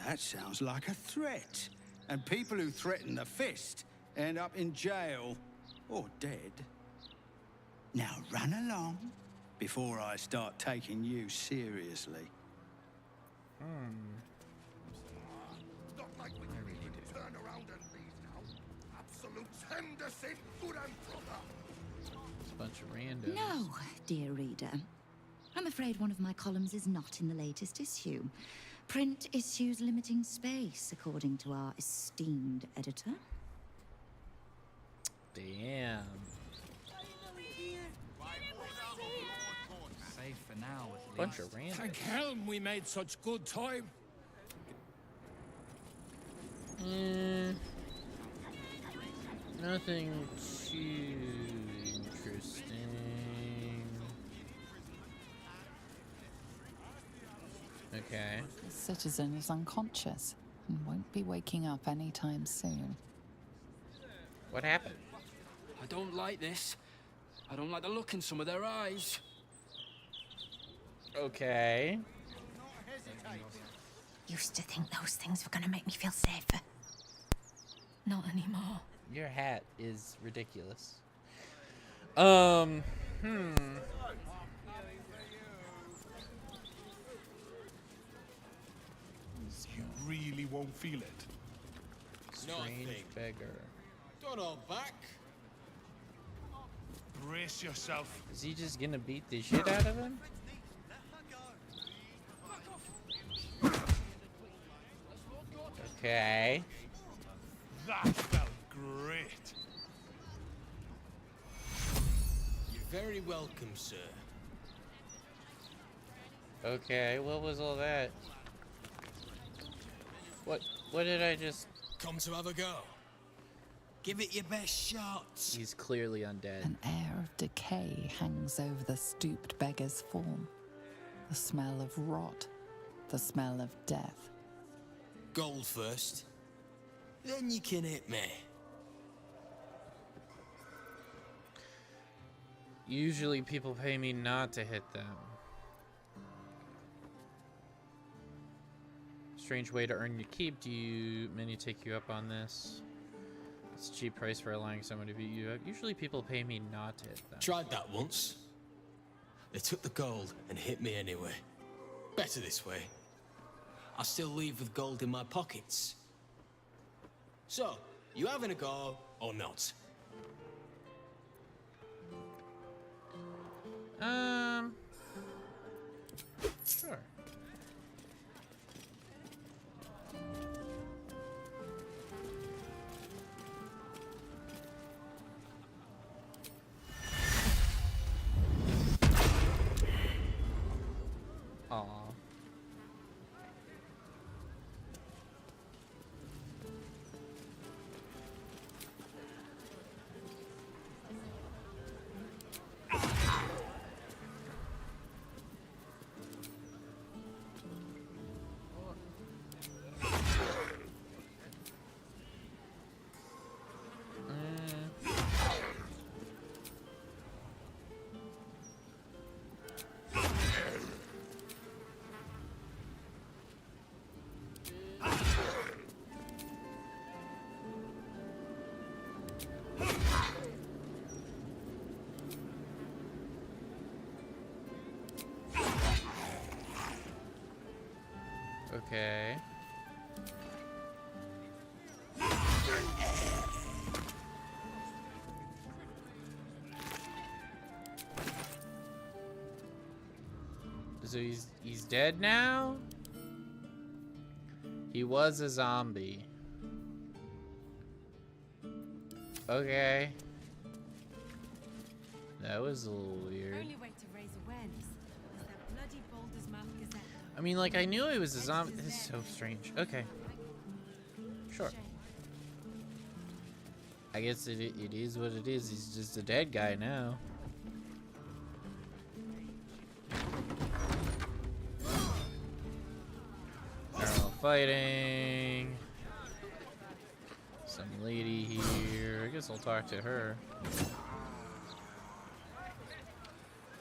That sounds like a threat. And people who threaten the fist end up in jail or dead. Now run along before I start taking you seriously. Not like we can even turn around and leave now. Absolute henderson, good and proper. It's a bunch of randos. No, dear reader. I'm afraid one of my columns is not in the latest issue. Print issues limiting space, according to our esteemed editor. Damn. Safe for now, at least. Bunch of randos. Thank helm we made such good time. Nothing too interesting. Okay. The citizen is unconscious and won't be waking up anytime soon. What happened? I don't like this. I don't like the look in some of their eyes. Okay. Used to think those things were gonna make me feel safer. Not anymore. Your hat is ridiculous. You really won't feel it. Strange beggar. Don't hold back. Brace yourself. Is he just gonna beat the shit out of him? Okay. That felt great. You're very welcome, sir. Okay, what was all that? What did I just... Come to have a go. Give it your best shots. He's clearly undead. An air of decay hangs over the stooped beggar's form. The smell of rot. The smell of death. Gold first. Then you can hit me. Usually people pay me not to hit them. Strange way to earn your keep. Do you many take you up on this? It's a cheap price for allowing someone to beat you up. Usually people pay me not to hit them. Tried that once. They took the gold and hit me anyway. Better this way. I still leave with gold in my pockets. So, you having a go or not? Okay. So he's dead now? He was a zombie. Okay. That was a little weird. Only way to raise awareness is that bloody Baldur's Mouth Gazette. I mean, like, I knew he was a zombie. This is so strange. Okay. Sure. I guess it is what it is. He's just a dead guy now. Fighting. Some lady here. I guess I'll talk to her.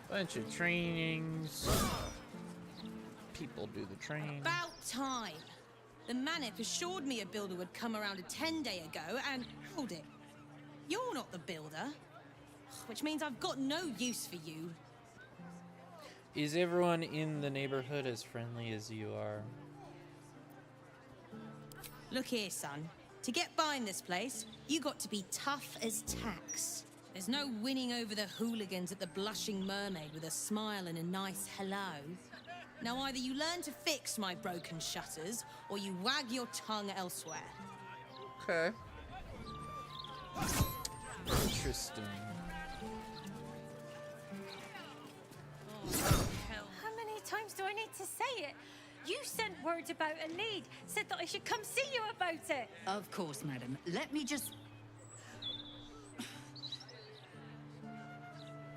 Bunch of trainings. People do the training. About time. The Manip assured me a builder would come around a 10-day ago, and hold it. You're not the builder, which means I've got no use for you. Is everyone in the neighborhood as friendly as you are? Look here, son. To get by in this place, you got to be tough as tacks. There's no winning over the hooligans at the Blushing Mermaid with a smile and a nice hello. Now either you learn to fix my broken shutters, or you wag your tongue elsewhere. Okay. Interesting. How many times do I need to say it? You sent word about a lead, said that I should come see you about it. Of course, madam. Let me just...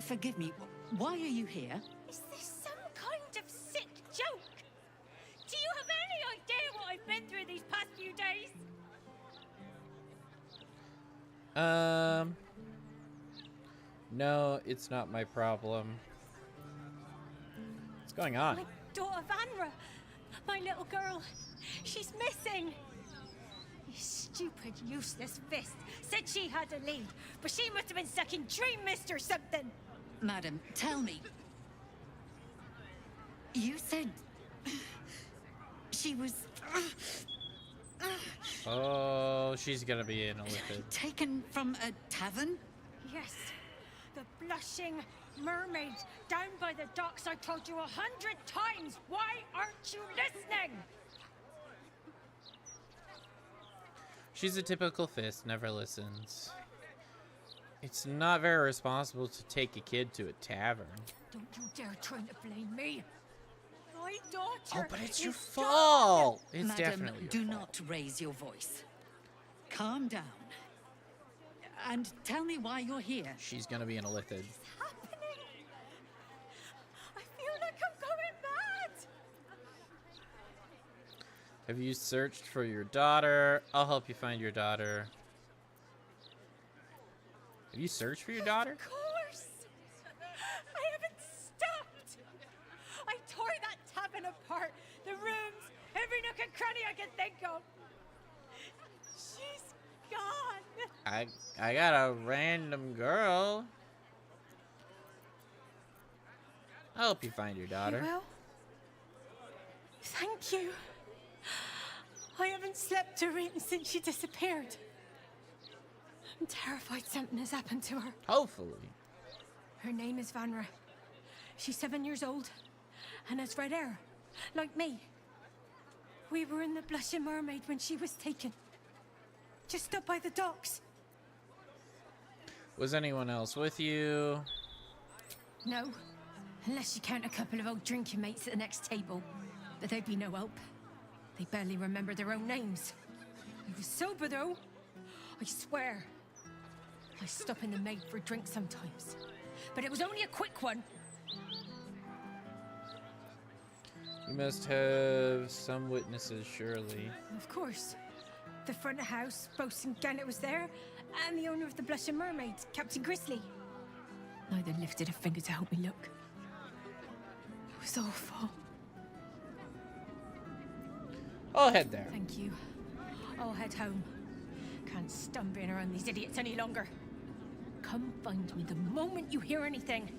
Forgive me, why are you here? Is this some kind of sick joke? Do you have any idea what I've been through these past few days? No, it's not my problem. What's going on? My daughter Vanra, my little girl, she's missing. You stupid, useless fist said she had a lead, but she must have been stuck in Dream Mist or something. Madam, tell me. You said... she was... Oh, she's gonna be in a lipid. taken from a tavern? Yes, the Blushing Mermaid, down by the docks. I told you 100 times. Why aren't you listening? She's a typical fist, never listens. It's not very responsible to take a kid to a tavern. Don't you dare try to blame me. My daughter. Oh, but it's your is fault. gone. It's Madam, definitely your do fault. not raise your voice. Calm down. And tell me why you're here. She's gonna be in a lipid. Happening. I feel like I'm going mad. Have you searched for your daughter? I'll help you find your daughter. Have you searched for your daughter? Of course. I haven't stopped. I tore that tavern apart. The rooms, every nook and cranny I can think of. She's gone. I got a random girl. I'll help you find your daughter. You will? Thank you. I haven't slept or eaten since she disappeared. I'm terrified something has happened to her. Hopefully. Her name is Vanra. She's 7 years old and has red hair, like me. We were in the Blushing Mermaid when she was taken. Just up by the docks. Was anyone else with you? No, unless you count a couple of old drinking mates at the next table. But they'd be no help. They barely remember their own names. I was sober though. I swear. I stop in the maid for a drink sometimes. But it was only a quick one. You must have some witnesses, surely. Of course. The front of house, Bosun Gannet was there, and the owner of the Blushing Mermaid, Captain Grizzly. Neither lifted a finger to help me look. It was awful. I'll head there. Thank you. I'll head home. Can't stand being around these idiots any longer. Come find me the moment you hear anything.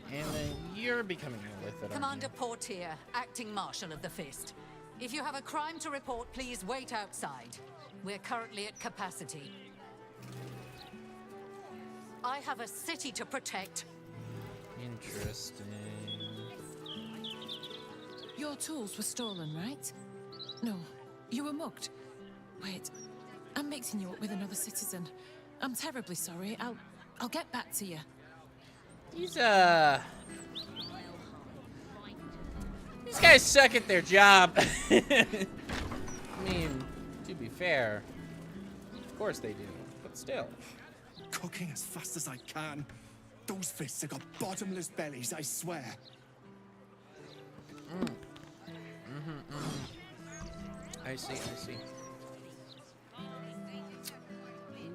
And then You're becoming a Lithid, aren't Commander you? Portier, acting marshal of the Fist. If you have a crime to report, please wait outside. We're currently at capacity. I have a city to protect. Interesting. Your tools were stolen, right? No, you were mugged. Wait, I'm mixing you up with another citizen. I'm terribly sorry. I'll get back to you. These guys suck at their job. I mean, to be fair, of course they do, but still. Cooking as fast as I can. Those fists have got bottomless bellies, I swear. I see, I see.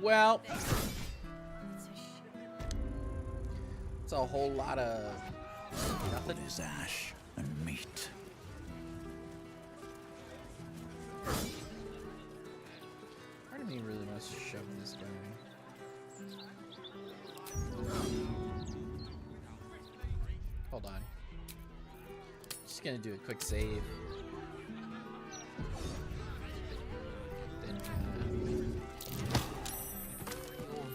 Well, it's a whole lot of nothing. There's ash and meat. Part of me really wants to shove this guy. Hold on. Just gonna do a quick save. Then,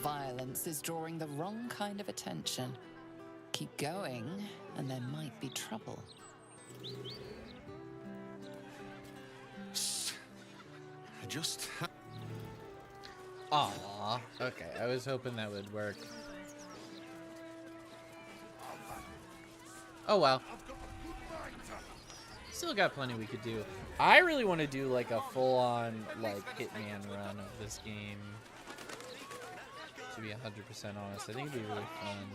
Violence is drawing the wrong kind of attention. Keep going, and there might be trouble. I just... Aw, okay. I was hoping that would work. Oh well. Still got plenty we could do. I really want to do like a full-on like Hitman run of this game. To be 100% honest, I think it'd be really fun.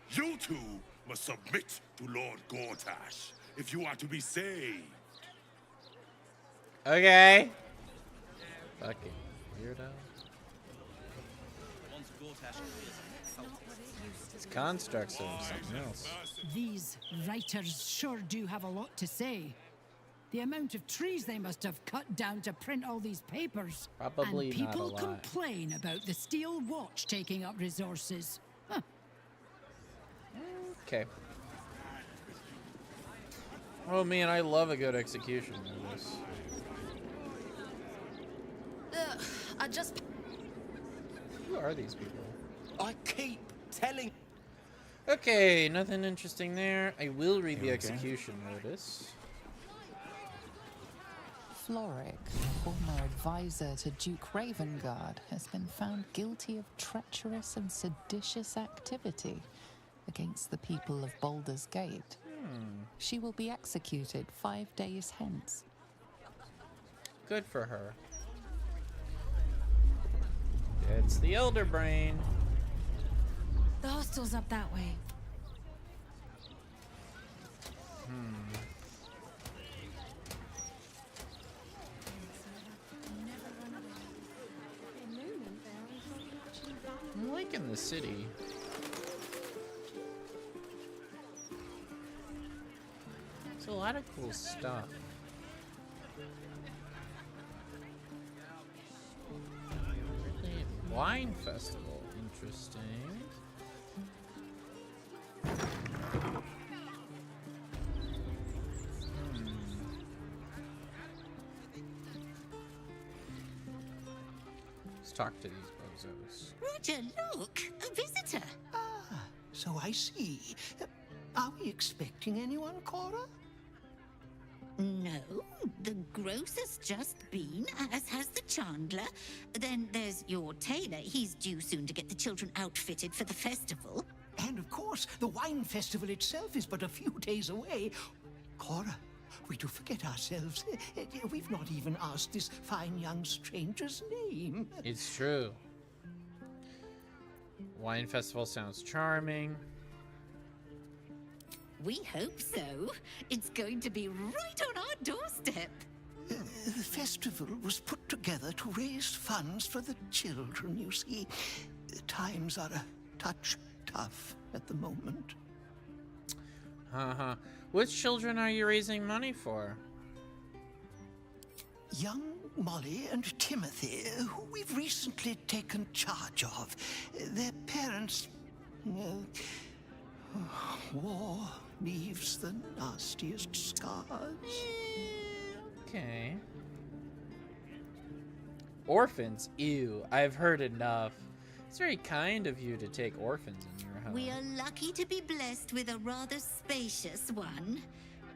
You two must submit to Lord Gortash if you are to be saved. Okay. Fucking weirdo. These constructs are something else. These writers sure do have a lot to say. The amount of trees they must have cut down to print all these papers. Probably and not a people lot. complain about the steel watch taking up resources. Huh. Okay. Oh man, I love a good execution of this. I just... Who are these people? I keep telling... Okay, nothing interesting there. I will read the Here we go. execution notice. Floric, former advisor to Duke Ravengard, has been found guilty of treacherous and seditious activity against the people of Baldur's Gate. She will be executed 5 days hence. Good for her. It's the Elder Brain. The hostel's up that way. I'm liking the city. It's a lot of cool stuff. Wine festival, interesting. Let's talk to these bozos. Roger, look, a visitor. Ah, so I see. Are we expecting anyone, Cora? No, the grocer's just been, as has the chandler. Then there's your tailor. He's due soon to get the children outfitted for the festival. And of course, the wine festival itself is but a few days away. Cora, we do forget ourselves. We've not even asked this fine young stranger's name. It's true. Wine festival sounds charming. We hope so. It's going to be right on our doorstep. The festival was put together to raise funds for the children, you see. Times are a touch tough at the moment. Which children are you raising money for? Young Molly and Timothy, who we've recently taken charge of. Their parents War leaves the nastiest scars. Okay. Orphans? Ew, I've heard enough. It's very kind of you to take orphans in your home. We are lucky to be blessed with a rather spacious one.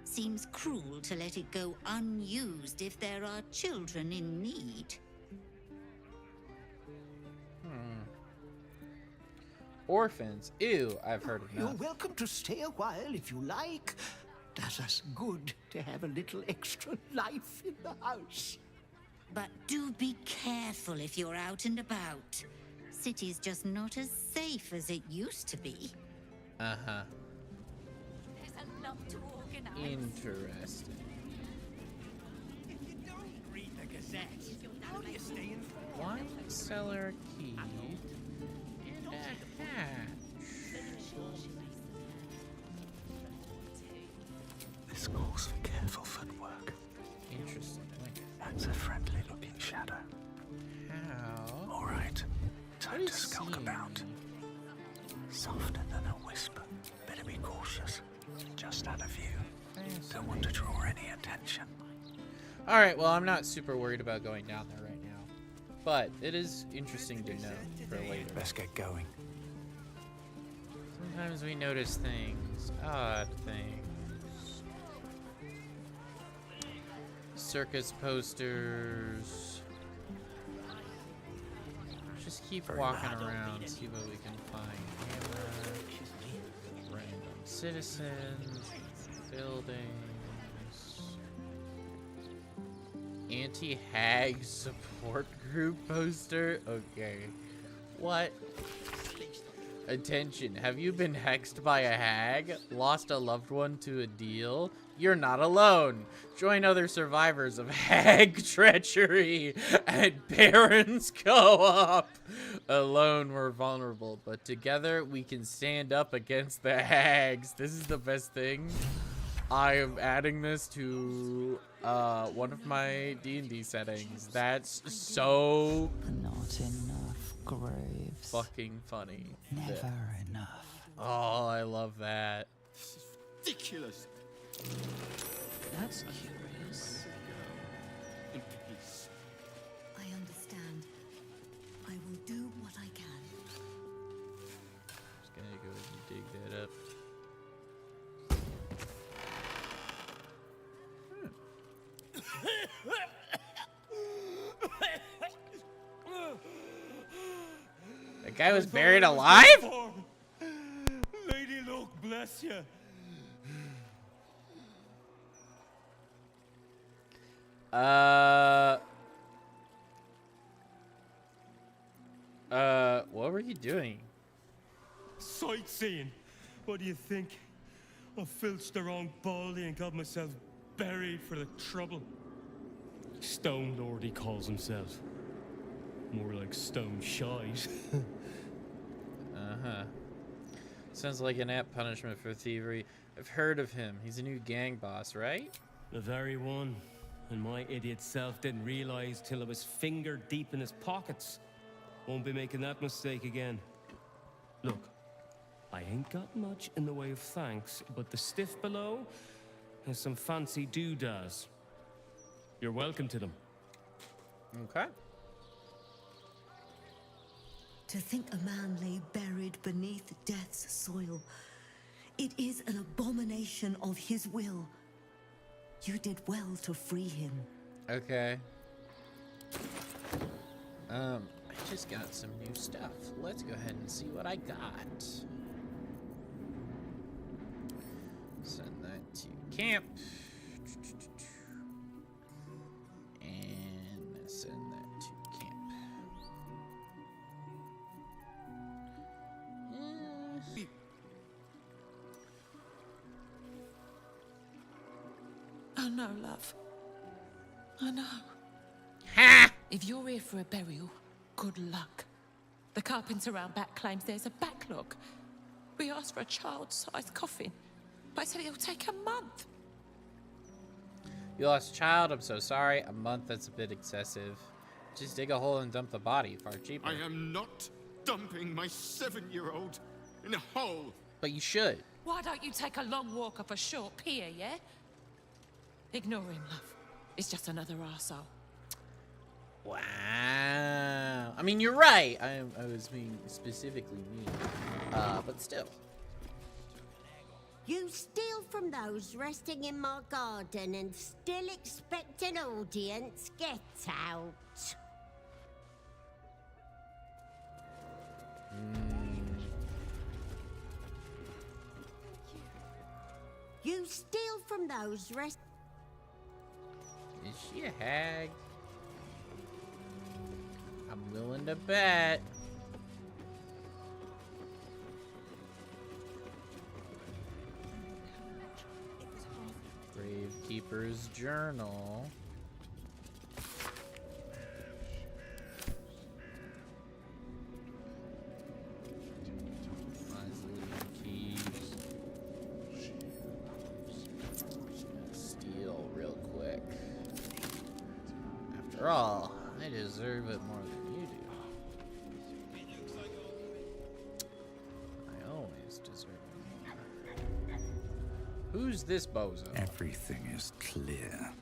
Seems cruel to let it go unused if there are children in need. Orphans? Ew, I've heard enough. You're welcome to stay a while if you like. Does us good to have a little extra life in the house. But do be careful if you're out and about. City's just not as safe as it used to be. Uh-huh. There's a lot to organize. Interesting. If you don't read the Gazette, how do you stay informed? Wine cellar key and a hat. This calls for careful footwork. Interesting. That's a friendly-looking shadow. How? All right, time to skulk about. Softer than a whisper. Better be cautious. Just out of view. Don't want to draw any attention. Alright, well, I'm not super worried about going down there right now. But it is interesting to know for later. Let's get going. Sometimes we notice things. Odd things. Circus posters. Just keep walking around, see what we can find. Hammer, random citizens, buildings. Anti-hag support group poster? Okay. What? Attention, have you been hexed by a hag? Lost a loved one to a deal? You're not alone. Join other survivors of hag treachery at Baron's Co-op. Alone we're vulnerable, but together we can stand up against the hags. This is the best thing. I am adding this to one of my D&D settings. That's so Not enough graves. fucking funny. Never enough. Oh, I love that. This is ridiculous. That's curious. In peace. I understand. I will do what I can. Just gonna go ahead and dig that up. That guy was buried alive? Lady Luck, bless you. What were you doing? Sightseeing. What do you think? I filched the wrong baldy and got myself buried for the trouble. Stone Lord, he calls himself. More like Stone Shies. Uh-huh. Sounds like an apt punishment for thievery. I've heard of him. He's a new gang boss, right? The very one. And my idiot self didn't realize till I was finger deep in his pockets. Won't be making that mistake again. Look, I ain't got much in the way of thanks, but the stiff below has some fancy doodads. You're welcome to them. Okay. To think a man lay buried beneath death's soil. It is an abomination of his will. You did well to free him. Okay. I just got some new stuff. Let's go ahead and see what I got. Send that to camp. And send that to camp. I know, love. I know. Ha! If you're here for a burial, good luck. The carpenter around back claims there's a backlog. We asked for a child-sized coffin, but I said it'll take a month. You lost a child, I'm so sorry. A month, that's a bit excessive. Just dig a hole and dump the body, far cheaper. I am not dumping my 7-year-old. in a hole. But you should. Why don't you take a long walk up a short pier, yeah? Ignore him, love. It's just another arsehole. Wow. I mean, you're right. I was being specifically mean. But still. You steal from those resting in my garden and still expect an audience? Get out. You steal from those rest. Is she a hag? I'm willing to bet. Gravekeeper's journal. Mausoleum keys. Steal real quick. After all, I deserve it more than you do. I always deserve it more. Who's this bozo? Everything is clear.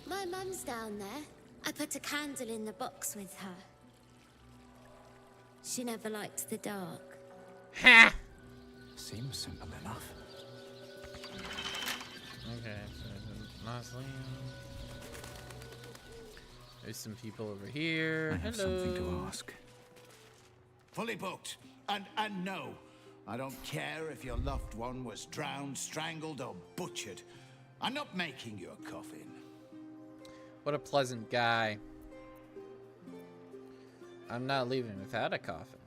My mum's down there. I put a candle in the box with her. She never likes the dark. Ha! Seems simple enough. Okay, so there's a mausoleum. There's some people over here. I have something to ask. Fully booked. And no, I don't care if your loved one was drowned, strangled, or butchered. I'm not making you a coffin. What a pleasant guy. I'm not leaving without a coffin.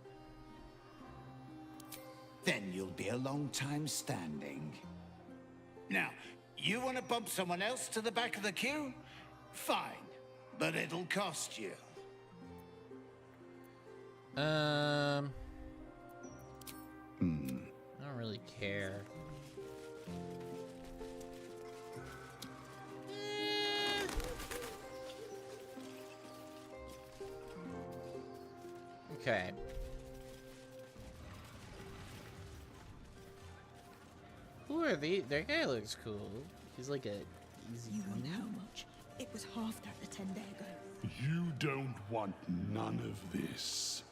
Then you'll be a long time standing. Now, you want to bump someone else to the back of the queue? Fine, but it'll cost you. I don't really care. Okay. Who are these? Their guy looks cool. He's like a easy. You want how much? It was half that the 10 days ago. You don't want none of this.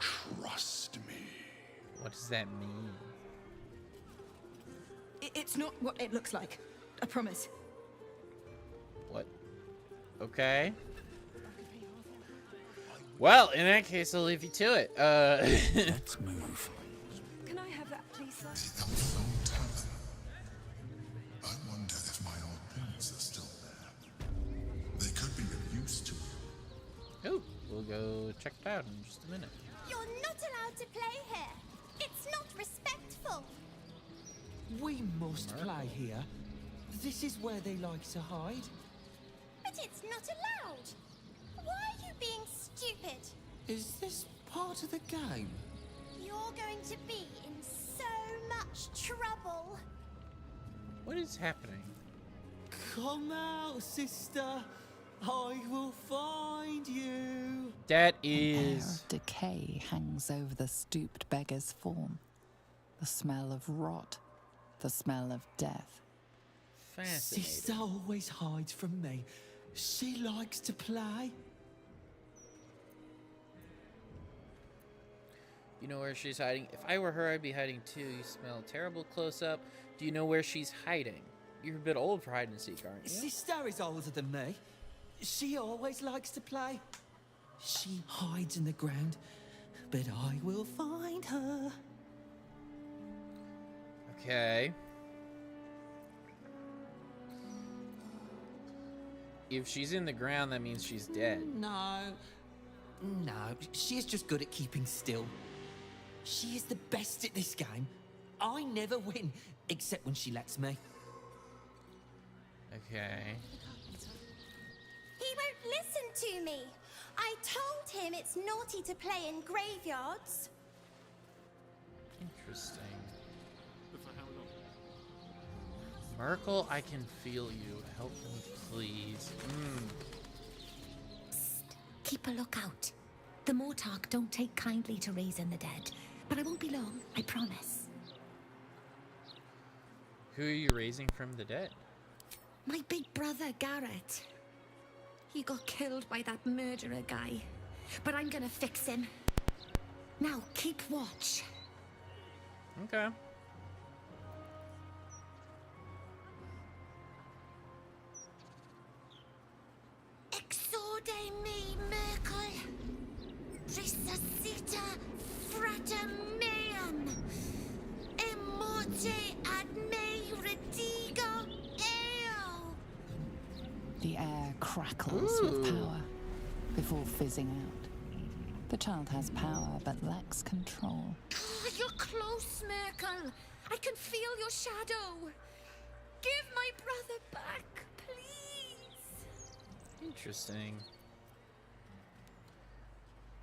Trust me. What does that mean? It's not what it looks like. I promise. What? Okay. Well, in that case, I'll leave you to it. Let's move. Can I have that, please, sir? I wonder if my old boots are still there. They could be of use to you. Oh, we'll go check it out in just a minute. You're not allowed to play here. It's not respectful. We must play here. This is where they like to hide. But it's not allowed. Why are you being stupid? Is this part of the game? You're going to be in so much trouble. What is happening? Come out, sister. I will find you. That An air is. of decay hangs over the stooped beggar's form. The smell of rot. The smell of death. Fascinating. Sister always hides from me. She likes to play. You know where she's hiding? If I were her, I'd be hiding too. You smell terrible close up. Do you know where she's hiding? You're a bit old for hide and seek, aren't you? Sister is older than me. She always likes to play. She hides in the ground, but I will find her. Okay. If she's in the ground, that means she's dead. No, she is just good at keeping still. She is the best at this game. I never win, except when she lets me. Okay. He won't listen to me. I told him it's naughty to play in graveyards. Interesting. Merkel, I can feel you. Help me, please. Keep a lookout. The Mortark don't take kindly to raising the dead, but I won't be long, I promise. Who are you raising from the dead? My big brother, Garrett. He got killed by that murderer guy, but I'm gonna fix him. Now, keep watch. Okay. Exorde me, Merkel. Resuscita frater meum. Immorte ad me redigo eo. The air crackles with power before fizzing out. The child has power but lacks control. Oh, you're close, Merkel. I can feel your shadow. Give my brother back, please. Interesting.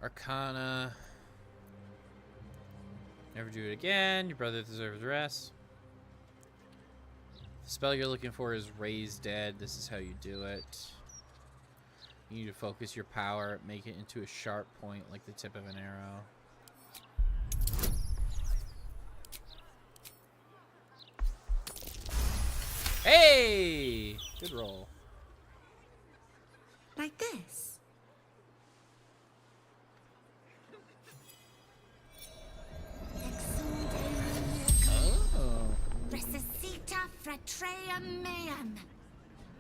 Arcana. Never do it again. Your brother deserves rest. The spell you're looking for is Raise Dead. This is how you do it. You need to focus your power, make it into a sharp point like the tip of an arrow. Hey! Good roll. Like this? Oh. Resuscita frater meum.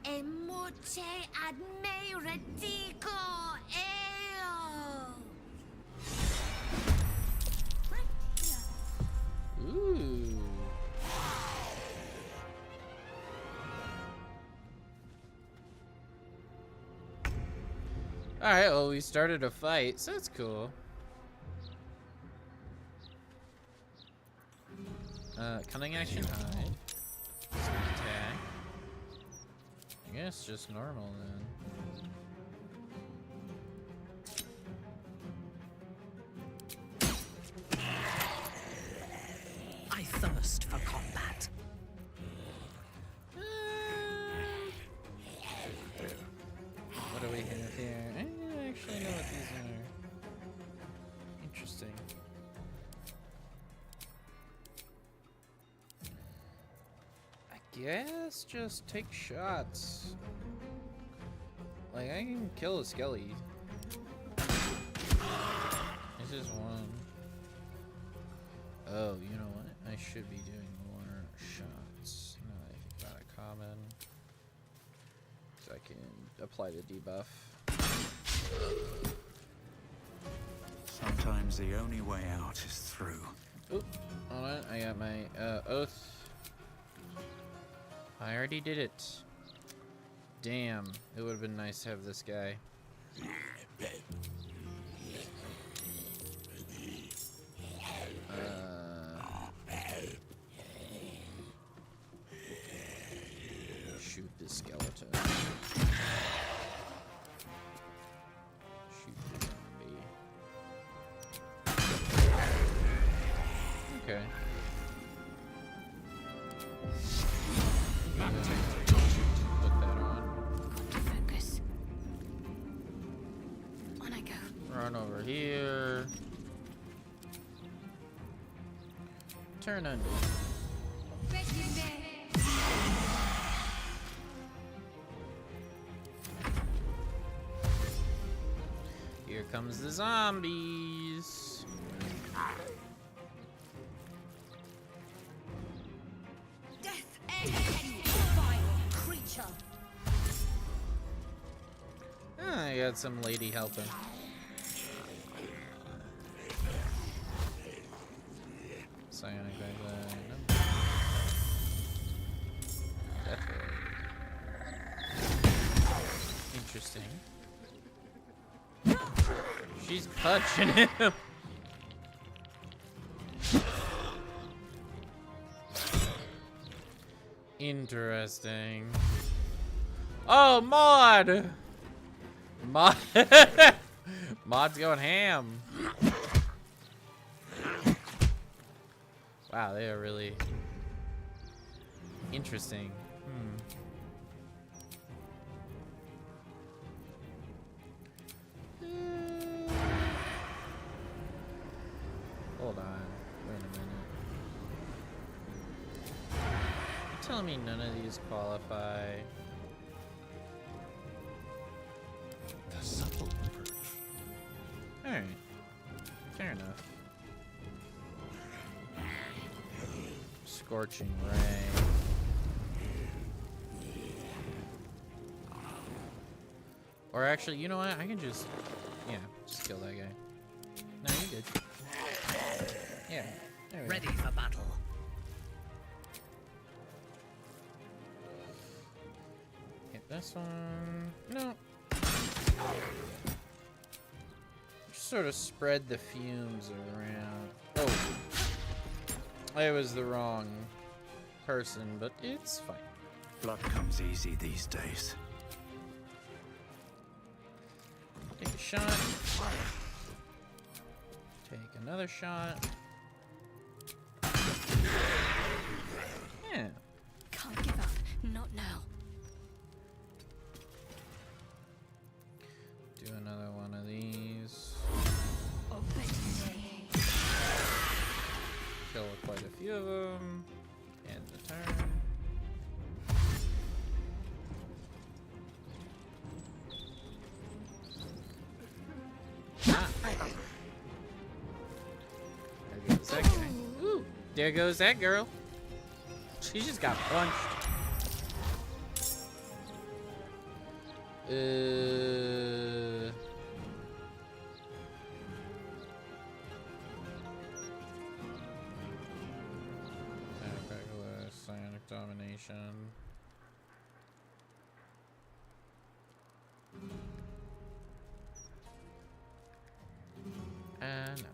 Immorte ad me redigo eo. Ooh. Alright, well, we started a fight, so that's cool. Cunning action hide. Sneak attack. I guess just normal then. I thirst for combat. What do we have here? I don't actually know what these are. Interesting. I guess just take shots. Like, I can kill a skelly. This is one. Oh, you know what? I should be doing more shots. Now that I think about a common. So I can apply the debuff. Sometimes the only way out is through. Oop, hold on. I got my oath. I already did it. Damn, it would have been nice to have this guy. Shoot this skeleton. Shoot the zombie. Okay. Put that on. Focus. On I go. Run over here. Turn under. Here comes the zombies. Death and vile creature. I got some lady helping. Psionic Guideline. Death Ray. Interesting. She's punching him. Interesting. Oh, Maud! Maud. Maud's going ham. Wow, they are really interesting. telling me none of these qualify? The subtle approach. Alright. Fair enough. Scorching ray. Or actually, you know what? I can just, yeah, just kill that guy. No, you're good. Yeah. There we Ready go. for battle. Hit this one. No. Just sort of spread the fumes around. Oh. I was the wrong person, but it's fine. Blood comes easy these days. Take a shot. Take another shot. Yeah. Can't give up. Not now. Do another one of these. Kill quite a few of them. End the turn. There goes that guy. Ooh, there goes that girl. She just got punched. Psionic domination. No.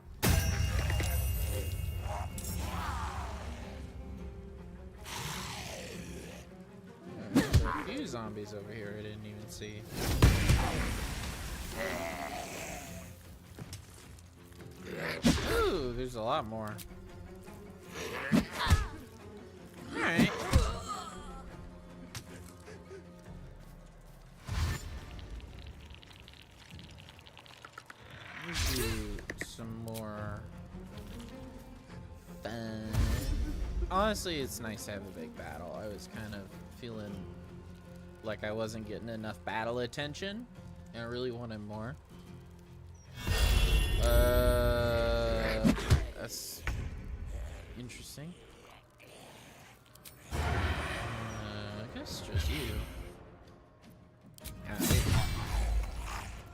There's a few zombies over here I didn't even see. Ooh, there's a lot more. Alright. Let's do some more fun. Honestly, it's nice to have a big battle. I was kind of feeling like I wasn't getting enough battle attention, and I really wanted more. That's interesting. I guess just you. Yeah,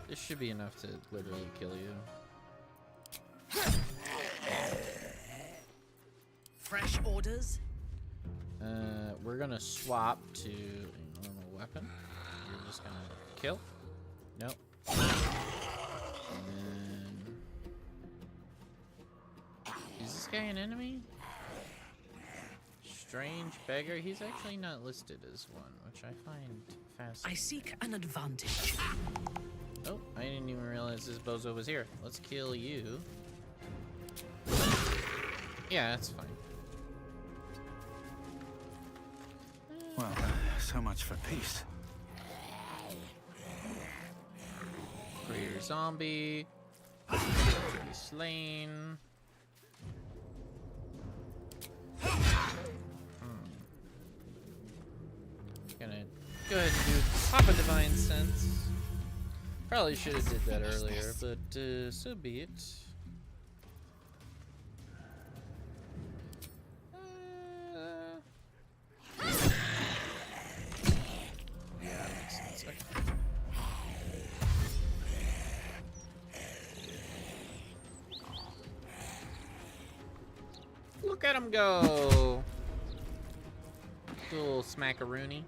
this should be enough to literally kill you. Fresh orders? We're gonna swap to a normal weapon. You're just gonna kill. Nope. And then... Is this guy an enemy? Strange beggar. He's actually not listed as one, which I find fascinating. I seek an advantage. Oh, I didn't even realize this bozo was here. Let's kill you. Yeah, that's fine. Well, so much for peace. Greater zombie. Be slain. Gonna go ahead and do pop a divine sense. Probably should have did that earlier, but so be it. Yeah, that makes sense. Okay. Look at him go! Little smackaroony.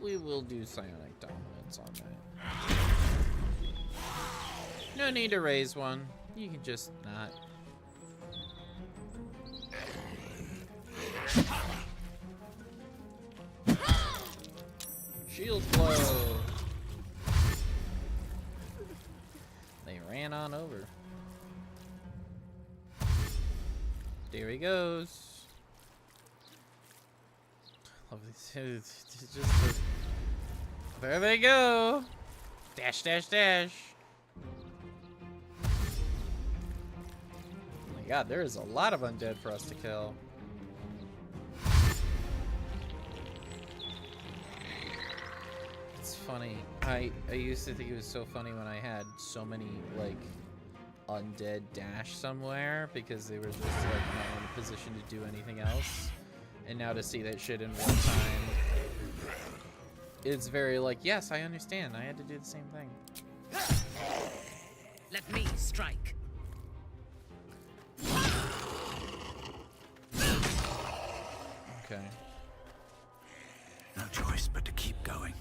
We will do psionic dominance on that. No need to raise one. You can just not. Shield blow. They ran on over. There he goes. Love these. It's just there they go. Dash, dash, dash. god, there is a lot of undead for us to kill. It's funny. I used to think it was so funny when I had so many, like, undead dash somewhere because they were just, like, not in a position to do anything else. And now to see that shit in real time, it's very like, yes, I understand. I had to do the same thing. Let me strike. Okay. No choice but to keep going.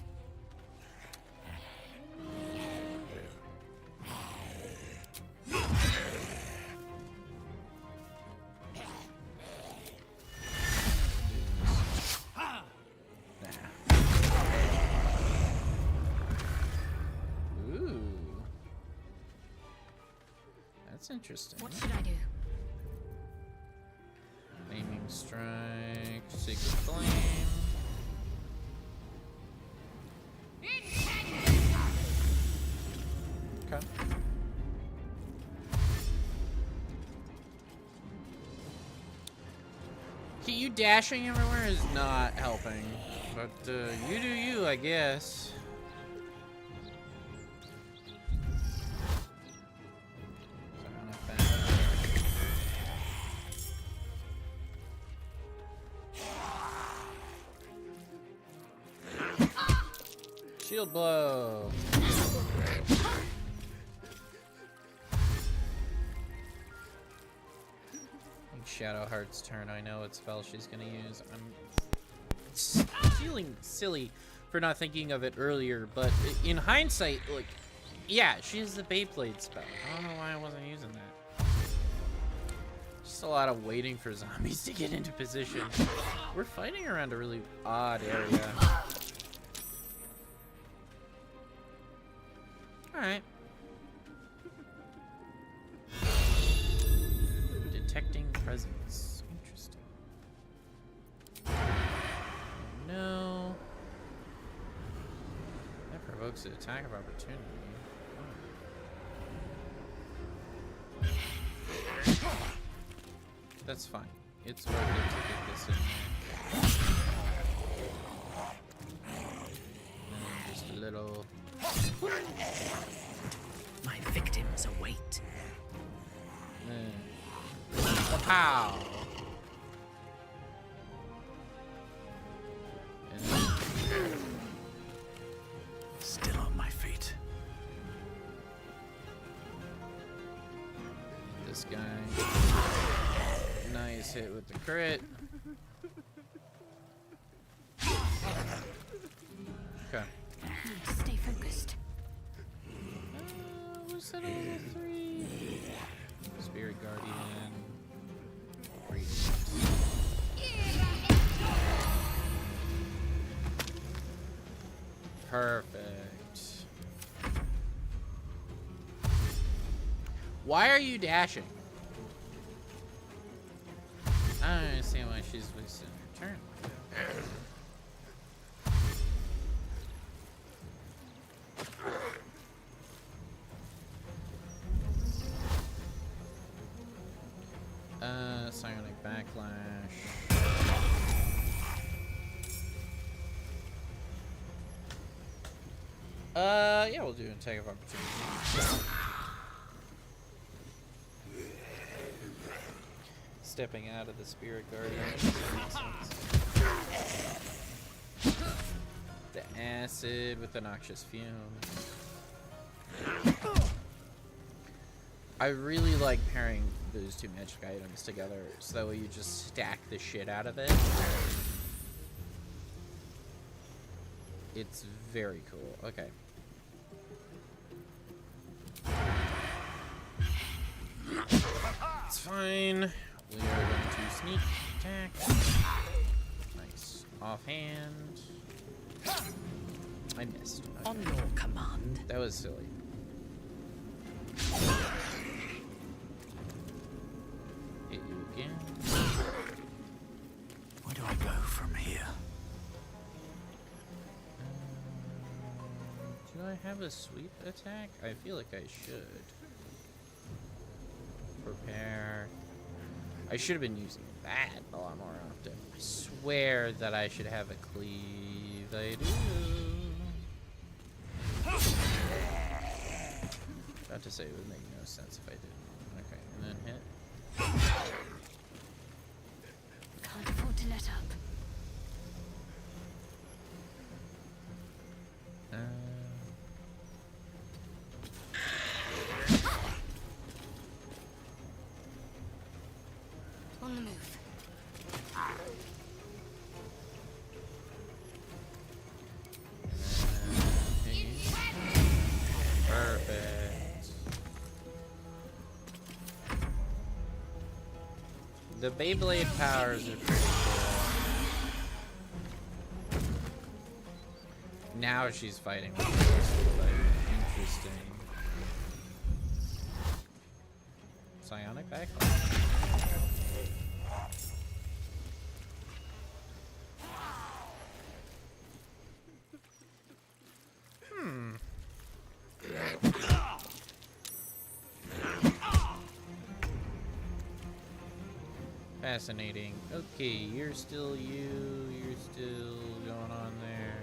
Ooh. That's interesting. What should I do? Aiming strike, secret flame. Okay. You dashing everywhere is not helping, but you do you, I guess. Shield blow. Shadowheart's turn. I know what spell she's gonna use. I'm feeling silly for not thinking of it earlier, but in hindsight, like, yeah, she has the Beyblade spell. I don't know why I wasn't using that. Just a lot of waiting for zombies to get into position. We're fighting around a really odd area. Alright. Detecting presence. Interesting. No. That provokes an attack of opportunity. That's fine. It's worth it to get this in there. And just a little. My victims await. Pow! Still on my feet. This guy. Nice hit with the crit. Okay. Stay focused. What's that level 3? Spirit Guardian. Perfect. Why are you dashing? I don't understand why she's wasting her turn. Psionic Backlash. Yeah, we'll do an attack of opportunity. Stepping out of the Spirit Guardian. The acid with the noxious fume. I really like pairing those two magic items together so that way you just stack the shit out of it. It's very cool. Okay. It's fine. We are going to sneak attack. Nice. Offhand. I missed. Okay. On your command. That was silly. Hit you again. Where do I go from here? Do I have a sweep attack? I feel like I should. Prepare. I should have been using that a lot more often. I swear that I should have a cleave. I do. About to say it would make no sense if I didn't. Okay, and then hit. Can't afford to let up. On the move. Perfect. The Beyblade powers are pretty cool. Now she's fighting with us. Interesting. Psionic backlash. Fascinating. Okay, you're still you. You're still going on there.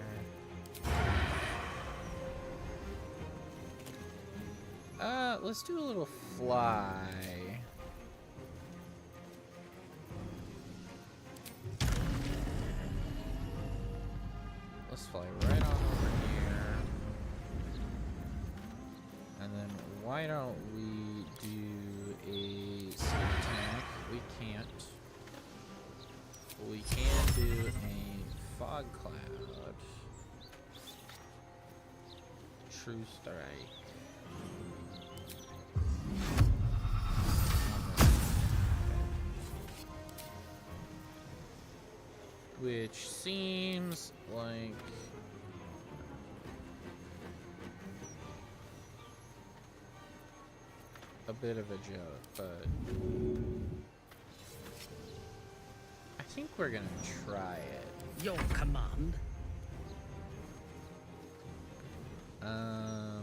Let's do a little fly. Let's fly right on over here. And then why don't we do a sneak attack? We can't. We can do a fog cloud. True strike. Which seems like a bit of a joke, but I think we're gonna try it. Your command. Yeah,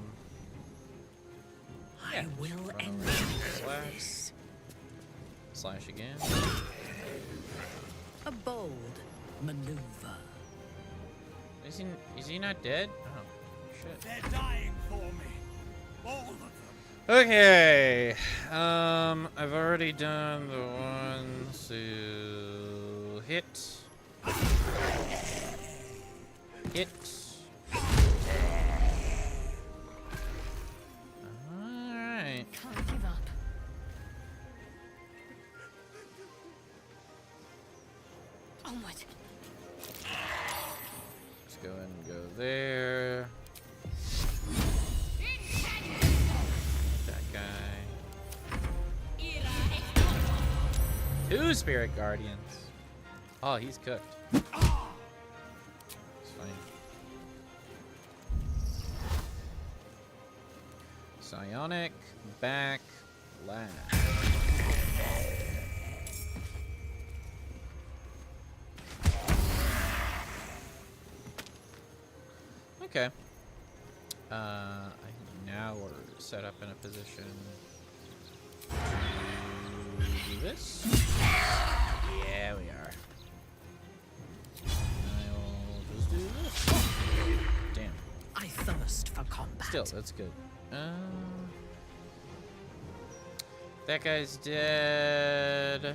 I will run end over, this. slash. Slash again. A bold maneuver. Is he not dead? Oh, shit. They're dying for me. All of them. Okay. I've already done the one to hit. Hit. Alright. Can't give up. Onward. Let's go ahead and go there. That guy. 2 Spirit Guardians. Oh, he's cooked. It's fine. Psionic backlash. Okay. I think now we're set up in a position to do this. Yeah, we are. I'll just do this. Damn. I thirst for combat. Still, that's good. That guy's dead.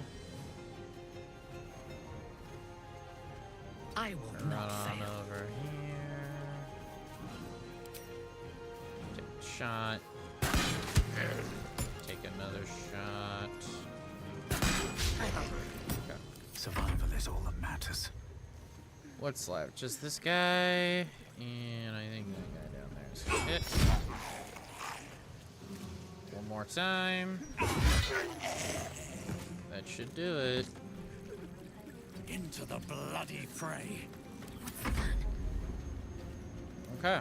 I will Run not on fail. over here. Take a shot. Take another shot. Okay. Survival is all that matters. What's left? Just this guy, and I think that guy down there. So hit. One more time. That should do it. Into the bloody fray. Okay.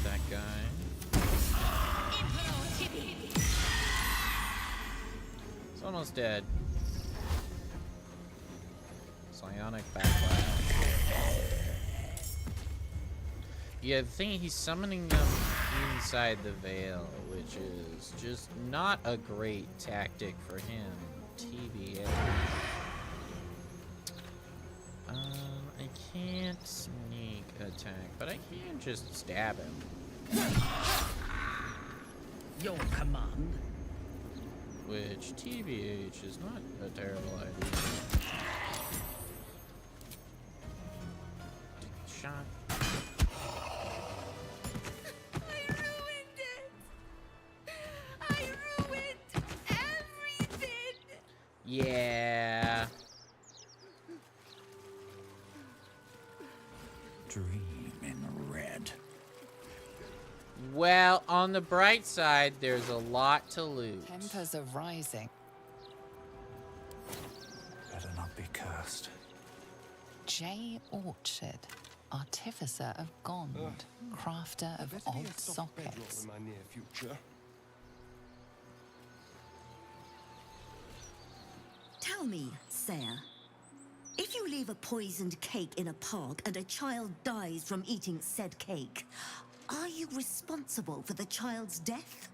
That guy. It's almost dead. Psionic backlash. Yeah, the thing, he's summoning them in inside the veil, which is just not a great tactic for him. TBA. I can't sneak attack, but I can just stab him. Your command. Which, TBH, is not a terrible idea. Take a shot. I ruined it! I ruined everything! Yeah. Dream in red. Well, on the bright side, there's a lot to lose. Tempers are rising. Better not be cursed. J. Orchard, artificer of Gond, crafter of odd sockets. In my near future. Tell me, Sayer, if you leave a poisoned cake in a park and a child dies from eating said cake, are you responsible for the child's death?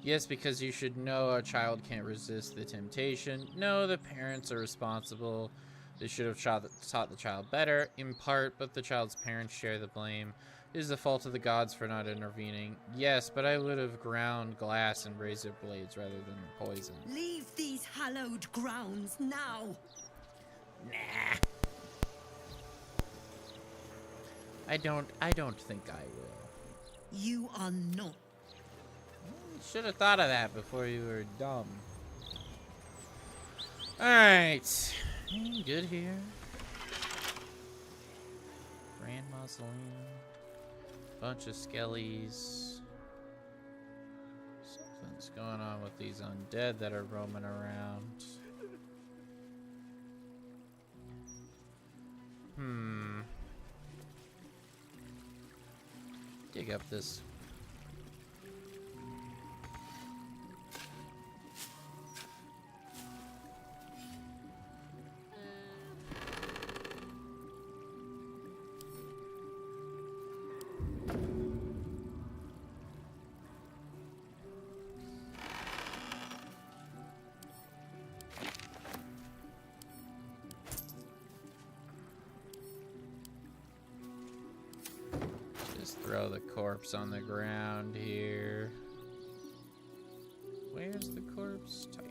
Yes, because you should know a child can't resist the temptation. No, the parents are responsible. They should have taught the child better, in part, but the child's parents share the blame. It is the fault of the gods for not intervening. Yes, but I would have ground glass and razor blades rather than poison. Leave these hallowed grounds now! Nah. I don't think I will. You are not. Should have thought of that before you were dumb. Alright. Good here. Grand Mausoleum. Bunch of skellies. Something's going on with these undead that are roaming around. Dig up this. Throw the corpse on the ground here. Where's the corpse? Type.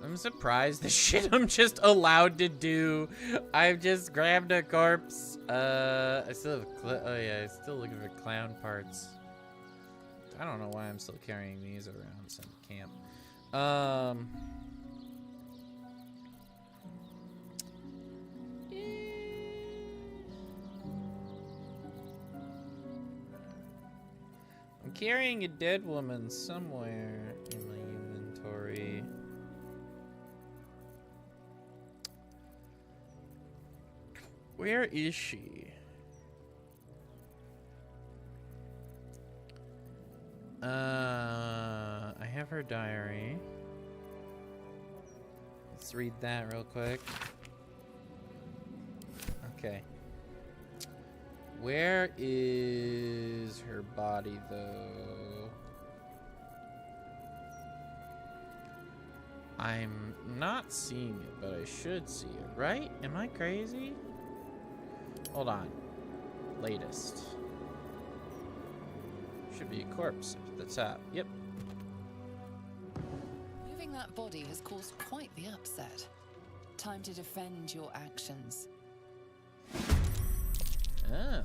I'm surprised the shit I'm just allowed to do. I've just grabbed a corpse. I still have oh yeah, I'm still looking for clown parts. I don't know why I'm still carrying these around some camp. I'm carrying a dead woman somewhere in my inventory. Where is she? I have her diary. Let's read that real quick. Okay. Where is her body, though? I'm not seeing it, but I should see it, right? Am I crazy? Hold on. Latest. Should be a corpse up at the top. Yep. Moving that body has caused quite the upset. Time to defend your actions. Ah.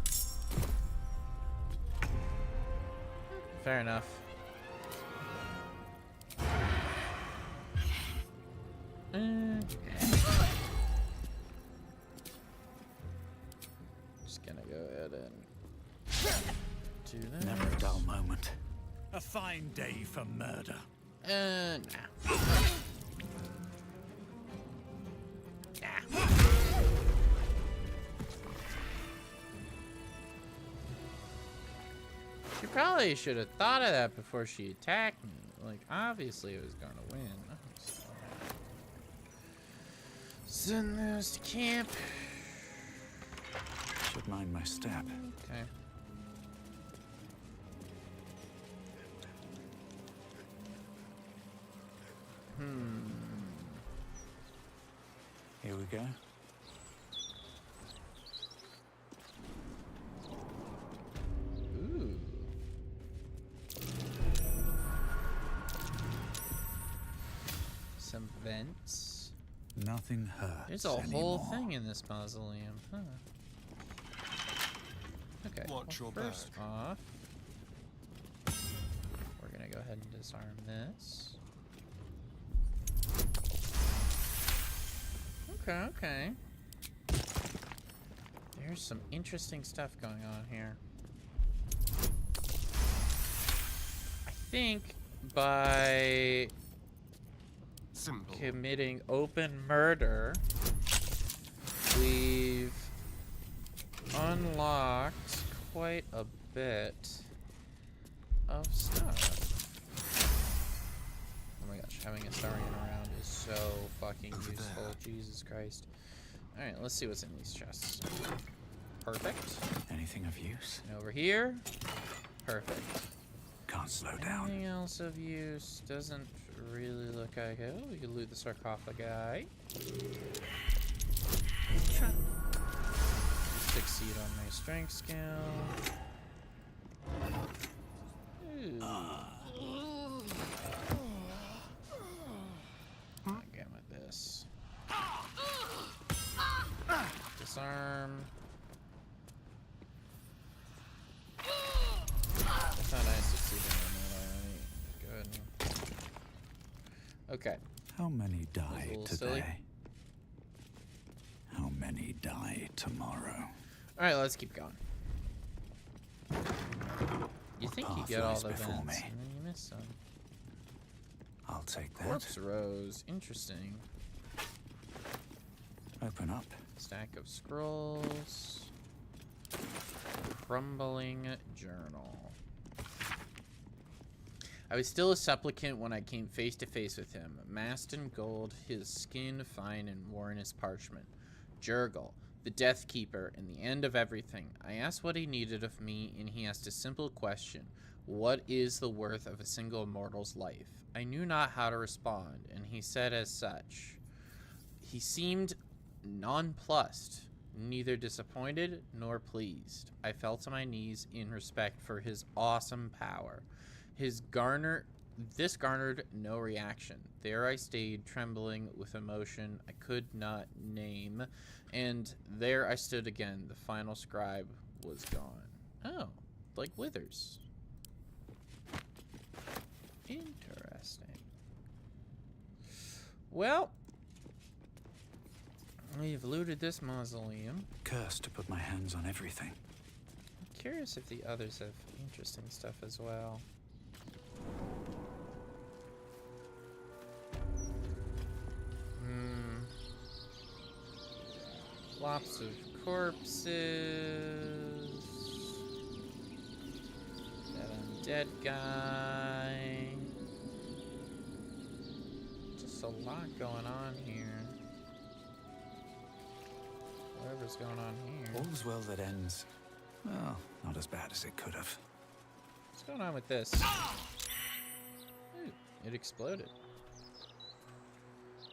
Fair enough. Just gonna go ahead and do that. Never a dull moment. A fine day for murder. Nah. She probably should have thought of that before she attacked me. Like, obviously I was gonna win. Oh, Send those to camp. Should mind my step. Okay. Here we go. Ooh. Some vents. Nothing hurts. There's a whole anymore. thing in this mausoleum, huh? Okay. Watch Well, your first off, we're gonna go ahead and disarm this. Okay, okay. There's some interesting stuff going on here. I think by committing open murder, we've unlocked quite a bit of stuff. Oh my gosh, having a Starian around is so fucking useful. Jesus Christ. Alright, let's see what's in these chests. Perfect. Anything of use? And over here. Perfect. Can't slow down. Anything else of use? Doesn't really look like it. Oh, we can loot the sarcophagi. Succeed on my strength skill. Ooh. Again with this. Disarm. That's not nice succeeding on that already. Good. Okay. How many die today? Silly. How many die tomorrow? Alright, let's keep going. You think you get all the vents, and then you miss some. I'll take that. Corpse rows. Interesting. Open up. Stack of scrolls. Crumbling journal. I was still a supplicant when I came face to face with him, masked in gold, his skin fine and worn as parchment. Jurgle, the Death Keeper, and the end of everything. I asked what he needed of me, and he asked a simple question. What is the worth of a single mortal's life? I knew not how to respond, and he said as such. He seemed nonplussed, neither disappointed nor pleased. I fell to my knees in respect for his awesome power. This garnered no reaction. There I stayed, trembling with emotion I could not name, and there I stood again. The final scribe was gone. Oh, like Withers. Interesting. Well, we've looted this mausoleum. Cursed to put my hands on everything. I'm curious if the others have interesting stuff as well. Lots of corpses. That undead guy. Just a lot going on here. Whatever's going on here. All's well that ends. Well, not as bad as it could have. What's going on with this? Ooh, it exploded.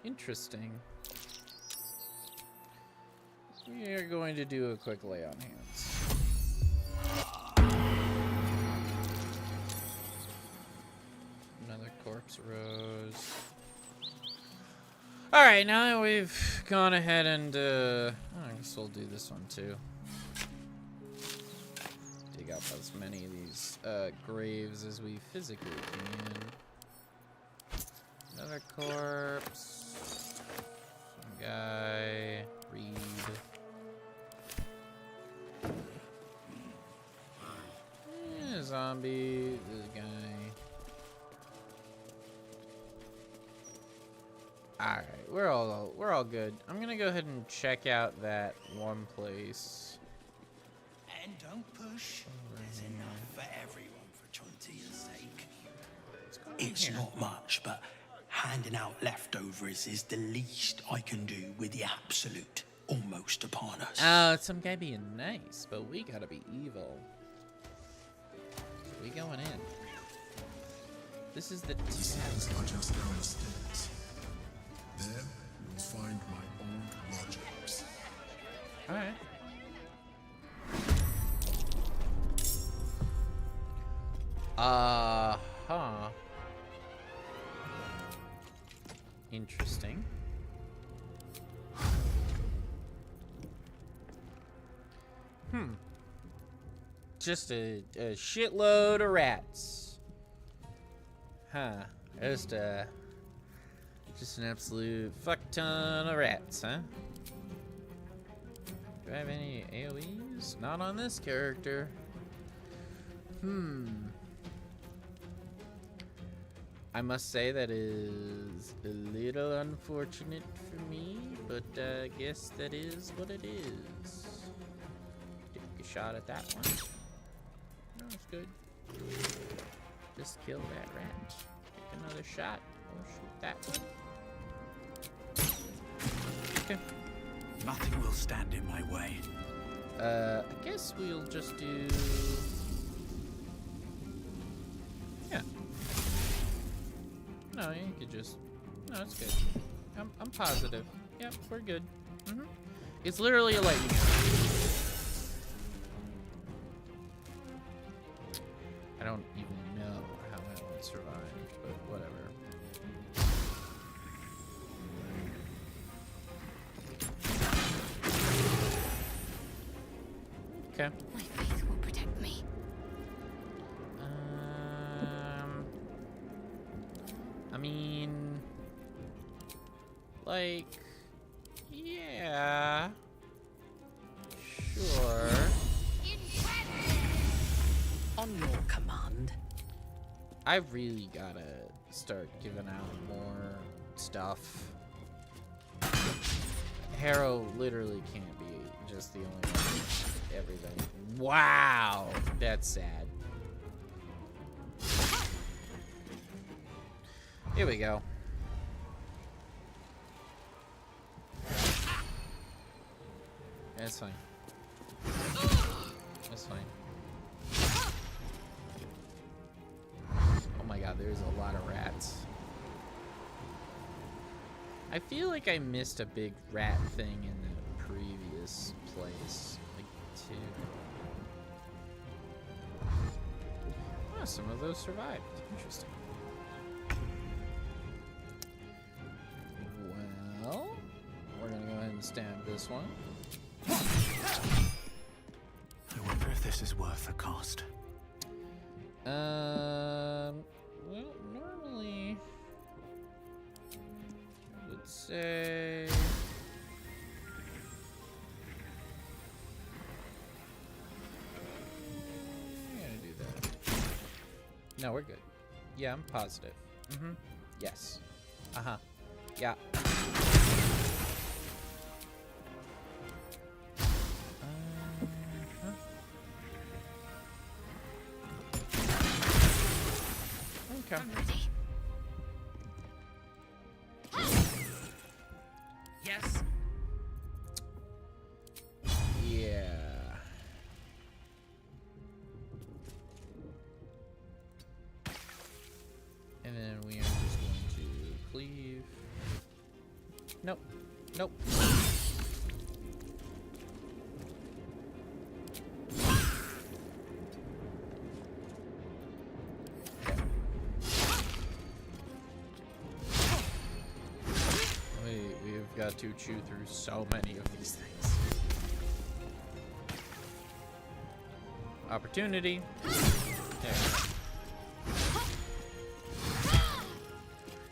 Interesting. We are going to do a quick lay on hands. Another corpse rose. Alright, now that we've gone ahead and, I guess we'll do this one too. Dig up as many of these graves as we physically can. Another corpse. Some guy. Reed. Zombie. This guy. Alright, we're all good. I'm gonna go ahead and check out that one place. And don't push. There's enough for everyone for Chontia's sake. It's here? not much, but handing out leftovers is the least I can do with the absolute almost upon us. Oh, it's some guy being nice, but we gotta be evil. So we going in. This is the The stairs are just down the stairs. There, you'll find my old lodgings. Alright. Huh. Interesting. Just a shitload of rats. Huh. Just an absolute fuck ton of rats, huh? Do I have any AoEs? Not on this character. I must say that is a little unfortunate for me, but I guess that is what it is. Take a shot at that one. No, it's good. Just kill that rat. Take another shot. Or shoot that one. Okay. Nothing will stand in my way. I guess we'll just do... Yeah. No, you could just... No, it's good. I'm positive. Yep, we're good. It's literally a lightning arrow. I don't even know how that one survived, but whatever. Okay. My faith will protect me. I mean, like, yeah, sure. On your command. I really gotta start giving out more stuff. Harrow literally can't be just the only one with everything. Wow, that's sad. Here we go. That's fine. That's fine. Oh my god, there's a lot of rats. I feel like I missed a big rat thing in the previous place. Like, two. Oh, some of those survived. Interesting. Well, we're gonna go ahead and stab this one. I wonder if this is worth the cost. Well, normally, I would say... I'm gonna do that. No, we're good. Yeah, I'm positive. Yes. Uh-huh. Yeah. Okay. I'm ready. Yes. Yeah. And then we are just going to cleave. Nope. Nope. We've got to chew through so many of these things. Opportunity. There.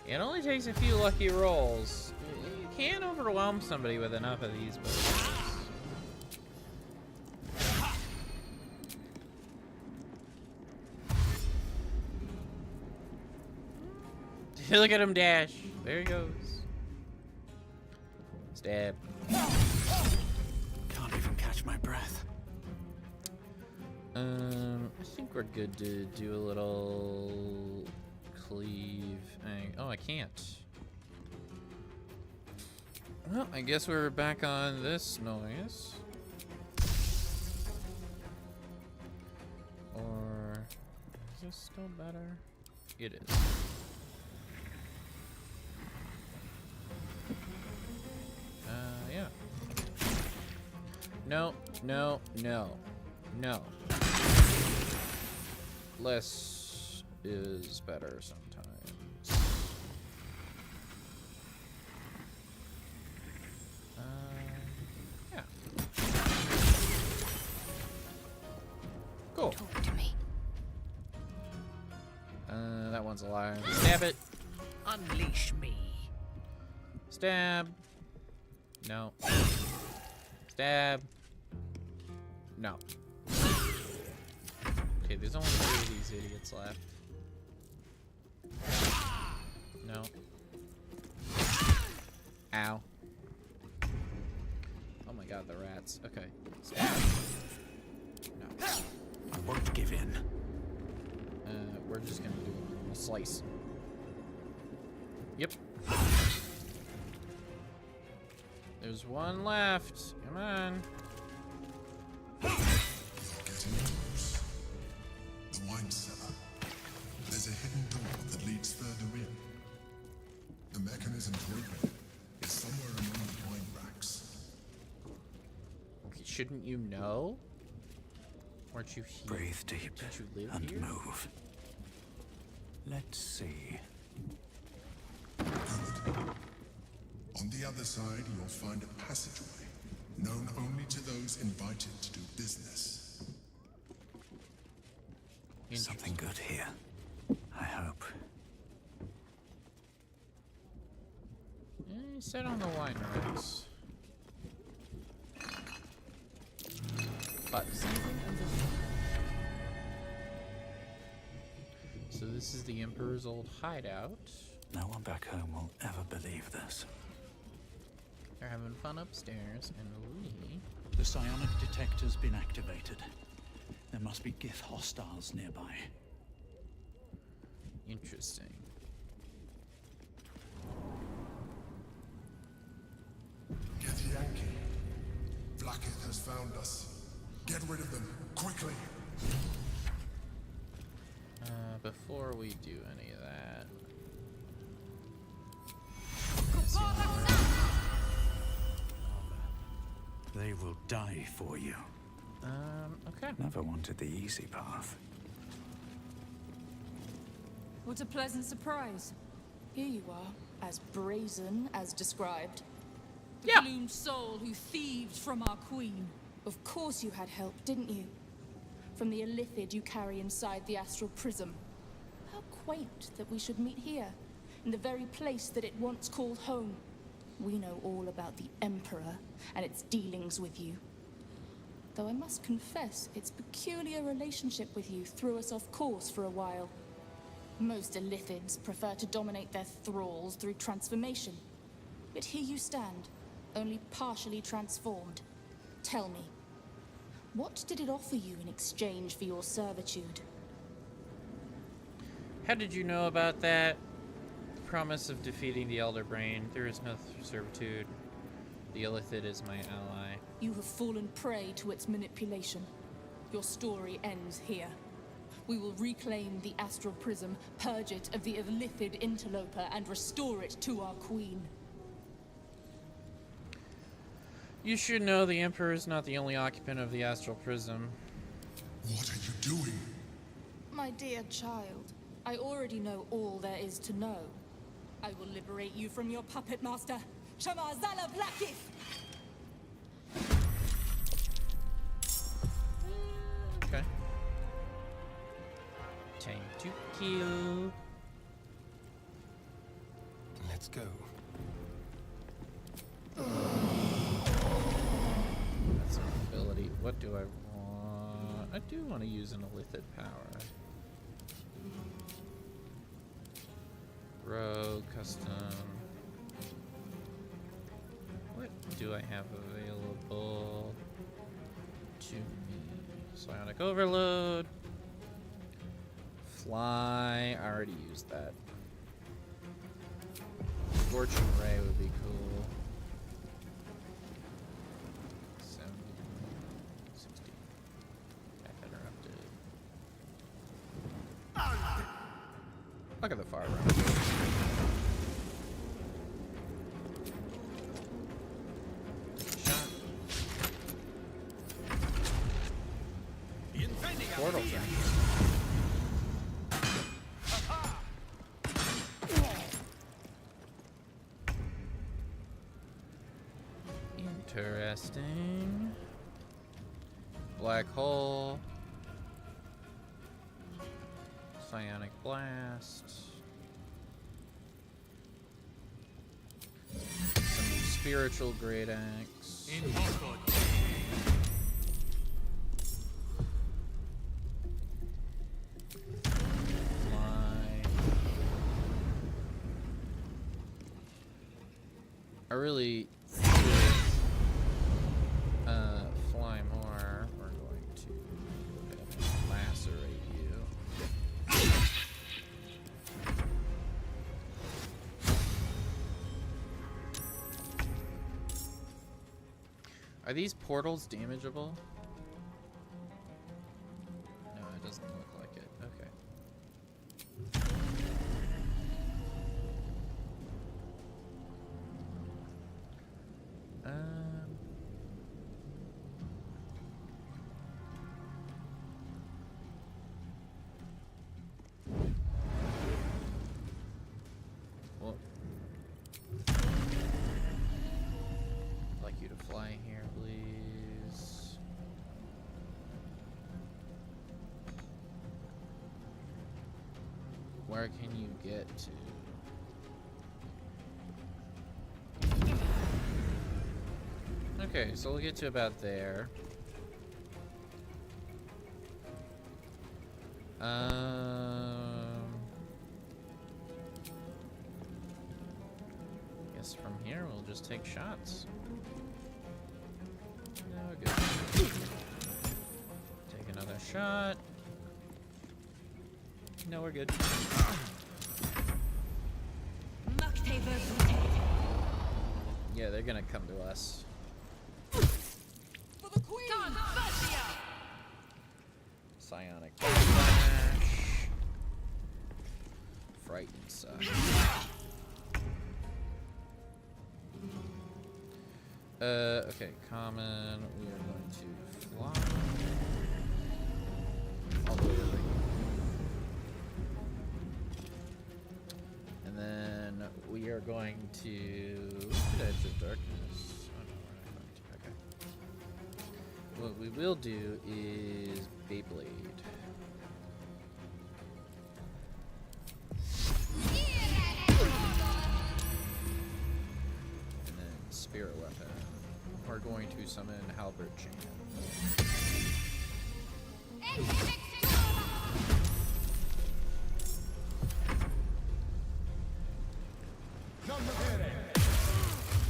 It only takes a few lucky rolls. You can overwhelm somebody with enough of these bullets. Look at him dash. There he goes. Stab. Can't even catch my breath. I think we're good to do a little cleave. Oh, I can't. Well, I guess we're back on this noise. Or is this still better? It is. Yeah. No, no, no, no. Less is better sometimes. Yeah. Cool. Talk to me. That one's alive. Stab it. Unleash me. Stab. No. Stab. No. Okay, there's only 3 of these idiots left. No. Ow. Oh my god, the rats. Okay. Stab. No. I won't give in. We're just gonna do a slice. Yep. There's one left. Come on. Getting close. The wine cellar. There's a hidden door that leads further in. The mechanism to open it is somewhere among the wine racks. Shouldn't you know? Weren't you here? Breathe deep Didn't you live and here? move. Let's see. On the other side, you'll find a passageway, known only to those invited to do business. Something good here. I hope. Set on the wine racks. But so this is the Emperor's old hideout. No one back home will ever believe this. They're having fun upstairs, and we... The psionic detector's been activated. There must be Gith hostiles nearby. Interesting. Githyanki. Vlakith has found us. Get rid of them, quickly! Before we do any of that... They will die for you. Okay. Never wanted the easy path. What a pleasant surprise. Here you are, as brazen as described. The gloomed soul who thieved from our queen. Of course you had help, didn't you? From the illithid you carry inside the astral prism. How quaint that we should meet here, in the very place that it once called home. We know all about the Emperor and its dealings with you. Though I must confess, its peculiar relationship with you threw us off course for a while. Most illithids prefer to dominate their thralls through transformation. Yet here you stand, only partially transformed. Tell me, what did it offer you in exchange for your servitude? How did you know about that? Promise of defeating the Elder Brain. There is no servitude. The Illithid is my ally. You have fallen prey to its manipulation. Your story ends here. We will reclaim the astral prism, purge it of the illithid interloper, and restore it to our queen. You should know the Emperor is not the only occupant of the astral prism. What are you doing? My dear child, I already know all there is to know. I will liberate you from your puppet master, Shamazala Blackith! Okay. Time to kill. Let's go. That's an ability. What do I want? I do want to use an illithid power. Rogue, custom. What do I have available to me? Psionic Overload. Fly. I already used that. Scorching Ray would be cool. Look at the far right. Portal thing. Interesting. Black hole. Psionic blast. Some spiritual great axe. I really fly more. We're going to lacerate you. Are these portals damageable? No, it doesn't look like it. Okay. Well, I'd like you to fly here, please. Where can you get to? Okay, so we'll get to about there. Guess from here we'll just take shots. No, good. Take another shot. No, we're good. Yeah, they're gonna come to us. For the queen! Psionic flash. Frightened sucks. Okay, common. We are going to fly. All the way to the right. And then we are going to Edge of Darkness. Oh no, we're not going to. Okay. What we will do is Beyblade. And then Spirit Weapon. We're going to summon Halberd Chain.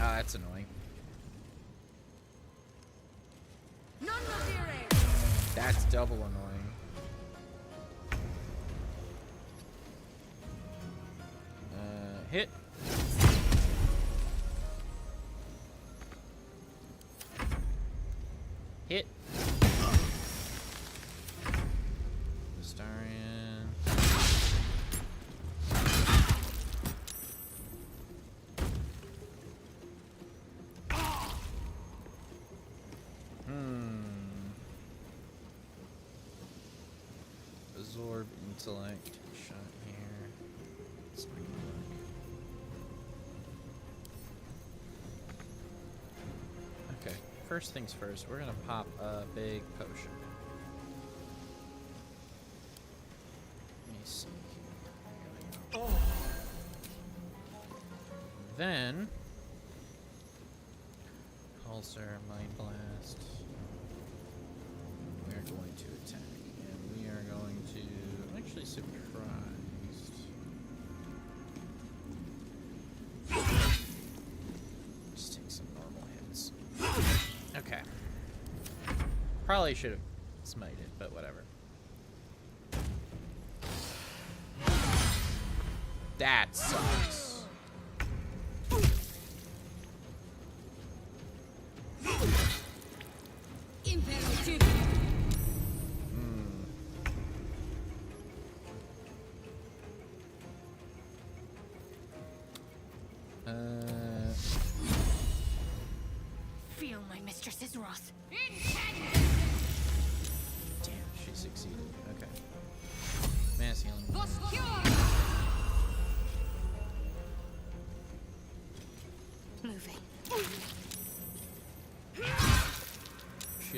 Ah, that's annoying. That's double annoying. Hit. Hit. Astarian. Absorb intellect. Shot here. Let's make it work. Okay, first things first, we're gonna pop a big potion. Let me see here. Then, Pulsar, Mind Blast. We are going to attack, and we are going to. I'm actually surprised. Just take some normal hits. Okay. Probably should have smited, but whatever. That sucks.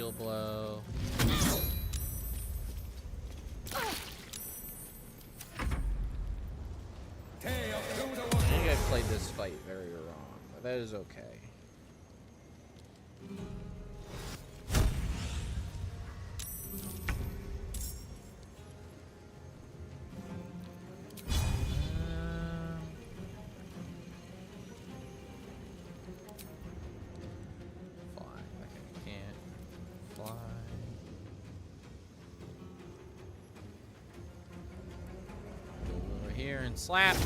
shield blow. I think I played this fight very wrong, but that is okay. And slap.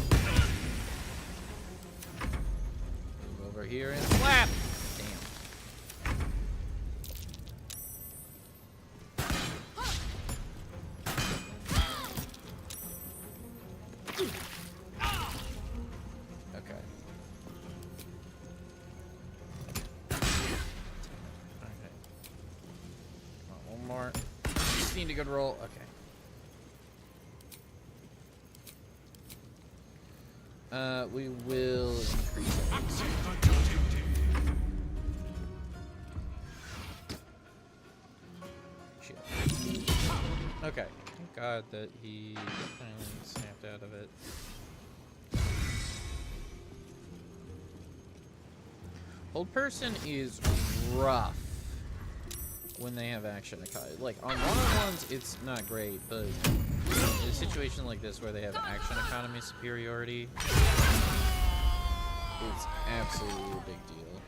Move over here and slap. Damn. Okay. Okay. Come on, one more. Just need a good roll. Okay. We will increase it. Shit. Okay. Thank God that he finally snapped out of it. Hold person is rough when they have action economy. Like, on one-on-ones, it's not great, but in a situation like this where they have action economy superiority, it's absolutely a big deal.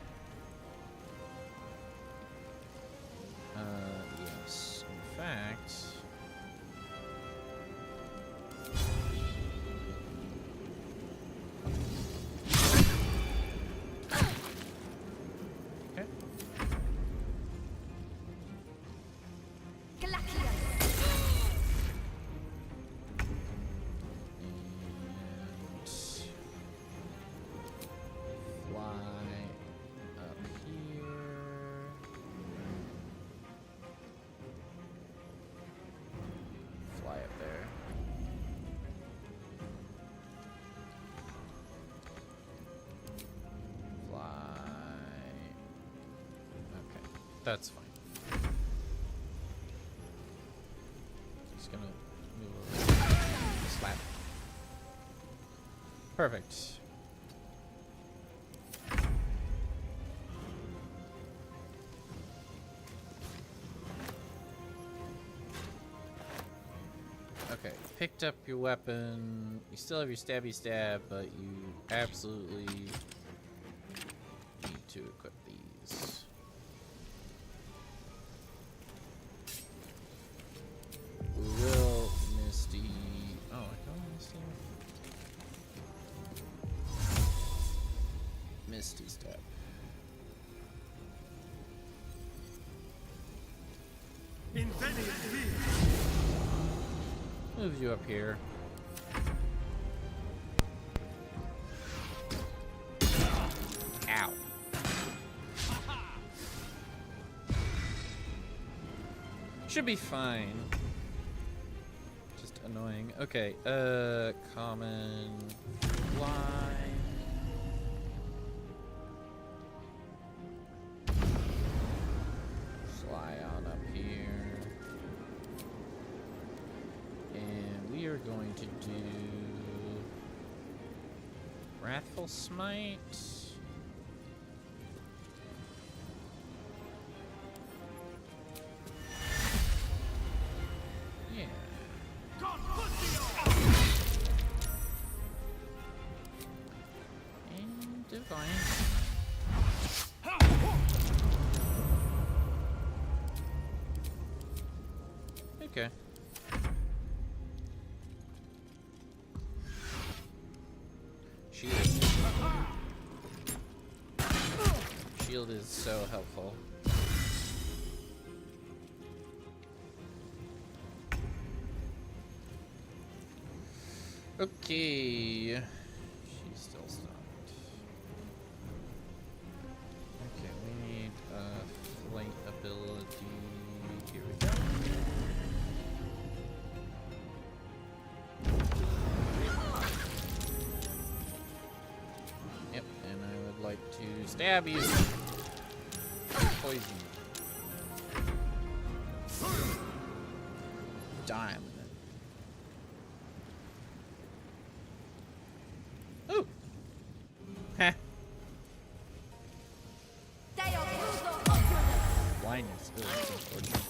Yes. In fact... That's fine. Just gonna move over. Slap. Perfect. Okay, picked up your weapon. You still have your stabby stab, but you absolutely need to equip these. We will Misty. Oh, I don't Misty. Misty step. Move you up here. Ow. Should be fine. Just annoying. Okay, common fly. Fly on up here. And we are going to do Wrathful Smite. Yeah. And Divine. Okay. Shield is so helpful. Okay. She's still stopped. Okay, we need flight ability. Here we go. Yep, and I would like to stab you. Poison. Diamond. Ooh. Heh. Blindness. Ooh, that's unfortunate.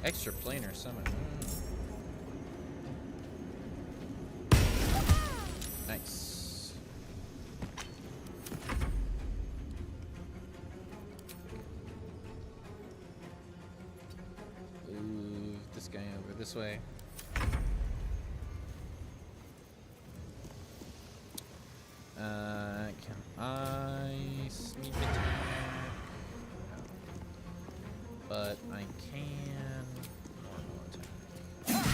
Extra planar summon. Nice. Move this guy over this way. Can I sneak attack? No. But I can normal attack.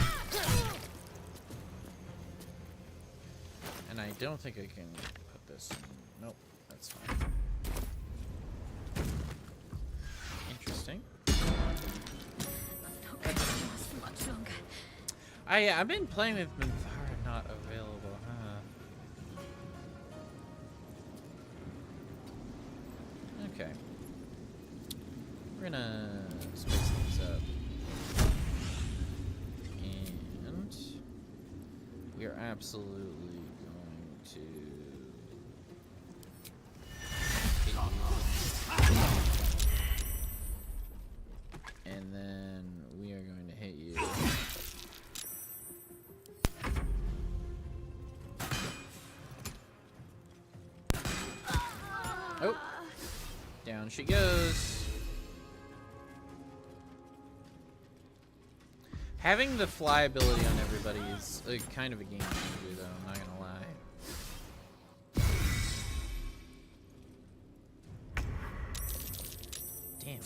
And I don't think I can put this in. Nope, that's fine. Interesting. Much longer. I've been playing with Minthara not available, huh? Okay. We're gonna space things up. And we are absolutely going to and then we are going to hit you. Oh, down she goes. Having the fly ability on everybody is kind of a game changer, though, I'm not gonna lie. Damn.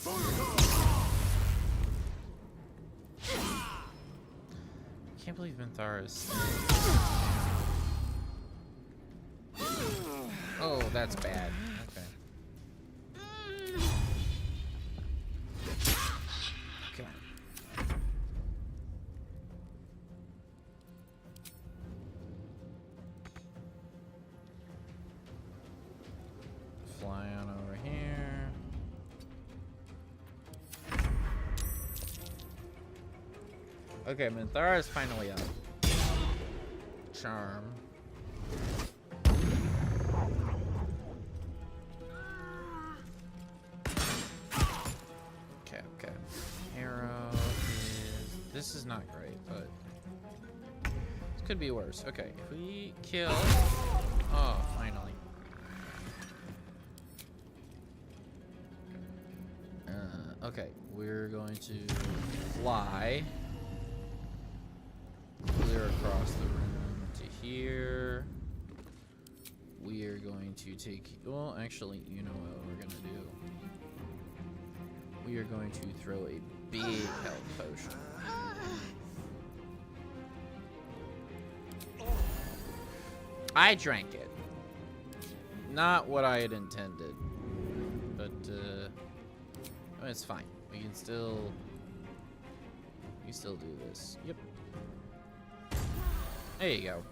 I can't believe Minthara's. Oh, that's bad. Okay. Okay. Fly on over here. Okay, Minthara is finally up. Charm. Okay. Arrow is... This is not great, but... This could be worse. Okay, if we kill... Oh, finally. Okay, we're going to fly. Clear across the room to here. We are going to take... Well, actually, you know what we're going to do. We are going to throw a big health potion. I drank it. Not what I had intended. But, it's fine. We can still do this. Yep. There you go.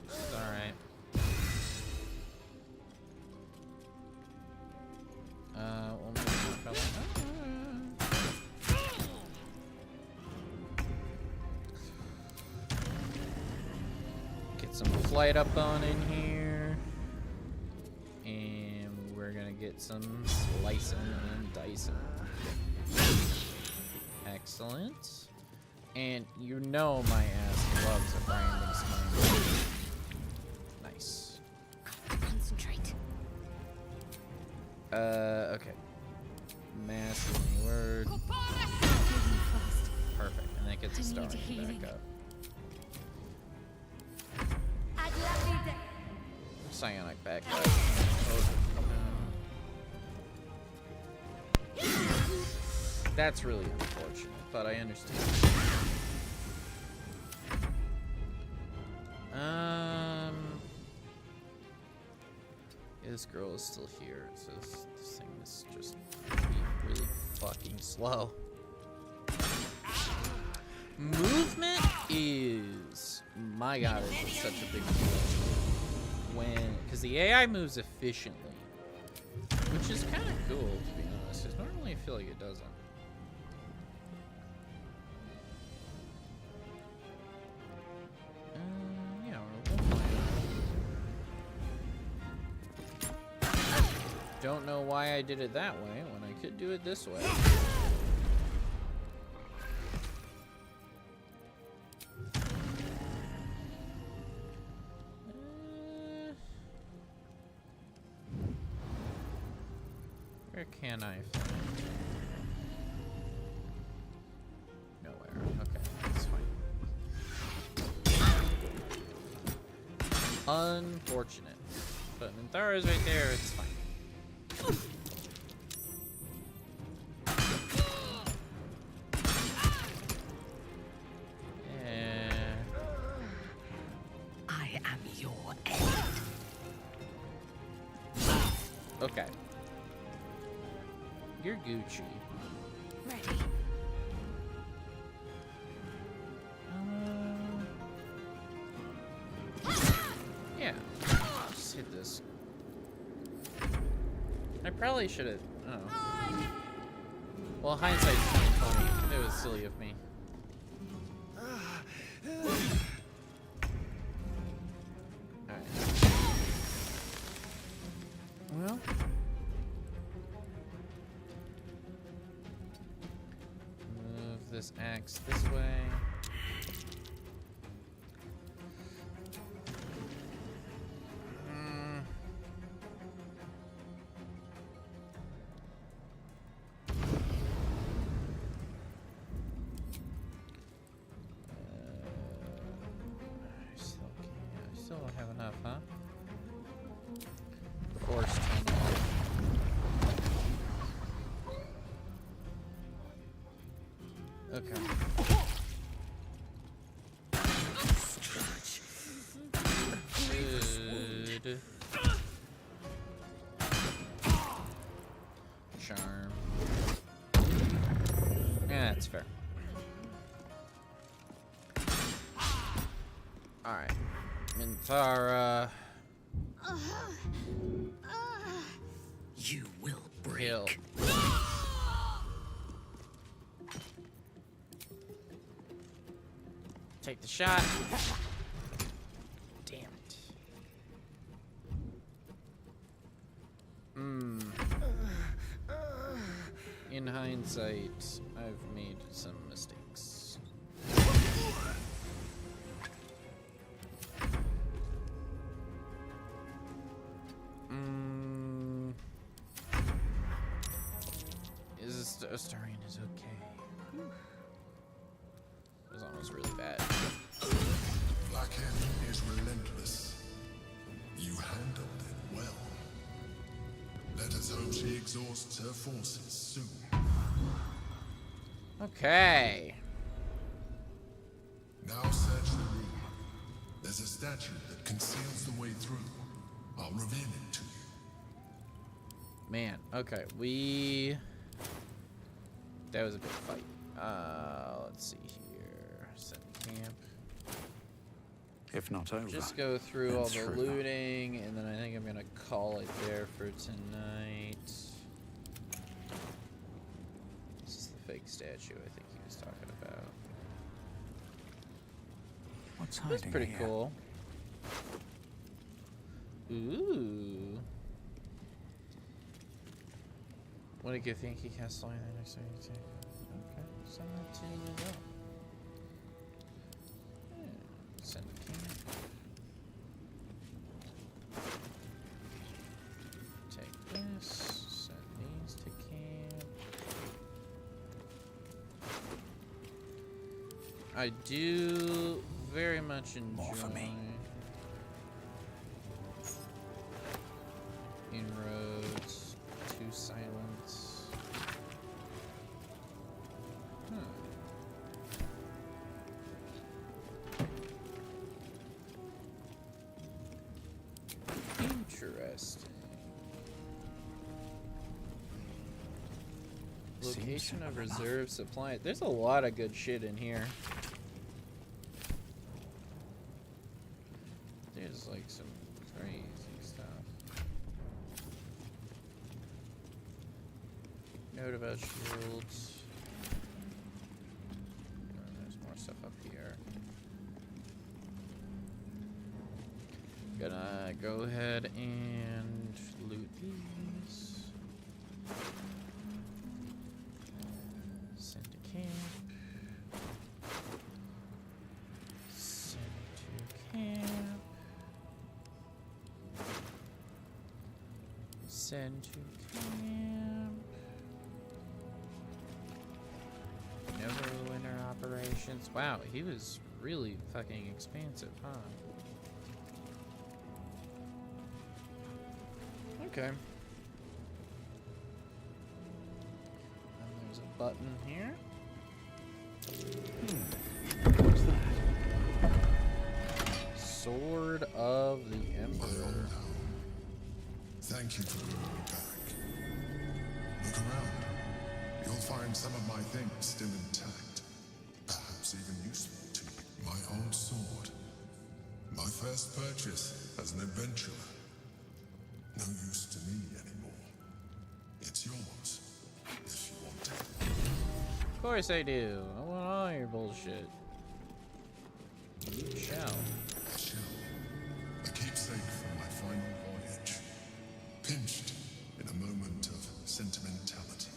It's alright. We'll move that fella. Get some flight up on in here. And we're gonna get some slicing and dicing. Excellent. And you know my ass loves a random smile. Nice. Concentrate. Okay. Massive word. Perfect. And that gets a star back up. Psionic back up. That's really unfortunate, but I understand. This girl is still here. So this thing is just really fucking slow. Movement is, my god, it's such a big deal. because the AI moves efficiently, which is kind of cool, to be honest, because normally I feel like it doesn't. Yeah, don't know why I did it that way when I could do it this way. Where can I find? Nowhere. Okay, that's fine. Unfortunate. But Minthara's right there, it's fine. I am your end. Okay. You're Gucci. Ready. Yeah. Just hit this. I probably should have. Oh. Well, hindsight's 2020. It was silly of me. Alright. Well. Move this axe this way. I still don't have enough, huh? Force tunnel. Okay. Good. Charm. Yeah, that's fair. Alright. Minthara. You will break. Kill. Take the shot. Damn it. In hindsight, I've made some mistakes. Is this Astarian is okay? It was almost really bad. Blackhead is relentless. You handled it well. Let us hope she exhausts her forces soon. Okay. Now search the room. There's a statue that conceals the way through. I'll reveal it to you. Man, okay, that was a big fight. Let's see here. Set camp. If not over. Just go through then all the through. looting, and then I think I'm gonna call it there for tonight. This is the fake statue I think he was talking about. What's That's hiding pretty here? cool. Ooh. What did you think he cast all the next time you take? Okay, send that to you as well. Yeah, send it to me. Take this, send these to camp. I do very much enjoy More for me. Inroads to silence. Interesting. Location of reserve supply. There's a lot of good shit in here. There's like some Crazy stuff. Note about shields. There's more stuff up here. Gonna go ahead and loot these. Send to camp. Send to camp. Send to camp. Neverwinter operations. Wow, he was really fucking expansive, huh? Okay. And there's a button here. What's that? Sword of the Emperor. Thank you for bringing me back. Look around. You'll find some of my things still intact. Perhaps even useful to you. My old sword. My first purchase as an adventurer. No use to me anymore. It's yours, if you want it. Of course I do. I want all your bullshit. You shall. I shall. A keepsake from my final voyage. Pinched in a moment of sentimentality.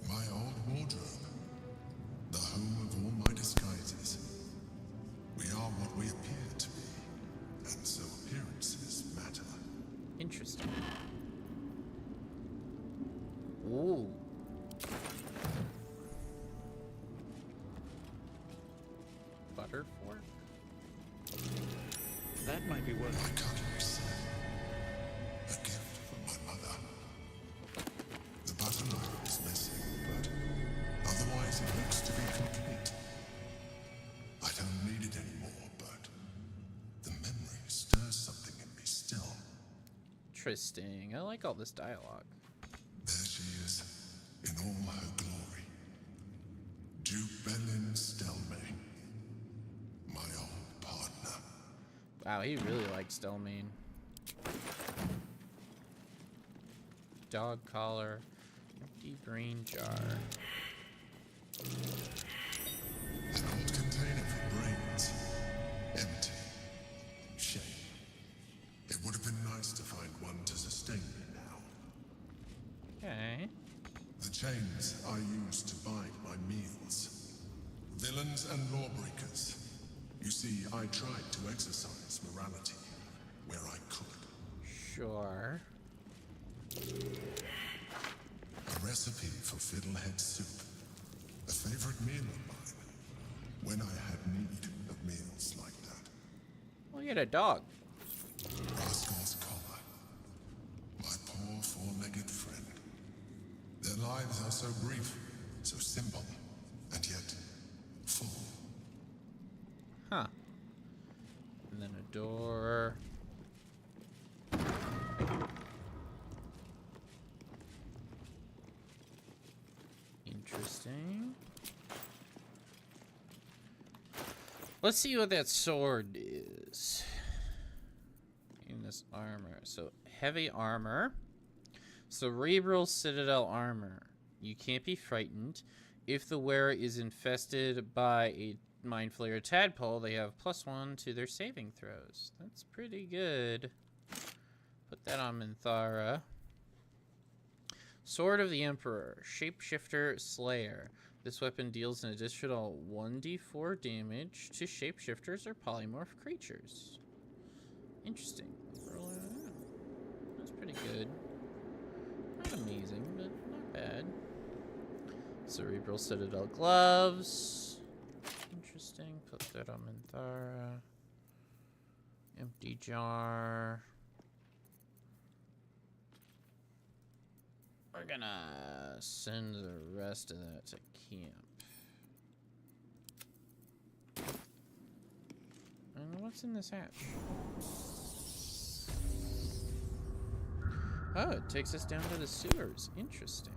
My old wardrobe. The home of all my disguises. We are what we appear to be. And so appearances matter. Interesting. Ooh. Butter fork? That might be worth it. A gift from my mother. The butter knife is missing, but otherwise it looks to be complete. I don't need it anymore, but the memory stirs something in me still. Interesting. I like all this dialogue. There she is, in all her glory. Jubelin Stelmane, my old partner. Wow, he really likes Stelmane. Dog collar. Empty grain jar. An old container for brains. Empty. Shame. It would have been nice to find one to sustain me now. Okay. The chains I use to buy my meals. Villains and lawbreakers. You see, I tried to exercise morality where I could. Sure. A recipe for fiddlehead soup. A favorite meal of mine. When I had need of meals like that. Well, you had a dog. Rascal's collar. My poor four-legged friend. Their lives are so brief, so simple, and yet full. Huh. And then a door. Interesting. Let's see what that sword is. In this armor. So, heavy armor. Cerebral Citadel armor. You can't be frightened. If the wearer is infested by a Mind Flayer tadpole, they have +1 to their saving throws. That's pretty good. Put that on Minthara. Sword of the Emperor. Shapeshifter Slayer. This weapon deals an additional 1d4 damage to shapeshifters or polymorph creatures. Interesting. That's pretty good. Not amazing, but not bad. Cerebral Citadel gloves. Interesting. Put that on Minthara. Empty jar. We're gonna send the rest of that to camp. And what's in this hatch? Oh, it takes us down to the sewers. Interesting.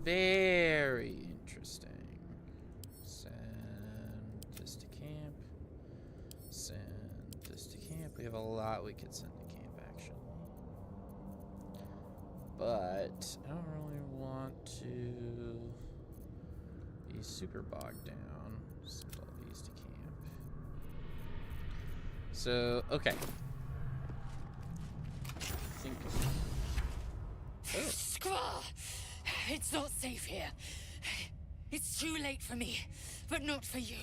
Very interesting. Send this to camp. We have a lot we could send to camp, actually. But I don't really want to be super bogged down. Send all these to camp. So, okay. Squaw! It's not safe here. It's too late for me, but not for you.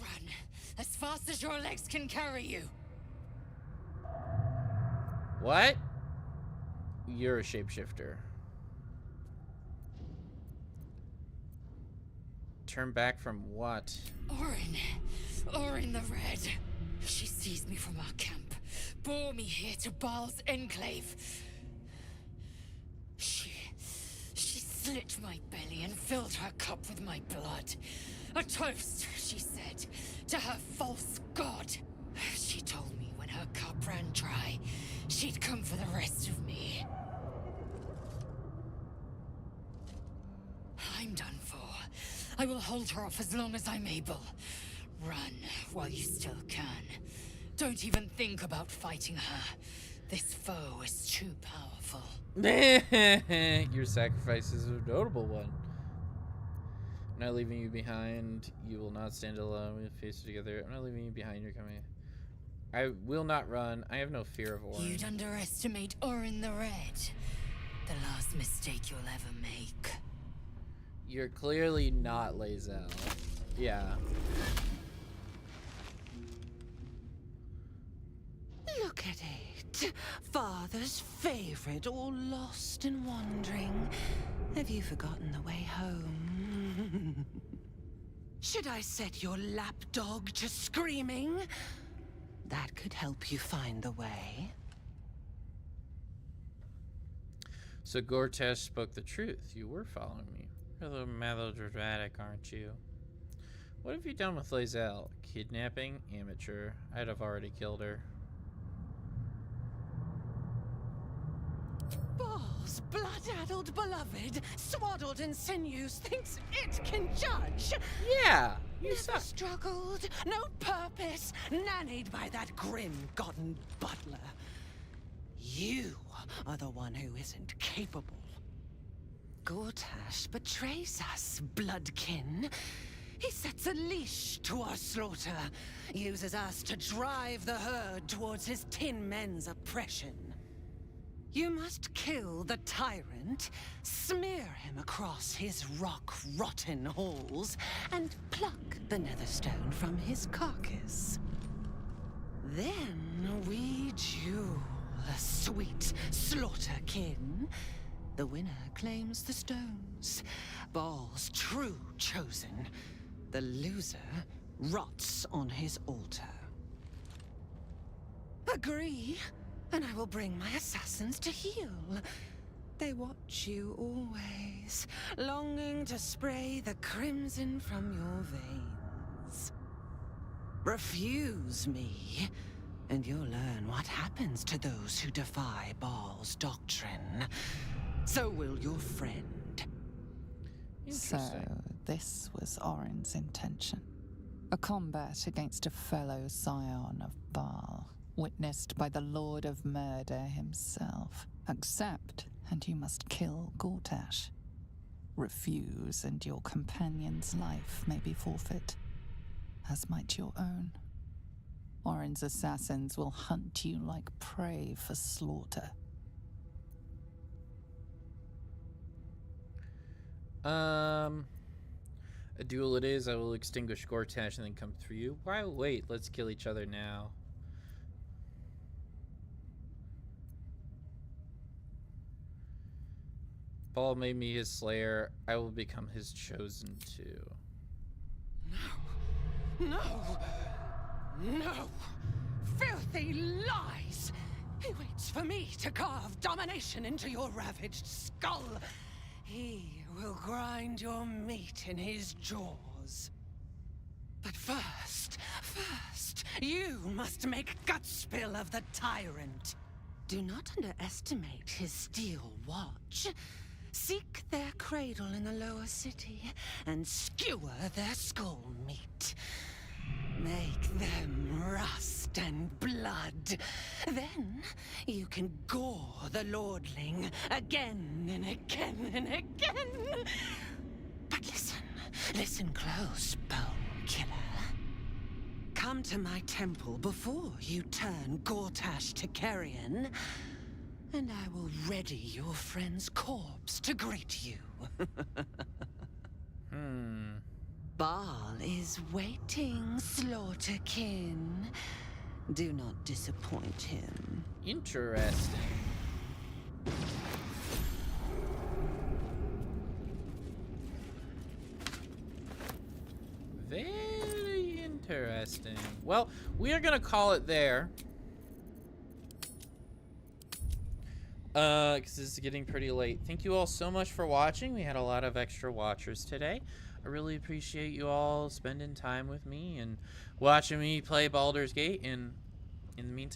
Run as fast as your legs can carry you. What? You're a shapeshifter. Turn back from what? Orin the Red. She seized me from our camp, bore me here to Baal's enclave. She slit my belly and filled her cup with my blood. A toast, she said, to her false god. She told me when her cup ran dry, she'd come for the rest of me. I'm done for. I will hold her off as long as I'm able. Run while you still can. Don't even think about fighting her. This foe is too powerful. Your sacrifice is a notable one. I'm not leaving you behind. You will not stand alone. We'll face it together. I'm not leaving you behind. You're coming. I will not run. I have no fear of Orin. You'd underestimate Orin the Red. The last mistake you'll ever make. You're clearly not Lae'zel. Yeah. Look at it. Father's favorite, all lost and wandering. Have you forgotten the way home? Should I set your lapdog to screaming? That could help you find the way. So Gortash spoke the truth. You were following me. You're a little melodramatic, aren't you? What have you done with Lae'zel? Kidnapping? Amateur. I'd have already killed her. Baal's blood-addled beloved, swaddled in sinews, thinks it can judge. Yeah, you Never struggled, no purpose, nannied by that grim-gotten butler. You are the one who isn't capable. Gortash betrays us, bloodkin. He sets a leash to our slaughter, uses us to drive the herd towards his tin men's oppression. You must kill the tyrant, smear him across his rock-rotten halls, and pluck the netherstone from his carcass. Then we duel, sweet slaughterkin. The winner claims the stones, Baal's true chosen. The loser rots on his altar. Agree, and I will bring my assassins to heal. They watch you always, longing to spray the crimson from your veins. Refuse me, and you'll learn what happens to those who defy Baal's doctrine. So will your friend. So, this was Orin's intention. A combat against a fellow scion of Baal, witnessed by the Lord of Murder himself. Accept, and you must kill Gortash. Refuse, and your companion's life may be forfeit, as might your own. Orin's assassins will hunt you like prey for slaughter. A duel it is. I will extinguish Gortash and then come through you. Why wait? Let's kill each other now. Baal made me his slayer. I will become his chosen too. No! No! Filthy lies! He waits for me to carve domination into your ravaged skull. He will grind your meat in his jaws. But first, you must make gutspill of the tyrant. Do not underestimate his steel watch. Seek their cradle in the lower city and skewer their skull meat. Make them rust and blood. Then you can gore the Lordling again and again and again. But listen close, Bone Killer. Come to my temple before you turn Gortash to Carrion, and I will ready your friend's corpse to greet you. Baal is waiting, Slaughterkin. Do not disappoint him. Interesting. Very interesting. Well, we are gonna call it there. Because this is getting pretty late. Thank you all so much for watching. We had a lot of extra watchers today. I really appreciate you all spending time with me and watching me play Baldur's Gate. And in the meantime,